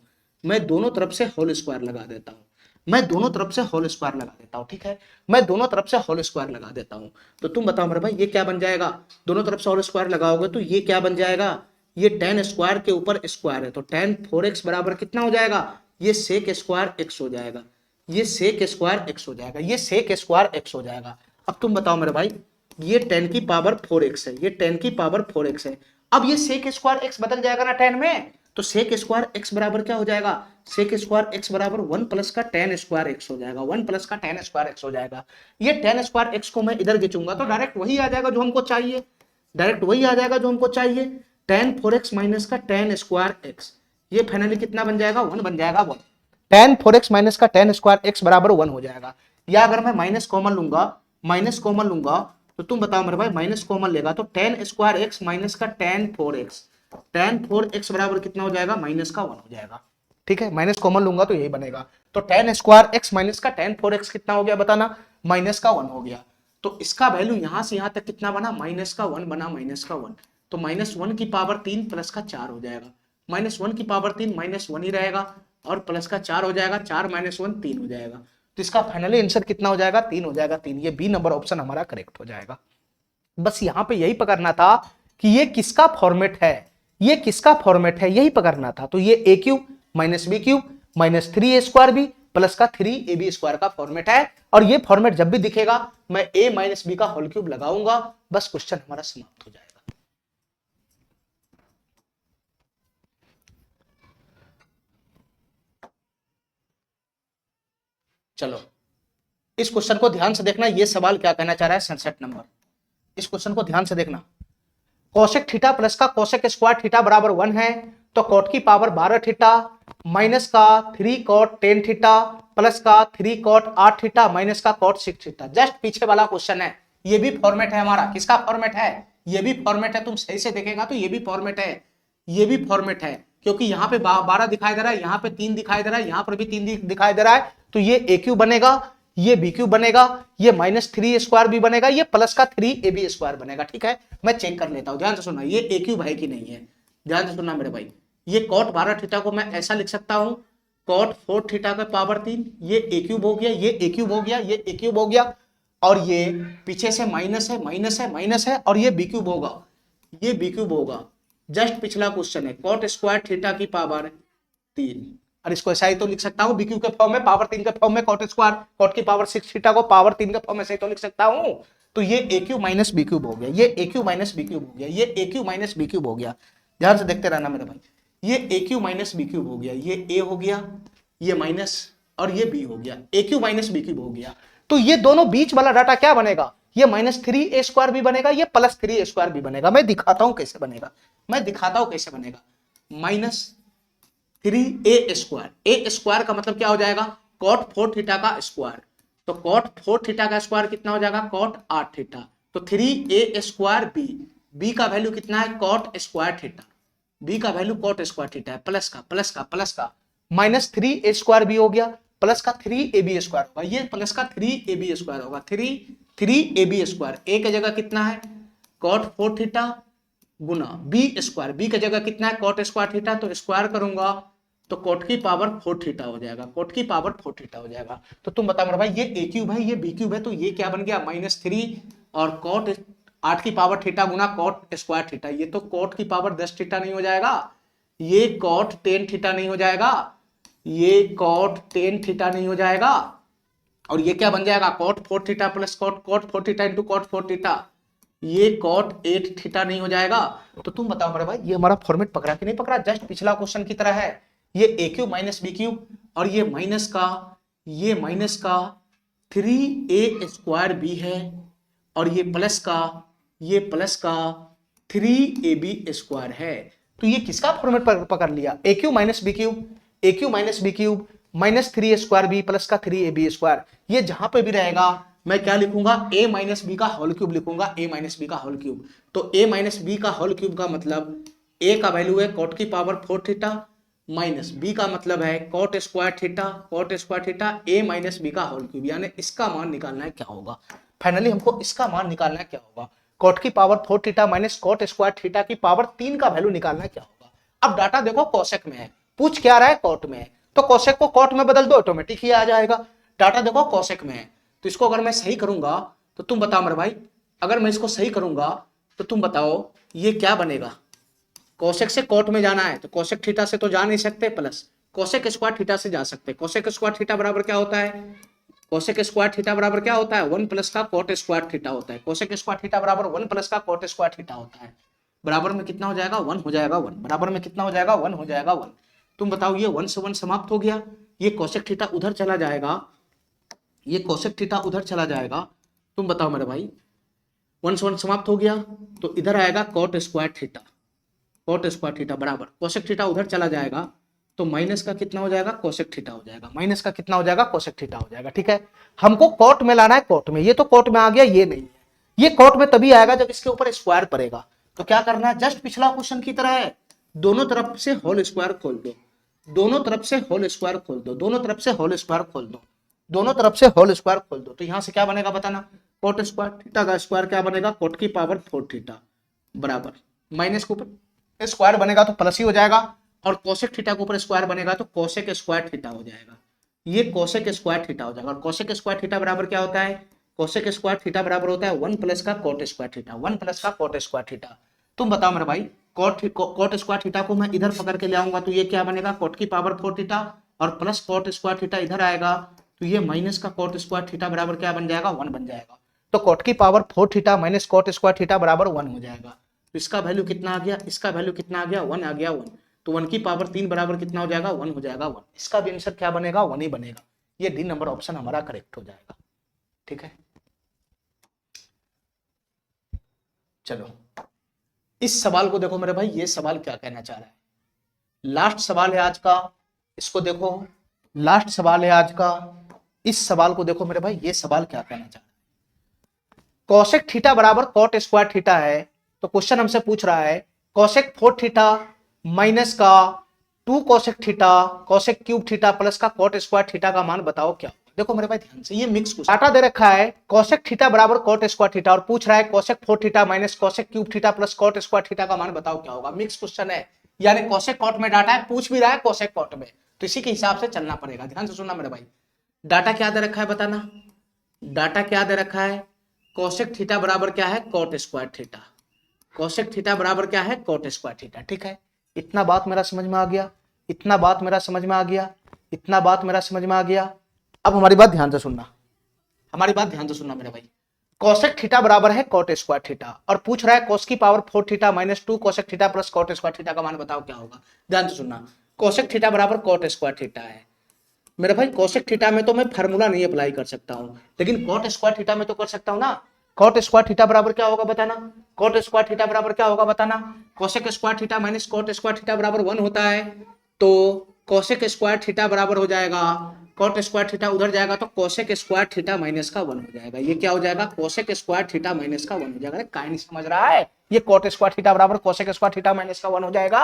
मैं दोनों तरफ से होल स्क्वायर लगा देता हूं, मैं दोनों तरफ से होल स्क्वायर लगा देता हूं। ठीक है, मैं दोनों तरफ से होल स्क्वायर लगा देता हूं। तो तुम बताओ मेरे भाई ये क्या बन जाएगा, दोनों तरफ से होल स्क्वायर लगाओगे तो ये क्या बन जाएगा, ये 10 स्क्वायर के ऊपर स्क्वायर है, तो 10 4x बराबर कितना हो जाएगा, ये सेक स्क्वायर एक्स हो जाएगा, ये सेक स्क्वायर एक्स हो जाएगा, ये सेक स्क्वायर एक्स हो जाएगा। अब तुम बताओ मेरे भाई ये 10 की पावर 4x है, ये 10 की पावर 4x है। अब ये सेक स्क्वायर एक्स बदल जाएगा ना 10 में, तो सेक स्क्वायर एक्स बराबर क्या हो जाएगा, सेक स्क्वायर एक्स बराबर 1 प्लस का 10 स्क्वायर एक्स हो जाएगा, 1 प्लस का 10 स्क्वायर एक्स हो जाएगा। ये 10 स्क्वायर एक्स को मैं इधर खींचूंगा तो डायरेक्ट वही आ जाएगा जो हमको चाहिए, डायरेक्ट वही आ जाएगा जो हमको चाहिए, 10 4x माइनस का 10 स्क्वायर एक्स। ये फाइनली कितना बन जाएगा, 1 बन जाएगा, 1 10 4x माइनस का 10 स्क्वायर एक्स बराबर 1 हो जाएगा। या अगर मैं माइनस कॉमन लूंगा तो तुम बताओ मेरे भाई माइनस कॉमन लेगा तो 10 स्क्वायर एक्स माइनस का 10 4x, 10 4x बराबर कितना हो जाएगा, माइनस का 1 हो जाएगा। ठीक है, माइनस कॉमन लूंगा तो यही बनेगा। तो 10 स्क्वायर एक्स माइनस का 10 4x कितना हो गया बताना, माइनस का 1 हो गया। तो इसका वैल्यू यहां से यहां तक कितना बना, माइनस का 1 बना, माइनस का 1। तो -1 की पावर 3 प्लस का 4 हो जाएगा, -1 की पावर 3 -1 ही रहेगा और प्लस का 4 हो जाएगा, 4 -1 3 हो जाएगा। तो इसका फाइनली आंसर कितना हो जाएगा, 3 हो जाएगा, 3। ये बी नंबर ऑप्शन हमारा करेक्ट हो जाएगा। बस यहां पे यही पकड़ना था कि ये किसका फॉर्मेट है, ये किसका फॉर्मेट है, यही पकड़ना था। तो ये A cube minus B cube minus 3a² plus का 3ab² का फॉर्मेट है। और ये फॉर्मेट जब भी दिखेगा मैं a माइनस बी का होल क्यूब लगाऊंगा, बस क्वेश्चन हमारा समाप्त हो जाएगा। चलो इस क्वेश्चन को ध्यान से देखना, ये सवाल क्या कहना चाह रहा है 67 नंबर। इस क्वेश्चन को ध्यान से देखना। कोसेक थीटा प्लस का कोसेक स्क्वायर थीटा बराबर 1 है, तो कॉट की पावर 12 थीटा माइनस का 3 कॉट 10 थीटा प्लस का 3 कॉट 8 थीटा माइनस का कॉट 6 थीटा। जस्ट पीछे वाला क्वेश्चन है, ये भी फॉर्मेट है हमारा। किसका फॉर्मेट है? ये भी फॉर्मेट है। तुम सही से देखेगा तो ये भी फॉर्मेट है, ये भी फॉर्मेट है, क्योंकि यहाँ पे 12 दिखाई दे रहा है, यहाँ पे 3 दिखाई दे रहा है, यहाँ पर भी 3 दिखाई दे रहा है, तो ये ए क्यू बनेगा, ये बी क्यू बनेगा, ये -3 स्क्वायर भी बनेगा, ये प्लस का 3 ए बी स्क्वायर बनेगा। ठीक है, मैं चेक कर लेता हूं, ध्यान से सुनना, ये ए क्यूब है कि नहीं है, ध्यान से सुनना मेरे भाई। ये कॉट 12 थीटा को मैं ऐसा लिख सकता हूं, कॉट 4 थीटा का पावर 3, ये ए क्यूब हो गया, ये ए क्यूब हो गया, ये ए क्यूब हो गया, और ये पीछे से माइनस है, माइनस है, माइनस है, और ये बी क्यूब होगा, ये बी क्यूब होगा। जस्ट पिछला क्वेश्चन है, कॉट स्क्वायर थीटा की पावर 3, और इसको ऐसा ही तो लिख सकता हूं बीक्यू के फॉर्म में, पावर 3 के फॉर्म में, कॉट स्क्वायर कॉट की पावर 6 थीटा को पावर 3 के फॉर्म में से तो लिख सकता हूं। तो ये A cube minus B cube हो गया, ये A cube minus B cube हो गया, ये A cube minus B cube हो गया। ध्यान से देखते रहना मेरे भाई, ये A cube minus B cube हो गया, ये ए हो गया, ये माइनस, और ये बी हो गया, ए क्यू माइनस बी क्यूब हो गया। तो ये दोनों बीच वाला डाटा क्या बनेगा? ये -3 ए स्क्वायर भी बनेगा, ये +3 ए स्क्वायर भी बनेगा। मैं दिखाता हूं कैसे बनेगा, मैं दिखाता हूं कैसे बनेगा। -3 ए स्क्वायर, ए स्क्वायर का मतलब क्या हो जाएगा? कॉट 4 थीटा का स्क्वायर, तो कॉट 4 थीटा का स्क्वायर कितना हो जाएगा? कॉट 8 थीटा, तो 3 ए स्क्वायर बी, बी का वैल्यू कितना है? कॉट स्क्वायर थीटा, बी का वैल्यू कॉट स्क्वायर थीटा है, प्लस का प्लस का प्लस का -3 ए स्क्वायर बी हो गया, प्लस का 3 ए बी स्क्वायर होगा, ये प्लस का 3 ए बी स्क्वायर होगा, 3 ए बी स्क्वायर, ए की जगह कितना है? कॉट 4 थीटा गुना बी स्क्वायर, बी की जगह कितना है? कॉट स्क्वायर थीटा, तो स्क्वायर करूंगा तो कॉट की पावर 4 थीटा हो जाएगा, कॉट की पावर 4 थीटा हो जाएगा। तो तुम बताओ मेरे भाई, ये ए क्यूब है, ये बी क्यूब है, तो ये क्या बन गया? -3 और कॉट 8 की पावर थीटा गुना कॉट स्क्वायर थीटा, ये तो कॉट की पावर 10 थीटा नहीं हो जाएगा, ये कॉट 10 थीटा नहीं हो जाएगा, ये कॉट 10 थीटा नहीं हो जाएगा, और ये क्या बन जाएगा? Cot 4 theta plus cot 4 theta into cot 4 theta, ये कॉट 8 थीटा नहीं हो जाएगा। तो तुम बताओ मेरे भाई, ये हमारा फॉर्मेट पकड़ा कि नहीं पकड़ा? जस्ट पिछला क्वेश्चन की तरह है, ये A cube minus B cube, और ये माइनस का, ये माइनस का 3 ए स्क्वायर बी है, और ये प्लस का, ये प्लस का 3 ए बी स्क्वायर है। तो ये किसका फॉर्मेट पकड़ लिया? ए cube minus B cube, A cube minus B cube -3 A square B plus का 3 ए बी स्क्वायर। ये जहां पे भी रहेगा मैं क्या लिखूंगा? a माइनस बी का होल क्यूब लिखूंगा, a माइनस बी का होल क्यूब। तो a माइनस बी का होल क्यूब का मतलब a का वैल्यू है कॉट की पावर 4 थीटा, माइनस b का मतलब है cot square theta, cot square theta, a minus B का होल क्यूब, यानी इसका मान निकालना है क्या होगा? फाइनली हमको इसका मान निकालना है क्या होगा? कॉट की power 4 theta minus cot square theta की पावर 3 का वैल्यू निकालना है क्या होगा? अब डाटा देखो कोसेक में है, पूछ क्या रहा है? कॉट में है, तो कोसेक को कॉट में बदल दो, ऑटोमेटिक ही आ जाएगा। डाटा देखो कोसेक में है, तो इसको अगर मैं सही करूंगा तो तुम बताओ मेरे भाई, अगर मैं इसको सही करूंगा तो तुम बताओ ये क्या बनेगा? कोसेक से कॉट में जाना है तो कोसेक थीटा से तो जा नहीं सकते, प्लस कोसेक स्क्वायर थीटा से जा सकते। कोसेक स्क्वायर थीटा बराबर क्या होता है? कोसेक स्क्वायर थीटा बराबर क्या होता है? 1 प्लस का कॉट स्क्वायर थीटा होता है। कोसेक स्क्वायर थीटा बराबर 1 प्लस का कॉट स्क्वायर थीटा होता है। बराबर में कितना हो जाएगा? 1 हो जाएगा 1, बराबर में कितना हो जाएगा? 1 हो जाएगा 1। तुम बताओ, ये 1 से 1 समाप्त हो गया, ये कोसेक थीटा उधर चला जाएगा, ये कोसेक थीटा उधर चला जाएगा। तुम बताओ मेरे भाई, 1 से 1 समाप्त हो गया, तो इधर आएगा cot square theta, cot square theta बराबर कोसेक थीटा उधर चला जाएगा, तो माइनस का कितना हो जाएगा? कोसेक थीटा हो जाएगा, माइनस का कितना हो जाएगा? कोसेक थीटा हो जाएगा। ठीक है, हमको कॉट में लाना है, कॉट में, ये तो कॉट में आ गया, ये नहीं है। ये कॉट में तभी आएगा जब इसके ऊपर स्क्वायर पड़ेगा। तो क्या करना है? जस्ट पिछला क्वेश्चन की तरह है, दोनों तरफ से होल स्क्वायर खोल दो, दोनों तरफ से होल स्क्वायर खोल दो, दोनों तरफ से होल स्क्वायर खोल दो, दोनों तरफ से होल स्क्वायर खोल दो। तो यहां से क्या बनेगा बताना? कोट स्क्वायर थीटा का स्क्वायर क्या बनेगा? कोट की पावर 4 थीटा बराबर माइनस के ऊपर स्क्वायर बनेगा तो प्लस ही हो जाएगा, और कोसेक थीटा के ऊपर स्क्वायर बनेगा तो कोसेक स्क्वायर थीटा हो जाएगा, ये कोसेक स्क्वायर थीटा हो जाएगा। और कोसेक स्क्वायर थीटा बराबर क्या होता है? कोसेक स्क्वायर थीटा बराबर होता है 1 प्लस का कोट स्क्वायर थीटा, 1 प्लस का कोट स्क्वायर थीटा। तुम बताओ मेरे भाई, कोट स्क्वायर थीटा को मैं इधर पकड़ के ले आऊंगा तो ये क्या बनेगा? कोट की पावर 4 थीटा, और प्लस कोट स्क्वायर थीटा इधर आएगा तो ये माइनस का कोट स्क्वायर थीटा बराबर क्या बन जाएगा? 1 बन जाएगा। तो कोट की power 4 theta minus cot square theta बराबर 1 हो जाएगा। तो इसका वैल्यू कितना आ गया? इसका वैल्यू कितना आ गया? 1 आ गया, 1। तो 1 की पावर 3 बराबर कितना हो जाएगा? 1 हो जाएगा, 1। इसका भी आंसर क्या बनेगा? 1 ही बनेगा। ये डी नंबर ऑप्शन हमारा करेक्ट हो जाएगा। ठीक है, चलो इस सवाल को देखो मेरे भाई, ये सवाल क्या कहना चाह रहा है। लास्ट सवाल है आज का, इसको देखो, लास्ट सवाल है आज का। इस सवाल को देखो मेरे भाई, ये सवाल क्या कहना चाह रहा है। कॉसेक थीटा बराबर कॉट स्क्वायर थीटा है, तो क्वेश्चन हमसे पूछ रहा है कॉसेक 4 थीटा माइनस का 2 cosec theta cosec cube theta plus का कॉट स्क्वायर थीटा का मान बताओ क्या। देखो मेरे भाई ध्यान से, ये मिक्स क्वेश्चन, डाटा दे रखा है कॉसेक थीटा बराबर कॉट स्क्वायर थीटा और पूछ रहा है cosec 4 theta minus cosec cube theta plus cot square theta का मान बताओ क्या होगा। मिक्स क्वेश्चन है, यानी कॉसेक कॉट में डाटा है, पूछ भी रहा है कॉसेक कॉट में, तो इसी के हिसाब से चलना पड़ेगा। ध्यान से सुनना मेरे भाई, डाटा क्या दे रखा है बताना, डाटा क्या दे रखा है, कॉसेक थीटा बराबर क्या है cot square theta, cosec theta बराबर क्या है कॉट स्क्वायर थीटा। ठीक है, इतना बात मेरा समझ में आ गया, इतना बात मेरा समझ में आ गया, इतना बात मेरा समझ में आ गया। अब हमारी बात ध्यान से सुनना, हमारी बात ध्यान से सुनना मेरे भाई। कॉसेक थीटा बराबर है कॉट स्क्वायर थीटा और पूछ रहा है कॉस की power 4 theta minus 2 cosec theta plus cot square theta का मान बताओ क्या होगा। ध्यान से सुनना, कॉसेक थीटा बराबर कॉट स्क्वायर थीटा है मेरे भाई। कॉसेक थीटा में तो मैं फार्मूला नहीं अप्लाई कर सकता हूं, लेकिन कॉट स्क्वायर थीटा में तो कर सकता हूं ना। कॉट स्क्वायर थीटा बराबर क्या होगा बताना, कॉट स्क्वायर थीटा बराबर क्या होगा बताना। Cosec square theta minus cot square theta बराबर 1 होता है, तो कॉसेक स्क्वायर थीटा बराबर हो जाएगा, कॉट स्क्वायर थीटा उधर जाएगा तो कॉसेक स्क्वायर थीटा माइनस का 1 हो जाएगा। ये क्या हो जाएगा, कॉसेक स्क्वायर थीटा माइनस का 1 हो जाएगा। काहे नहीं समझ रहा है, ये कॉट स्क्वायर थीटा बराबर कॉसेक स्क्वायर थीटा माइनस का 1 हो जाएगा,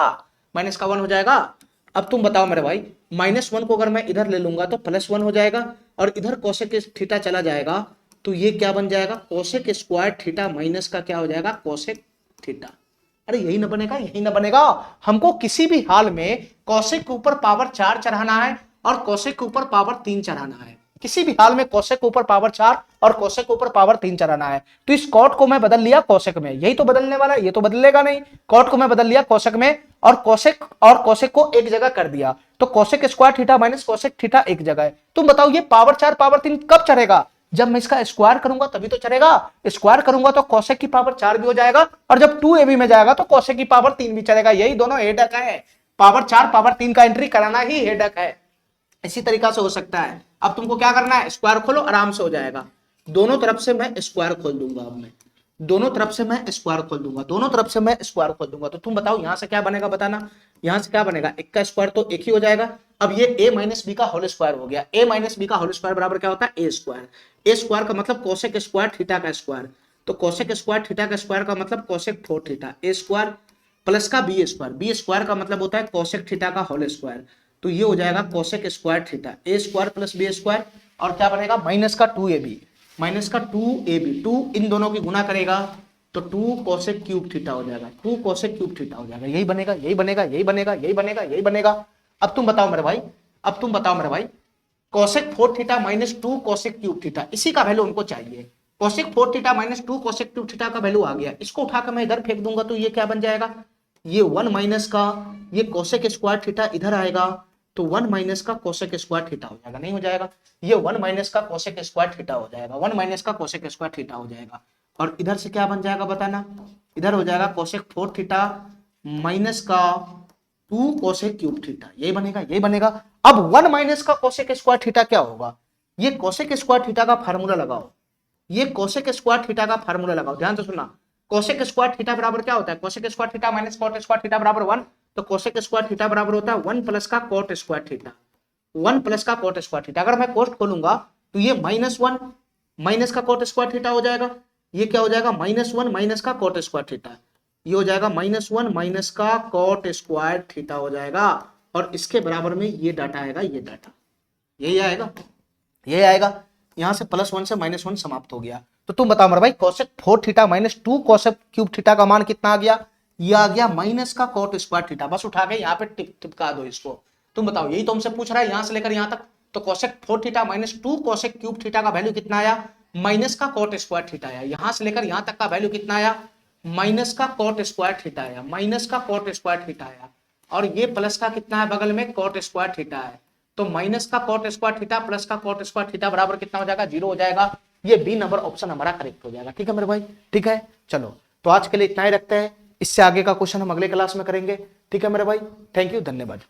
माइनस का 1 हो जाएगा। अब तुम बताओ मेरे भाई, -1 को अगर मैं इधर ले लूंगा तो +1 हो जाएगा और इधर कोसेक थीटा चला जाएगा तो ये क्या बन जाएगा, कोसेक स्क्वायर थीटा माइनस का क्या हो जाएगा कोसेक थीटा। अरे यही ना बनेगा, यही ना बनेगा। हमको किसी भी हाल में कोसेक के ऊपर पावर 4 चढ़ाना है और कोसेक के ऊपर पावर 3 चढ़ाना है। किसी भी हाल में कोसेक के ऊपर पावर 4 और कोसेक के ऊपर पावर 3 चढ़ाना है। तो इस कॉट को मैं बदल लिया कोसेक में, यही तो बदलने वाला है, ये तो बदलेगा नहीं। कॉट को मैं बदल लिया कोसेक में और कोसेक को एक जगह कर दिया, तो cosec square theta minus cosec theta एक जगह है। तुम बताओ ये पावर 4 पावर 3 कब चढ़ेगा, जब मैं इसका स्क्वायर करूंगा तभी तो चलेगा। स्क्वायर करूंगा तो कोसेक की पावर 4 भी हो जाएगा और जब 2ab में जाएगा तो कोसेक की पावर 3 भी चलेगा। यही दोनों हेडक है, पावर 4 पावर 3 का एंट्री कराना ही हेडक है। इसी तरीका से हो सकता है। अब तुमको क्या करना है, स्क्वायर खोलो, आराम से हो जाएगा। दोनों तरफ से मैं स्क्वायर खोल दूंगा, अब मैं दोनों तरफ से मैं स्क्वायर खोल दूंगा, दोनों तरफ से मैं स्क्वायर खोल दूंगा। तो तुम बताओ यहां से क्या बनेगा बताना, यहां से क्या बनेगा, एक का स्क्वायर तो एक ही हो जाएगा। अब ये a माइनस बी का होल स्क्वायर हो गया, a माइनस बी का होल स्क्वायर बराबर क्या होता है, a स्क्वायर। a स्क्वायर का मतलब कोसेक स्क्वायर थीटा का स्क्वायर, तो कोसेक स्क्वायर थीटा का स्क्वायर का मतलब cosec 4 theta, a square plus का b स्क्वायर, b स्क्वायर का मतलब होता है कोसेक थीटा का होल स्क्वायर, तो ये हो जाएगा cosec square theta, a square plus b square और क्या बनेगा माइनस का 2ab, माइनस का 2ab, 2 इन दोनों की गुना करेगा तो 2 कोसेक क्यूब थीटा हो जाएगा, 2 कोसेक क्यूब थीटा हो जाएगा। यही बनेगा, यही बनेगा, यही बनेगा, यही बनेगा, यही बनेगा। अब तुम बताओ मेरे भाई, अब तुम बताओ मेरे भाई, cosec 4 theta minus 2 cosec cube theta, इसी का वैल्यू उनको चाहिए। Cosec 4 theta minus 2 cosec cube theta का वैल्यू आ गया, इसको उठाकर मैं इधर फेंक दूंगा तो ये क्या बन जाएगा, ये 1 माइनस का ये कोसेक स्क्वायर थीटा इधर आएगा तो 1 माइनस का कोसेक स्क्वायर थीटा हो जाएगा, नहीं हो जाएगा, ये 1 माइनस का कोसेक स्क्वायर थीटा हो जाएगा, 1 माइनस का कोसेक स्क्वायर थीटा हो जाएगा। और इधर से क्या बन जाएगा बताना, इधर हो जाएगा कोसेक 4 थीटा माइनस का 2 कोसेक क्यूब थीटा, यही बनेगा, यही बनेगा। अब 1 माइनस का कोसेक स्क्वायर थीटा क्या होगा, ये कोसेक स्क्वायर थीटा का फार्मूला लगाओ, ये कोसेक स्क्वायर थीटा का फार्मूला लगाओ, ध्यान से सुनना। कोसेक स्क्वायर थीटा बराबर क्या होता है, cosec square theta minus cot square theta बराबर 1, तो कोसेक स्क्वायर थीटा बराबर होता है 1 प्लस का कॉट स्क्वायर थीटा, 1 प्लस का कॉट स्क्वायर थीटा। अगर मैं कोष्ट खोलूंगा तो ये -1 माइनस का कॉट स्क्वायर थीटा हो जाएगा, ये क्या हो जाएगा -1 माइनस का कॉट स्क्वायर थीटा, ये हो जाएगा -1 माइनस का कॉट स्क्वायर थीटा हो जाएगा और इसके बराबर में ये डाटा आएगा, ये डाटा यही आएगा, यही आएगा। यहां से +1 से -1 समाप्त हो गया। तो तुम बताओ मेरे भाई, cosec 4 theta minus 2 cosec cube theta का मान कितना आ गया, ये आ गया माइनस का कॉट स्क्वायर थीटा। बस उठा के यहाँ पे टिपका दो इसको। तुम बताओ, यही तो हमसे पूछ रहा है यहां से लेकर यहां तक। तो cosec 4 theta minus 2 cosec cube theta का वैल्यू कितना आया, माइनस का कॉट स्क्वायर थीटा आया। यहां से लेकर यहां तक का वैल्यू कितना आया, माइनस का कॉट स्क्वायर थीटा आया, माइनस का कॉट स्क्वायर थीटा आया। और ये प्लस का कितना है बगल में, कॉट स्क्वायर थीटा है, तो माइनस का कॉट स्क्वायर थीटा प्लस का कॉट स्क्वायर थीटा बराबर कितना हो जाएगा, 0 हो जाएगा। ये बी नंबर ऑप्शन हमारा करेक्ट हो जाएगा। ठीक है मेरे भाई, ठीक है। चलो तो आज के लिए इतना ही रखते हैं, इससे आगे का क्वेश्चन हम अगले क्लास में करेंगे। ठीक है मेरे भाई, थैंक यू, धन्यवाद।